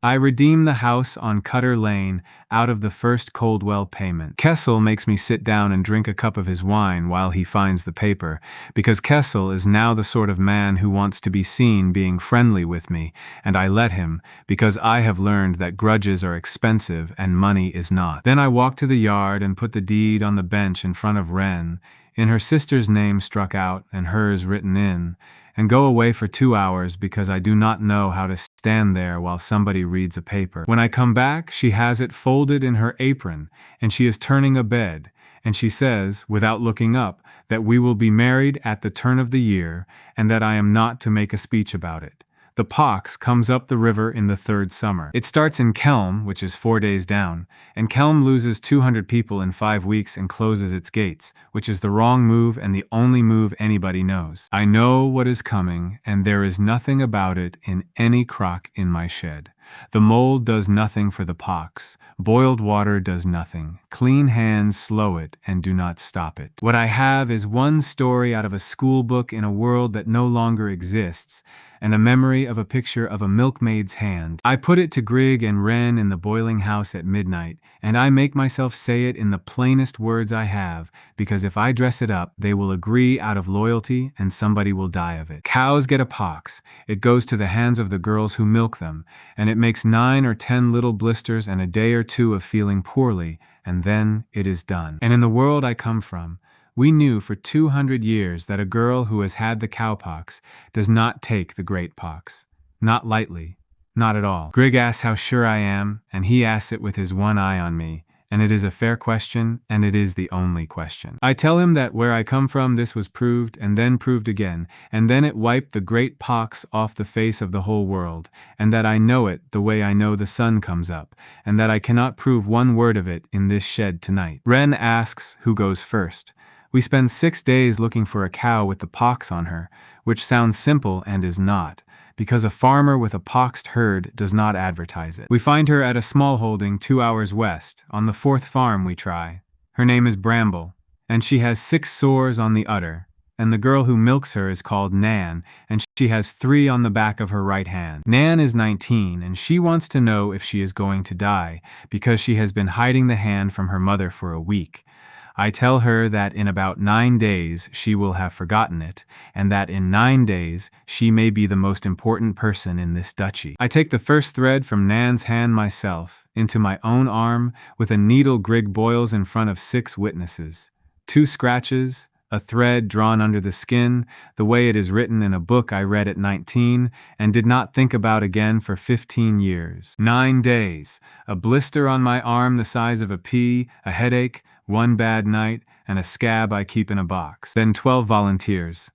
I redeem the house on Cutter Lane out of the first Coldwell payment. Kessel makes me sit down and drink a cup of his wine while he finds the paper, because Kessel is now the sort of man who wants to be seen being friendly with me, and I let him, because I have learned that grudges are expensive and money is not. Then I walk to the yard and put the deed on the bench in front of Wren, in her sister's name struck out and hers written in, and go away for 2 hours because I do not know how to stand there while somebody reads a paper. When I come back, she has it folded in her apron, and she is turning a bed, and she says, without looking up, that we will be married at the turn of the year, and that I am not to make a speech about it. The pox comes up the river in the 3rd summer. It starts in Kelm, which is 4 days down, and Kelm loses 200 people in 5 weeks and closes its gates, which is the wrong move and the only move anybody knows. I know what is coming, and there is nothing about it in any crock in my shed. The mold does nothing for the pox. Boiled water does nothing. Clean hands slow it and do not stop it. What I have is one story out of a school book in a world that no longer exists, and a memory of a picture of a milkmaid's hand. I put it to Grigg and Wren in the boiling house at midnight, and I make myself say it in the plainest words I have, because if I dress it up, they will agree out of loyalty and somebody will die of it. Cows get a pox. It goes to the hands of the girls who milk them, and it makes 9 or 10 little blisters and a day or 2 of feeling poorly, and then it is done. And in the world I come from, we knew for 200 years that a girl who has had the cowpox does not take the great pox. Not lightly. Not at all. Grigg asks how sure I am, and he asks it with his one eye on me, and it is a fair question, and it is the only question. I tell him that where I come from this was proved, and then proved again, and then it wiped the great pox off the face of the whole world, and that I know it the way I know the sun comes up, and that I cannot prove one word of it in this shed tonight. Wren asks who goes first. We spend 6 days looking for a cow with the pox on her, which sounds simple and is not, because a farmer with a poxed herd does not advertise it. We find her at a small holding 2 hours west. On the 4th farm we try. Her name is Bramble, and she has 6 sores on the udder, and the girl who milks her is called Nan, and she has 3 on the back of her right hand. Nan is 19, and she wants to know if she is going to die, because she has been hiding the hand from her mother for a week. I tell her that in about 9 days she will have forgotten it, and that in 9 days she may be the most important person in this duchy. I take the first thread from Nan's hand myself, into my own arm, with a needle Grig boils in front of 6 witnesses. 2 scratches, a thread drawn under the skin, the way it is written in a book I read at 19, and did not think about again for 15 years. 9 days, a blister on my arm the size of a pea, a headache, 1 bad night, and a scab I keep in a box. Then 12 volunteers.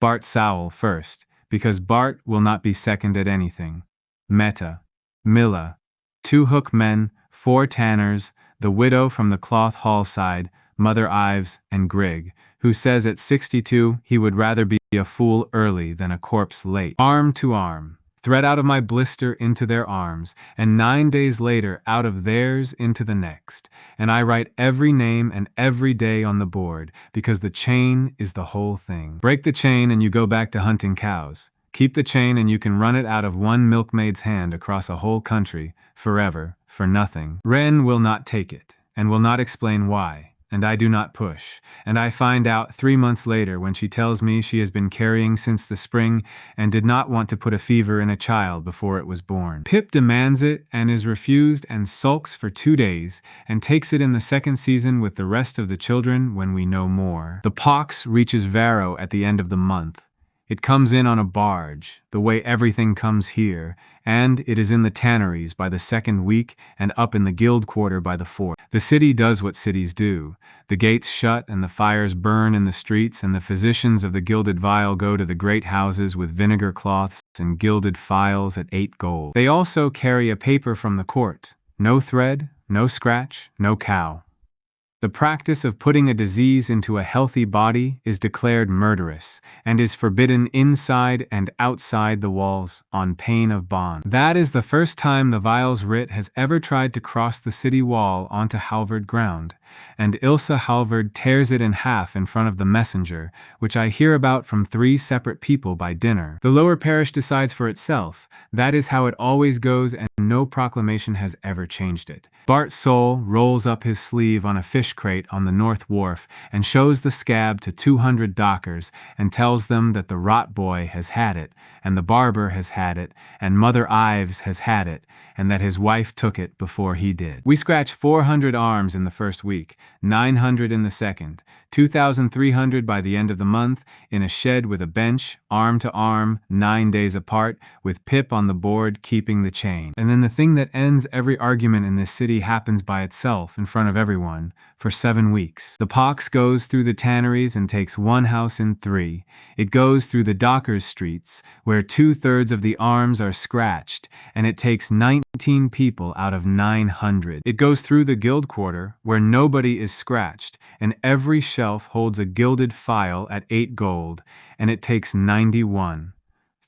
Bart Sowell first, because Bart will not be second at anything. Meta, Milla, 2 hook men, 4 tanners, the widow from the Cloth Hall side, Mother Ives, and Grig, who says at 62 he would rather be a fool early than a corpse late. Arm to arm, thread out of my blister into their arms, and 9 days later out of theirs into the next. And I write every name and every day on the board, because the chain is the whole thing. Break the chain and you go back to hunting cows. Keep the chain and you can run it out of one milkmaid's hand across a whole country, forever, for nothing. Wren will not take it, and will not explain why. And I do not push, and I find out 3 months later when she tells me she has been carrying since the spring and did not want to put a fever in a child before it was born. Pip demands it and is refused and sulks for 2 days and takes it in the second season with the rest of the children when we know more. The pox reaches Varro at the end of the month. It comes in on a barge, the way everything comes here, and it is in the tanneries by the 2nd week and up in the guild quarter by the 4th. The city does what cities do. The gates shut and the fires burn in the streets, and the physicians of the gilded vial go to the great houses with vinegar cloths and gilded phials at 8 gold. They also carry a paper from the court. No thread, no scratch, no cow. The practice of putting a disease into a healthy body is declared murderous, and is forbidden inside and outside the walls, on pain of bond. That is the first time the vial's writ has ever tried to cross the city wall onto Halvard ground, and Ilsa Halvard tears it in half in front of the messenger, which I hear about from 3 separate people by dinner. The lower parish decides for itself. That is how it always goes, and no proclamation has ever changed it. Bart Soul rolls up his sleeve on a fish crate on the North Wharf and shows the scab to 200 dockers and tells them that the rot boy has had it, and the barber has had it, and Mother Ives has had it, and that his wife took it before he did. We scratch 400 arms in the first week, 900 in the second, 2,300 by the end of the month, in a shed with a bench, arm to arm, 9 days apart, with Pip on the board keeping the chain. And then the thing that ends every argument in this city happens by itself in front of everyone, for 7 weeks. The pox goes through the tanneries and takes 1 house in 3. It goes through the dockers' streets, where 2/3 of the arms are scratched, and it takes 19 people out of 900. It goes through the guild quarter, where nobody is scratched, and every shelf holds a gilded phial at 8 gold, and it takes 91.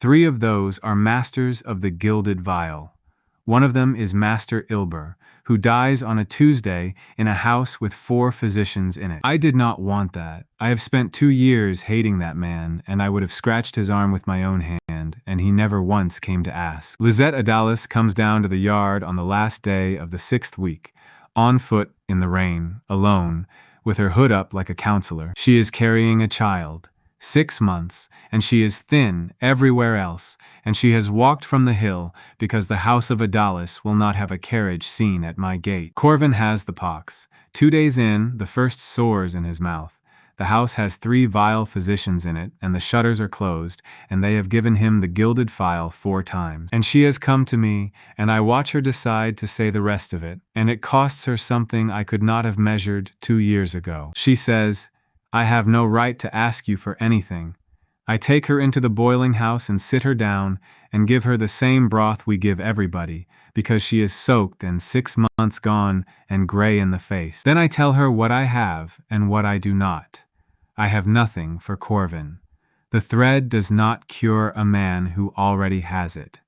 3 of those are masters of the gilded vial. One of them is Master Ilber, who dies on a Tuesday in a house with 4 physicians in it. I did not want that. I have spent 2 years hating that man, and I would have scratched his arm with my own hand, and he never once came to ask. Lizette Adalis comes down to the yard on the last day of the 6th week, on foot in the rain, alone, with her hood up like a counselor. She is carrying a child. 6 months, and she is thin everywhere else, and she has walked from the hill because the house of Adalis will not have a carriage seen at my gate. Corvin has the pox. 2 days in, the first sores in his mouth. The house has 3 vile physicians in it, and the shutters are closed, and they have given him the gilded phial 4 times. And she has come to me, and I watch her decide to say the rest of it, and it costs her something I could not have measured 2 years ago. She says, "I have no right to ask you for anything." I take her into the boiling house and sit her down and give her the same broth we give everybody, because she is soaked and 6 months gone and gray in the face. Then I tell her what I have and what I do not. I have nothing for Corvin. The thread does not cure a man who already has it.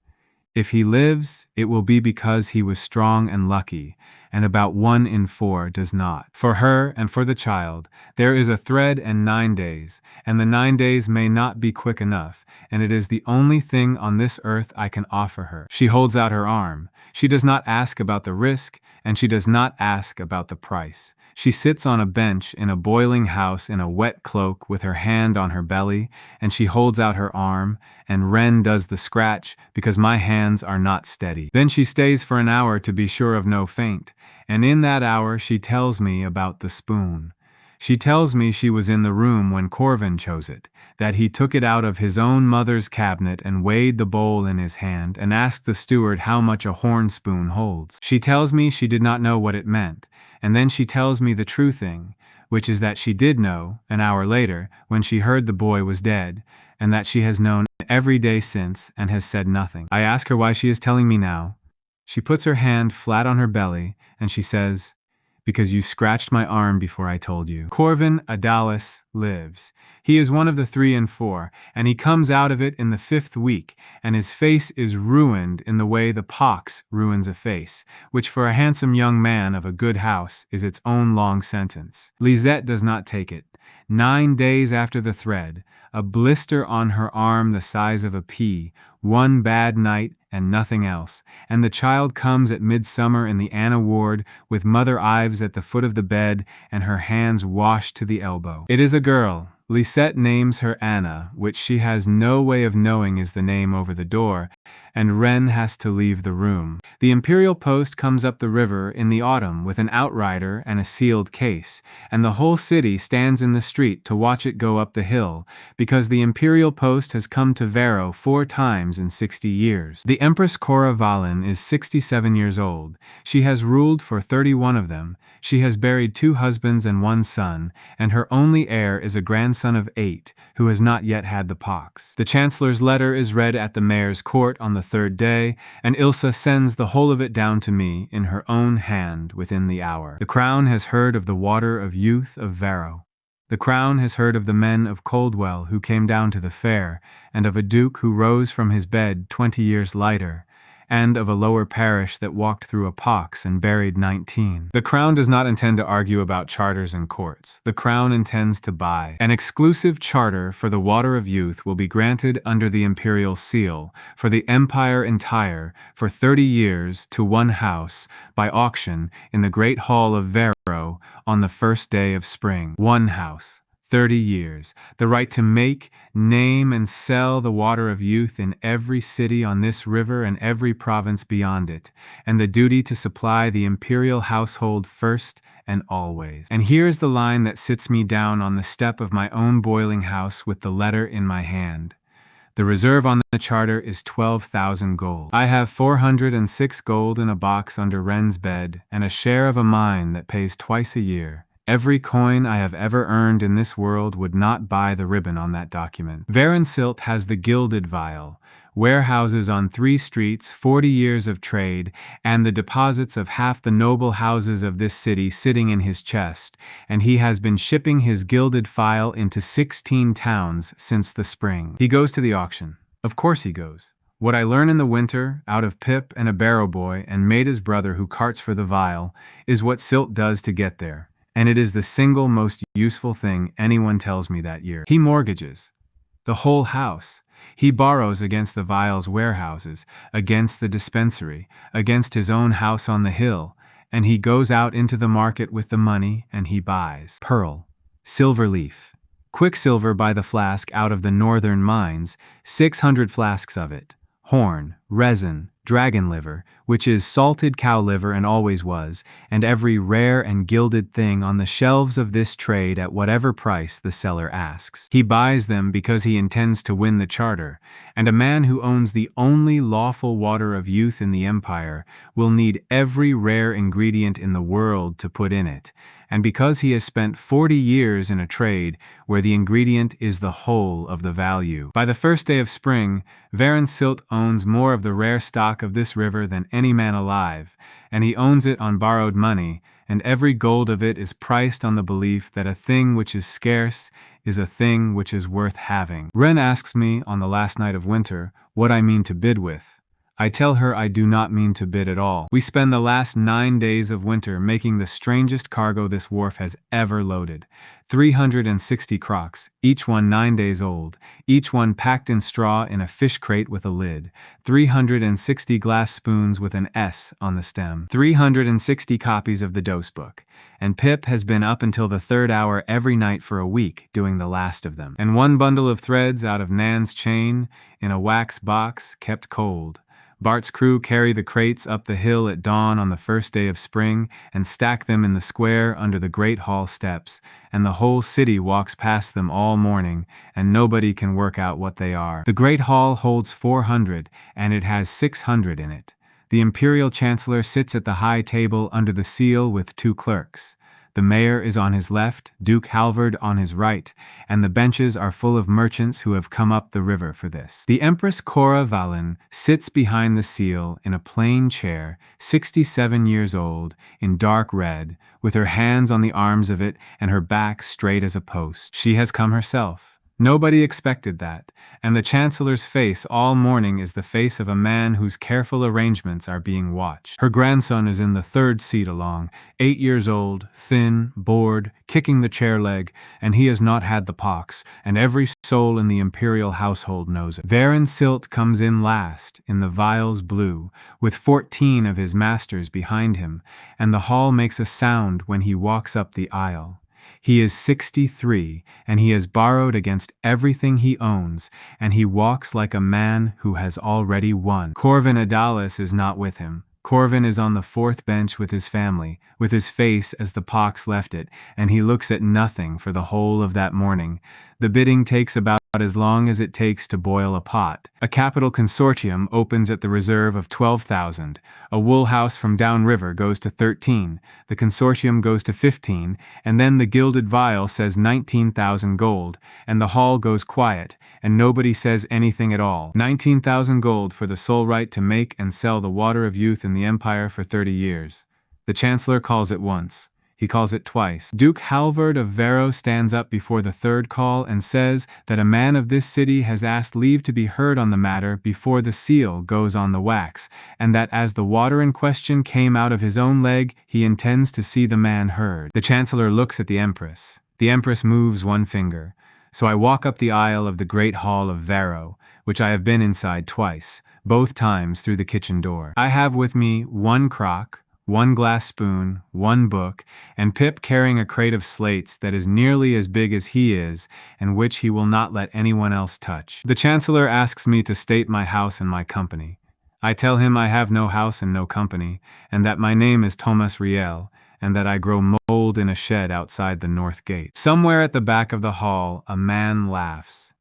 If he lives, it will be because he was strong and lucky, and about 1 in 4 does not. For her and for the child, there is a thread and 9 days, and the 9 days may not be quick enough, and it is the only thing on this earth I can offer her. She holds out her arm. She does not ask about the risk, and she does not ask about the price. She sits on a bench in a boiling house in a wet cloak with her hand on her belly, and she holds out her arm, and Wren does the scratch because my hands are not steady. Then she stays for an hour to be sure of no faint, and in that hour she tells me about the spoon. She tells me she was in the room when Corvin chose it, that he took it out of his own mother's cabinet and weighed the bowl in his hand and asked the steward how much a horn spoon holds. She tells me she did not know what it meant, and then she tells me the true thing, which is that she did know, an hour later, when she heard the boy was dead, and that she has known every day since and has said nothing. I ask her why she is telling me now. She puts her hand flat on her belly, and she says, "Because you scratched my arm before I told you." Corvin Adalis lives. He is one of the 3 and 4, and he comes out of it in the 5th week, and his face is ruined in the way the pox ruins a face, which for a handsome young man of a good house is its own long sentence. Lisette does not take it. 9 days after the thread, a blister on her arm the size of a pea, 1 bad night and nothing else, and the child comes at midsummer in the Anna ward with Mother Ives at the foot of the bed and her hands washed to the elbow. It is a girl. Lisette names her Anna, which she has no way of knowing is the name over the door, and Wren has to leave the room. The imperial post comes up the river in the autumn with an outrider and a sealed case, and the whole city stands in the street to watch it go up the hill, because the imperial post has come to Vero 4 times in 60 years. The Empress Cora Valen is 67 years old. She has ruled for 31 of them. She has buried 2 husbands and 1 son, and her only heir is a grandson of 8, who has not yet had the pox. The Chancellor's letter is read at the mayor's court on the 3rd day, and Ilsa sends the whole of it down to me in her own hand within the hour. The crown has heard of the water of youth of Vero. The crown has heard of the men of Coldwell who came down to the fair, and of a duke who rose from his bed 20 years lighter, and of a lower parish that walked through a pox and buried 19. The Crown does not intend to argue about charters and courts. The Crown intends to buy. An exclusive charter for the Water of Youth will be granted under the imperial seal, for the empire entire, for 30 years to 1 house, by auction, in the great hall of Vero, on the 1st day of spring. 1 house. 30 years, the right to make, name, and sell the water of youth in every city on this river and every province beyond it, and the duty to supply the imperial household first and always. And here is the line that sits me down on the step of my own boiling house with the letter in my hand. The reserve on the charter is 12,000 gold. I have 406 gold in a box under Wren's bed, and a share of a mine that pays twice a year. Every coin I have ever earned in this world would not buy the ribbon on that document. Varensilt has the gilded vial, warehouses on 3 streets, 40 years of trade, and the deposits of half the noble houses of this city sitting in his chest, and he has been shipping his gilded phial into 16 towns since the spring. He goes to the auction. Of course he goes. What I learn in the winter, out of Pip and a barrow boy and Maida's brother who carts for the vial, is what Silt does to get there. And it is the single most useful thing anyone tells me that year. He mortgages the whole house. He borrows against the vial's warehouses, against the dispensary, against his own house on the hill, and he goes out into the market with the money and he buys pearl, silver leaf, quicksilver by the flask out of the northern mines, 600 flasks of it, horn, resin, dragon liver, which is salted cow liver and always was, and every rare and gilded thing on the shelves of this trade at whatever price the seller asks. He buys them because he intends to win the charter, and a man who owns the only lawful water of youth in the empire will need every rare ingredient in the world to put in it, and because he has spent 40 years in a trade where the ingredient is the whole of the value. By the 1st day of spring, Varensilt owns more of the rare stock of this river than any man alive, and he owns it on borrowed money, and every gold of it is priced on the belief that a thing which is scarce is a thing which is worth having. Wren asks me, on the last night of winter, what I mean to bid with. I tell her I do not mean to bid at all. We spend the last 9 days of winter making the strangest cargo this wharf has ever loaded. 360 crocks, each one 9 days old, each one packed in straw in a fish crate with a lid. 360 glass spoons with an S on the stem. 360 copies of the dose book. And Pip has been up until the 3rd hour every night for a week doing the last of them. And one bundle of threads out of Nan's chain in a wax box kept cold. Bart's crew carry the crates up the hill at dawn on the first day of spring and stack them in the square under the great hall steps, and the whole city walks past them all morning, and nobody can work out what they are. The great hall holds 400, and it has 600 in it. The imperial chancellor sits at the high table under the seal with 2 clerks. The mayor is on his left, Duke Halvard on his right, and the benches are full of merchants who have come up the river for this. The Empress Cora Valen sits behind the seal in a plain chair, 67 years old, in dark red, with her hands on the arms of it and her back straight as a post. She has come herself. Nobody expected that, and the Chancellor's face all morning is the face of a man whose careful arrangements are being watched. Her grandson is in the 3rd seat along, 8 years old, thin, bored, kicking the chair leg, and he has not had the pox, and every soul in the imperial household knows it. Baron Silt comes in last, in the vials blue, with 14 of his masters behind him, and the hall makes a sound when he walks up the aisle. He is 63, and he has borrowed against everything he owns, and he walks like a man who has already won. Corvin Adalis is not with him. Corvin is on the 4th bench with his family, with his face as the pox left it, and he looks at nothing for the whole of that morning. The bidding takes about as long as it takes to boil a pot. A capital consortium opens at the reserve of 12,000. A wool house from downriver goes to 13. The consortium goes to 15, and then the gilded vial says 19,000 gold, and the hall goes quiet, and nobody says anything at all. 19,000 gold for the sole right to make and sell the water of youth in the empire for 30 years. The Chancellor calls it once. He calls it twice. Duke Halvard of Vero stands up before the 3rd call and says that a man of this city has asked leave to be heard on the matter before the seal goes on the wax, and that as the water in question came out of his own leg, he intends to see the man heard. The Chancellor looks at the Empress. The Empress moves one finger. So I walk up the aisle of the great hall of Vero, which I have been inside twice, both times through the kitchen door. I have with me 1 crock, 1 glass spoon, 1 book, and Pip carrying a crate of slates that is nearly as big as he is, and which he will not let anyone else touch. The Chancellor asks me to state my house and my company. I tell him I have no house and no company, and that my name is Thomas Riel, and that I grow mold in a shed outside the north gate. Somewhere at the back of the hall, a man laughs.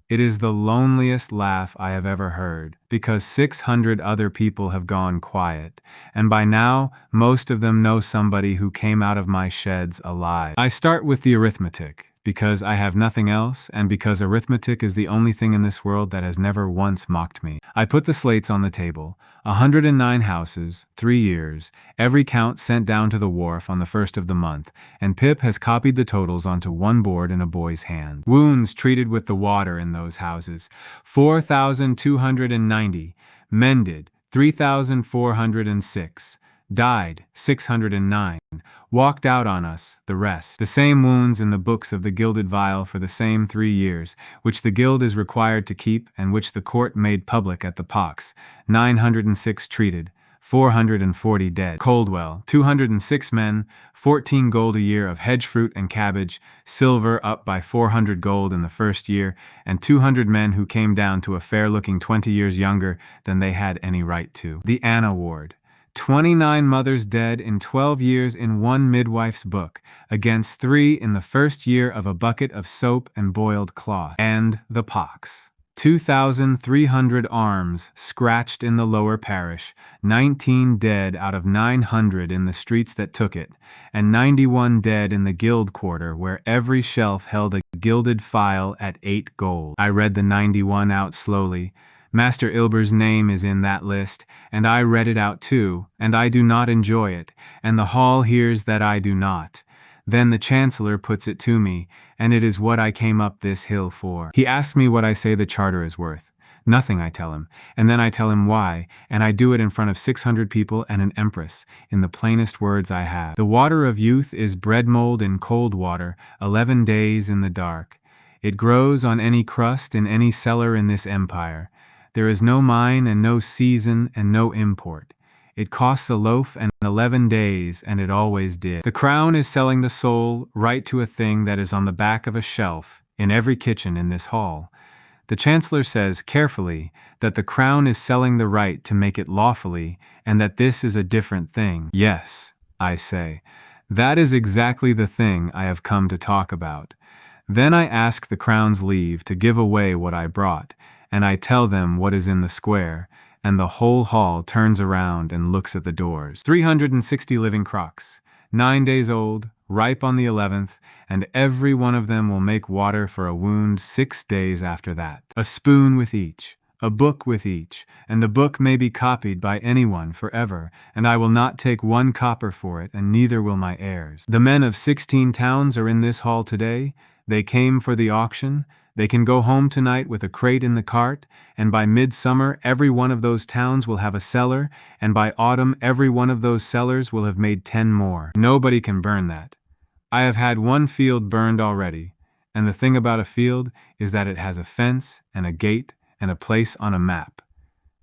It is the loneliest laugh I have ever heard, because 600 other people have gone quiet, and by now, most of them know somebody who came out of my sheds alive. I start with the arithmetic, because I have nothing else, and because arithmetic is the only thing in this world that has never once mocked me. I put the slates on the table. 109 houses, 3 years, every count sent down to the wharf on the 1st of the month, and Pip has copied the totals onto 1 board in a boy's hand. Wounds treated with the water in those houses, 4,290. Mended, 3,406. Died, 609. Walked out on us, the rest. The same wounds in the books of the gilded vial for the same 3 years, which the guild is required to keep and which the court made public at the pox. 906 treated, 440 dead. Coldwell, 206 men, 14 gold a year of hedge fruit and cabbage, silver up by 400 gold in the first year, and 200 men who came down to a fair-looking 20 years younger than they had any right to. The Anna Ward. 29 mothers dead in 12 years in 1 midwife's book, against 3 in the first year of a bucket of soap and boiled cloth. And the pox. 2,300 arms scratched in the lower parish, 19 dead out of 900 in the streets that took it, and 91 dead in the guild quarter where every shelf held a gilded file at 8 gold. I read the 91 out slowly. Master Ilber's name is in that list, and I read it out too, and I do not enjoy it, and the hall hears that I do not. Then the Chancellor puts it to me, and it is what I came up this hill for. He asks me what I say the charter is worth. Nothing, I tell him, and then I tell him why, and I do it in front of 600 people and an empress, in the plainest words I have. The water of youth is bread mold in cold water, 11 days in the dark. It grows on any crust in any cellar in this empire. There is no mine and no season and no import. It costs a loaf and 11 days, and it always did. The crown is selling the soul right to a thing that is on the back of a shelf in every kitchen in this hall. The Chancellor says carefully that the crown is selling the right to make it lawfully, and that this is a different thing. Yes, I say, that is exactly the thing I have come to talk about. Then I ask the crown's leave to give away what I brought, and I tell them what is in the square, and the whole hall turns around and looks at the doors. 360 living crocks, 9 days old, ripe on the 11th, and every one of them will make water for a wound 6 days after that. A spoon with each, a book with each, and the book may be copied by anyone forever, and I will not take 1 copper for it, and neither will my heirs. The men of 16 towns are in this hall today. They came for the auction. They can go home tonight with a crate in the cart, and by midsummer every one of those towns will have a cellar, and by autumn every one of those cellars will have made 10 more. Nobody can burn that. I have had 1 field burned already, and the thing about a field is that it has a fence and a gate and a place on a map.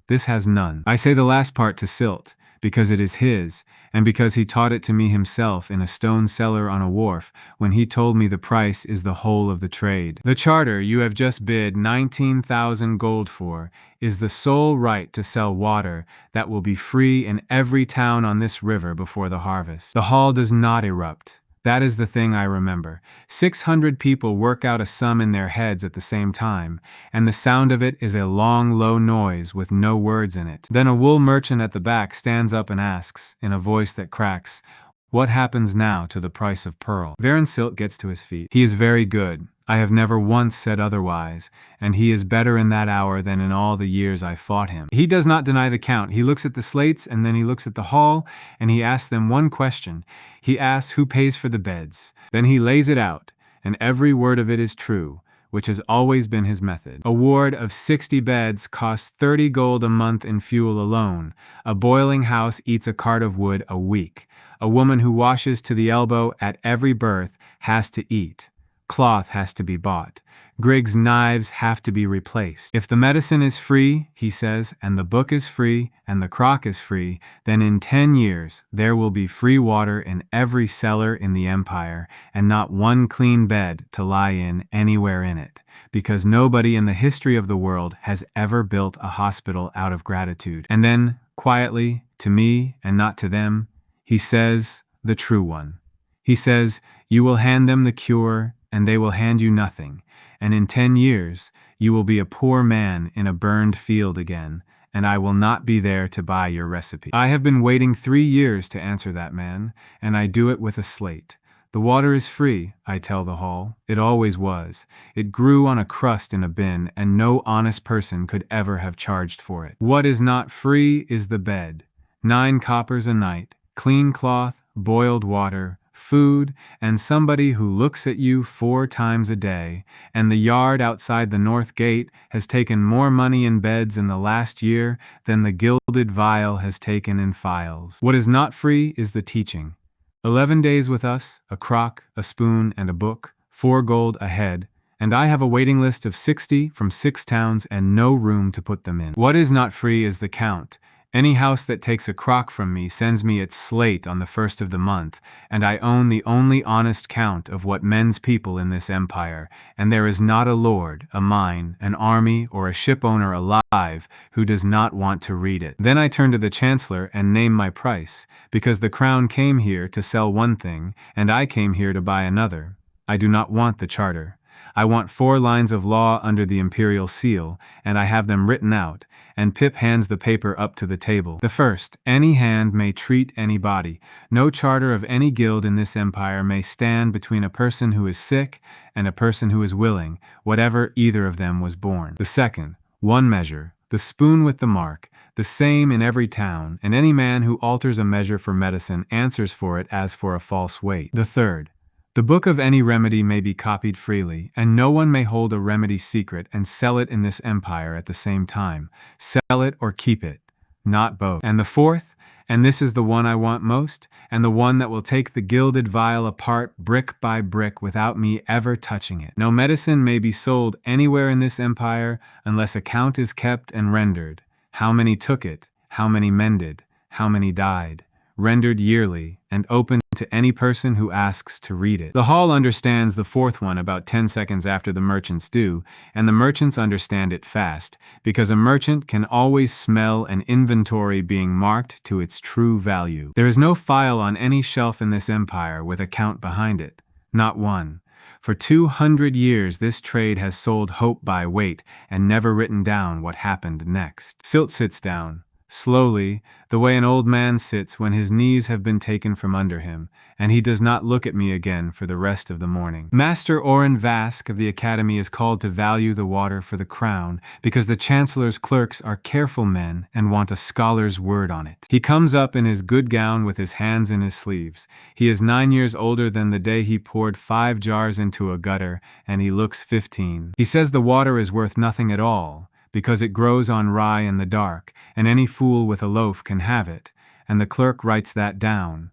This has none. I say the last part to Silt, because it is his, and because he taught it to me himself in a stone cellar on a wharf, when he told me the price is the whole of the trade. The charter you have just bid 19,000 gold for is the sole right to sell water that will be free in every town on this river before the harvest. The hall does not erupt. That is the thing I remember. 600 people work out a sum in their heads at the same time, and the sound of it is a long, low noise with no words in it. Then a wool merchant at the back stands up and asks, in a voice that cracks, "What happens now to the price of pearl?" Varensilt gets to his feet. He is very good. I have never once said otherwise, and he is better in that hour than in all the years I fought him. He does not deny the count. He looks at the slates, and then he looks at the hall, and he asks them one question. He asks who pays for the beds. Then he lays it out, and every word of it is true, which has always been his method. A ward of 60 beds costs 30 gold a month in fuel alone. A boiling house eats a cart of wood a week. A woman who washes to the elbow at every berth has to eat. Cloth has to be bought. Grig's knives have to be replaced. If the medicine is free, he says, and the book is free, and the crock is free, then in 10 years there will be free water in every cellar in the empire, and not 1 clean bed to lie in anywhere in it, because nobody in the history of the world has ever built a hospital out of gratitude. And then, quietly, to me and not to them, he says, the true one. He says, you will hand them the cure, and they will hand you nothing, and in 10 years you will be a poor man in a burned field again, and I will not be there to buy your recipe. I have been waiting 3 years to answer that man, and I do it with a slate. The water is free, I tell the hall. It always was. It grew on a crust in a bin, and no honest person could ever have charged for it. What is not free is the bed. 9 coppers a night, clean cloth, boiled water, food, and somebody who looks at you 4 times a day, and the yard outside the north gate has taken more money in beds in the last year than the gilded vial has taken in files. What is not free is the teaching. 11 days with us, a crock, a spoon, and a book, 4 gold a head, and I have a waiting list of 60 from 6 towns and no room to put them in. What is not free is the count. Any house that takes a crock from me sends me its slate on the 1st of the month, and I own the only honest count of what men's people in this empire, and there is not a lord, a mine, an army, or a ship owner alive who does not want to read it. Then I turn to the Chancellor and name my price, because the crown came here to sell one thing, and I came here to buy another. I do not want the charter. I want 4 lines of law under the imperial seal, and I have them written out, and Pip hands the paper up to the table. The first, any hand may treat any body. No charter of any guild in this empire may stand between a person who is sick and a person who is willing, whatever either of them was born. The second, 1 measure, the spoon with the mark, the same in every town, and any man who alters a measure for medicine answers for it as for a false weight. The third, The book of any remedy may be copied freely, and no one may hold a remedy secret and sell it in this empire at the same time. Sell it or keep it, not both. And the fourth, and this is the one I want most, and the one that will take the gilded vial apart brick by brick without me ever touching it. No medicine may be sold anywhere in this empire unless account is kept and rendered. How many took it, how many mended, how many died, rendered yearly, and open to any person who asks to read it. The hall understands the fourth one about 10 seconds after the merchants do, and the merchants understand it fast, because a merchant can always smell an inventory being marked to its true value. There is no file on any shelf in this empire with a count behind it. Not one. For 200 years this trade has sold hope by weight and never written down what happened next. Silt sits down. Slowly, the way an old man sits when his knees have been taken from under him, and he does not look at me again for the rest of the morning. Master Oren Vask of the Academy is called to value the water for the crown, because the Chancellor's clerks are careful men and want a scholar's word on it. He comes up in his good gown with his hands in his sleeves. He is 9 years older than the day he poured 5 jars into a gutter, and he looks 15. He says the water is worth nothing at all, because it grows on rye in the dark, and any fool with a loaf can have it, and the clerk writes that down.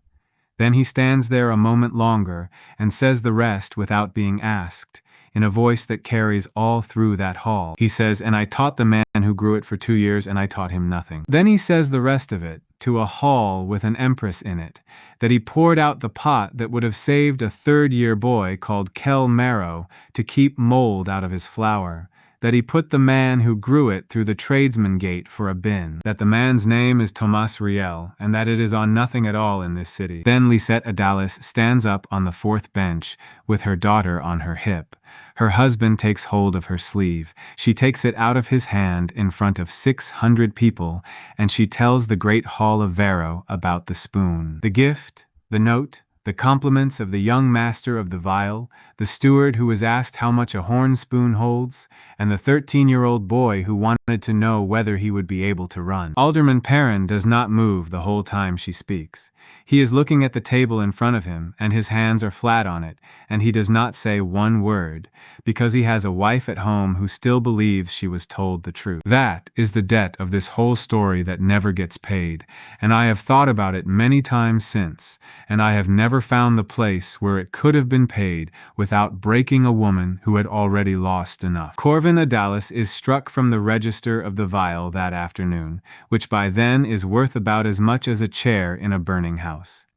Then he stands there a moment longer, and says the rest without being asked, in a voice that carries all through that hall. He says, "And I taught the man who grew it for 2 years, and I taught him nothing." Then he says the rest of it, to a hall with an empress in it, that he poured out the pot that would have saved a third-year boy called Kel Marrow to keep mold out of his flour, that he put the man who grew it through the tradesman gate for a bin, that the man's name is Tomas Riel, and that it is on nothing at all in this city. Then Lisette Adalis stands up on the fourth bench, with her daughter on her hip. Her husband takes hold of her sleeve. She takes it out of his hand in front of 600 people, and she tells the great hall of Varro about the spoon. The gift, the note, the compliments of the young master of the vial, the steward who was asked how much a horn spoon holds, and the 13-year-old boy who wanted to know whether he would be able to run. Alderman Perrin does not move the whole time she speaks. He is looking at the table in front of him, and his hands are flat on it, and he does not say one word, because he has a wife at home who still believes she was told the truth. That is the debt of this whole story that never gets paid, and I have thought about it many times since, and I have never found the place where it could have been paid without breaking a woman who had already lost enough. Corvin Adalis is struck from the register of the vial that afternoon, which by then is worth about as much as a chair in a burning house.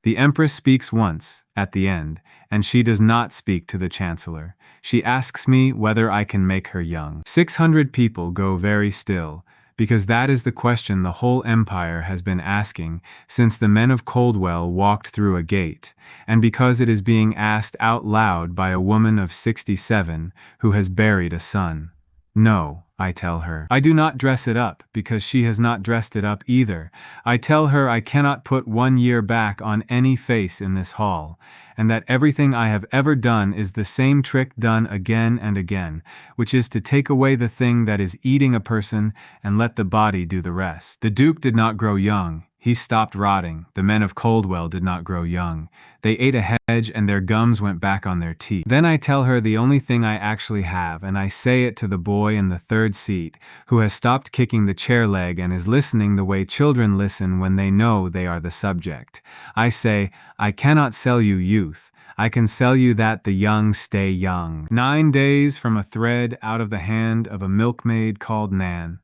The Empress speaks once, at the end, and she does not speak to the Chancellor. She asks me whether I can make her young. 600 people go very still, because that is the question the whole empire has been asking since the men of Coldwell walked through a gate, and because it is being asked out loud by a woman of 67 who has buried a son. No, I tell her. I do not dress it up, because she has not dressed it up either. I tell her I cannot put 1 year back on any face in this hall, and that everything I have ever done is the same trick done again and again, which is to take away the thing that is eating a person and let the body do the rest. The Duke did not grow young. He stopped rotting. The men of Coldwell did not grow young. They ate a hedge and their gums went back on their teeth. Then I tell her the only thing I actually have, and I say it to the boy in the third seat, who has stopped kicking the chair leg and is listening the way children listen when they know they are the subject. I say, I cannot sell you youth. I can sell you that the young stay young. 9 days from a thread out of the hand of a milkmaid called Nan,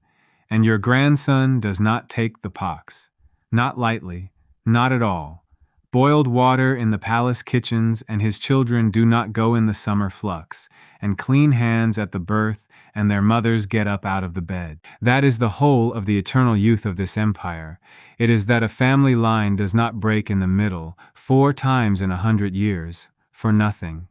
and your grandson does not take the pox. Not lightly, not at all. Boiled water in the palace kitchens, and his children do not go in the summer flux, and clean hands at the birth, and their mothers get up out of the bed. That is the whole of the eternal youth of this empire. It is that a family line does not break in the middle 4 times in 100 years, for nothing.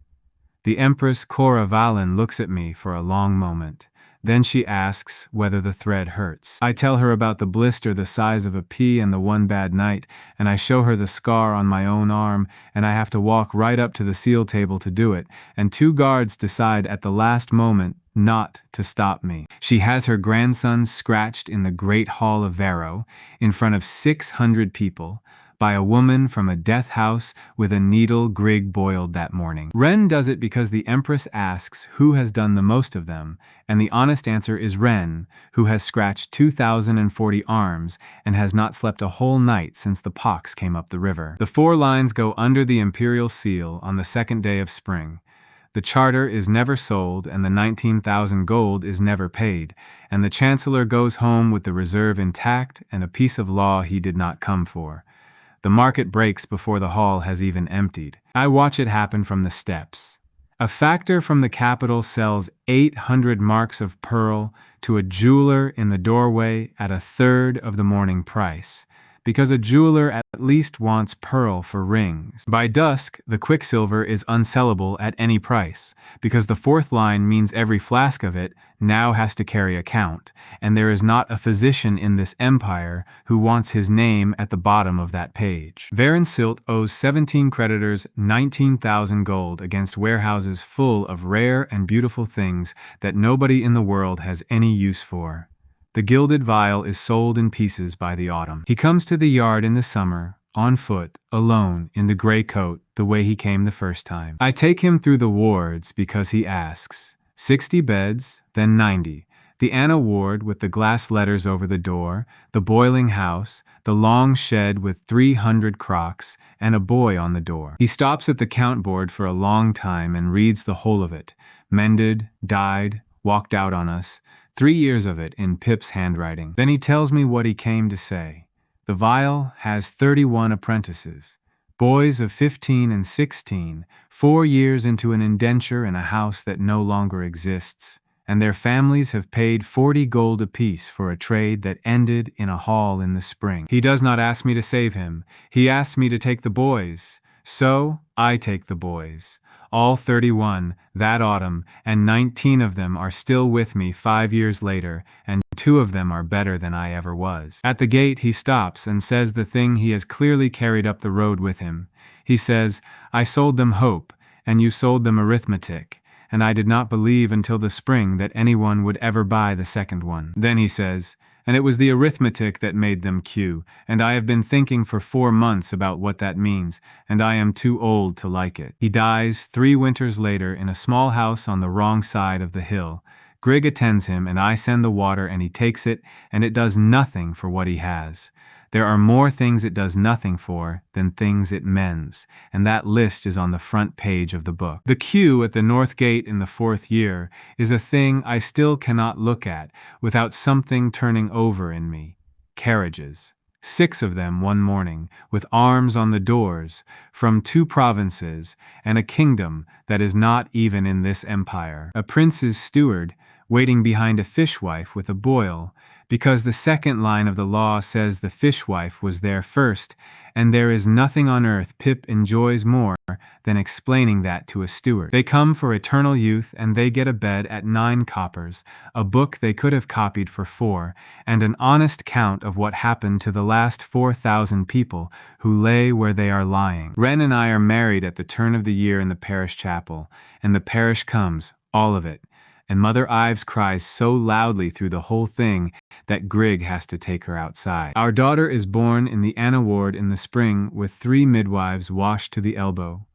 The Empress Cora Valen looks at me for a long moment. Then she asks whether the thread hurts. I tell her about the blister the size of a pea and the one bad night, and I show her the scar on my own arm, and I have to walk right up to the seal table to do it, and 2 guards decide at the last moment not to stop me. She has her grandson scratched in the great hall of Varro, in front of 600 people, by a woman from a death house with a needle Grig boiled that morning. Ren does it because the Empress asks who has done the most of them, and the honest answer is Ren, who has scratched 2,040 arms and has not slept a whole night since the pox came up the river. The 4 lines go under the imperial seal on the 2nd day of spring. The charter is never sold, and the 19,000 gold is never paid, and the chancellor goes home with the reserve intact and a piece of law he did not come for. The market breaks before the hall has even emptied. I watch it happen from the steps. A factor from the capital sells 800 marks of pearl to a jeweler in the doorway at 1/3 of the morning price, because a jeweler at least wants pearl for rings. By dusk, the quicksilver is unsellable at any price, because the 4th line means every flask of it now has to carry a count, and there is not a physician in this empire who wants his name at the bottom of that page. Varensilt owes 17 creditors 19,000 gold against warehouses full of rare and beautiful things that nobody in the world has any use for. The gilded vial is sold in pieces by the autumn. He comes to the yard in the summer, on foot, alone, in the gray coat, the way he came the first time. I take him through the wards because he asks. 60 beds, then 90. The Anna ward with the glass letters over the door, the boiling house, the long shed with 300 crocks, and a boy on the door. He stops at the count board for a long time and reads the whole of it. Mended, died, walked out on us. 3 years of it in Pip's handwriting. Then he tells me what he came to say. The vial has 31 apprentices, boys of 15 and 16, 4 years into an indenture in a house that no longer exists, and their families have paid 40 gold apiece for a trade that ended in a hall in the spring. He does not ask me to save him. He asks me to take the boys. So, I take the boys. All 31, that autumn, and 19 of them are still with me 5 years later, and 2 of them are better than I ever was. At the gate he stops and says the thing he has clearly carried up the road with him. He says, I sold them hope, and you sold them arithmetic, and I did not believe until the spring that anyone would ever buy the second one. Then he says, and it was the arithmetic that made them Q, and I have been thinking for 4 months about what that means, and I am too old to like it. He dies 3 winters later in a small house on the wrong side of the hill. Grig attends him, and I send the water, and he takes it, and it does nothing for what he has. There are more things it does nothing for than things it mends, and that list is on the front page of the book. The queue at the North Gate in the 4th year is a thing I still cannot look at without something turning over in me. Carriages. 6 of them one morning, with arms on the doors, from 2 provinces, and a kingdom that is not even in this empire. A prince's steward, waiting behind a fishwife with a boil, because the 2nd line of the law says the fishwife was there first, and there is nothing on earth Pip enjoys more than explaining that to a steward. They come for eternal youth, and they get a bed at 9 coppers, a book they could have copied for 4, and an honest count of what happened to the last 4,000 people who lay where they are lying. Ren and I are married at the turn of the year in the parish chapel, and the parish comes, all of it, and Mother Ives cries so loudly through the whole thing that Grig has to take her outside. Our daughter is born in the Anna ward in the spring with 3 midwives washed to the elbow.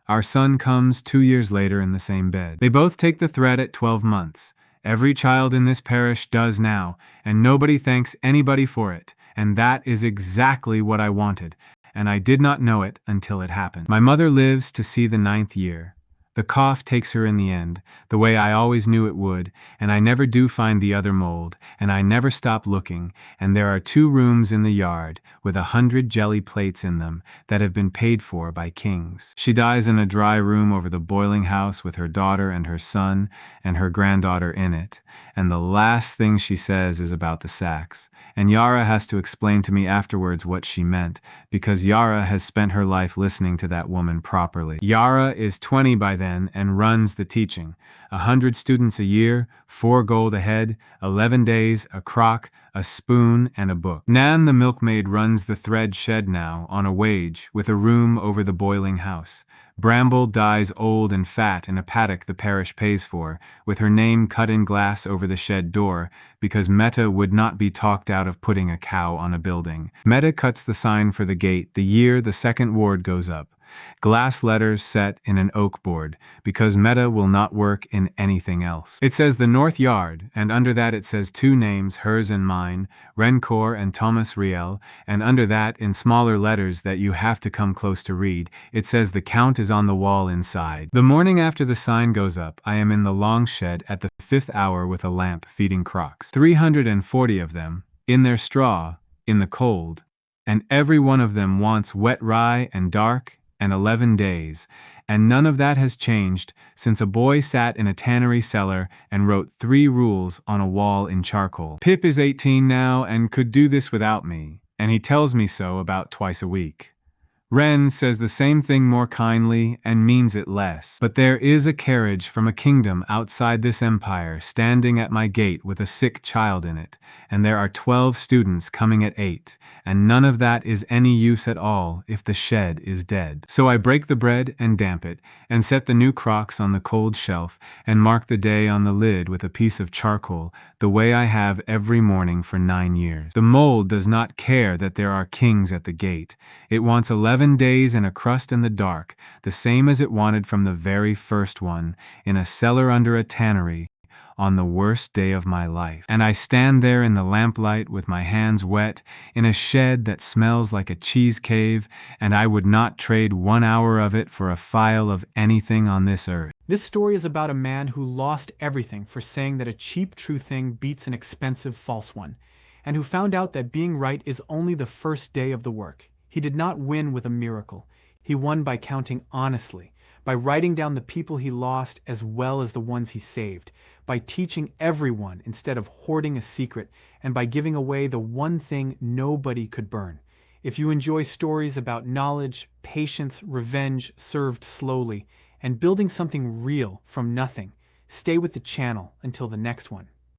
Our son comes 2 years later in the same bed. They both take the thread at 12 months. Every child in this parish does now, and nobody thanks anybody for it, and that is exactly what I wanted, and I did not know it until it happened. My mother lives to see the 9th year. The cough takes her in the end, the way I always knew it would, and I never do find the other mold, and I never stop looking, and there are 2 rooms in the yard, with 100 jelly plates in them, that have been paid for by kings. She dies in a dry room over the boiling house with her daughter and her son, and her granddaughter in it, and the last thing she says is about the sacks, and Yara has to explain to me afterwards what she meant, because Yara has spent her life listening to that woman properly. Yara is 20 by then and runs the teaching. 100 students a year, 4 gold a head, 11 days, a crock, a spoon, and a book. Nan the milkmaid runs the thread shed now, on a wage, with a room over the boiling house. Bramble dies old and fat in a paddock the parish pays for, with her name cut in glass over the shed door, because Meta would not be talked out of putting a cow on a building. Meta cuts the sign for the gate the year the second ward goes up. Glass letters set in an oak board, because Meta will not work in anything else. It says the North Yard, and under that it says 2 names, hers and mine, Rencourt and Thomas Riel, and under that, in smaller letters that you have to come close to read, it says the count is on the wall inside. The morning after the sign goes up, I am in the long shed at the 5th hour with a lamp feeding crocks. 340 of them, in their straw, in the cold, and every one of them wants wet rye and dark, and 11 days, and none of that has changed since a boy sat in a tannery cellar and wrote 3 rules on a wall in charcoal. Pip is 18 now and could do this without me, and he tells me so about twice a week. Wren says the same thing more kindly and means it less. But there is a carriage from a kingdom outside this empire standing at my gate with a sick child in it, and there are 12 students coming at 8, and none of that is any use at all if the shed is dead. So I break the bread and damp it, and set the new crocks on the cold shelf, and mark the day on the lid with a piece of charcoal, the way I have every morning for 9 years. The mold does not care that there are kings at the gate. It wants 11 days and a crust in the dark, the same as it wanted from the very first one, in a cellar under a tannery, on the worst day of my life. And I stand there in the lamplight with my hands wet, in a shed that smells like a cheese cave, and I would not trade 1 hour of it for a file of anything on this earth. This story is about a man who lost everything for saying that a cheap true thing beats an expensive false one, and who found out that being right is only the first day of the work. He did not win with a miracle. He won by counting honestly, by writing down the people he lost as well as the ones he saved, by teaching everyone instead of hoarding a secret, and by giving away the one thing nobody could burn. If you enjoy stories about knowledge, patience, revenge served slowly, and building something real from nothing, stay with the channel until the next one.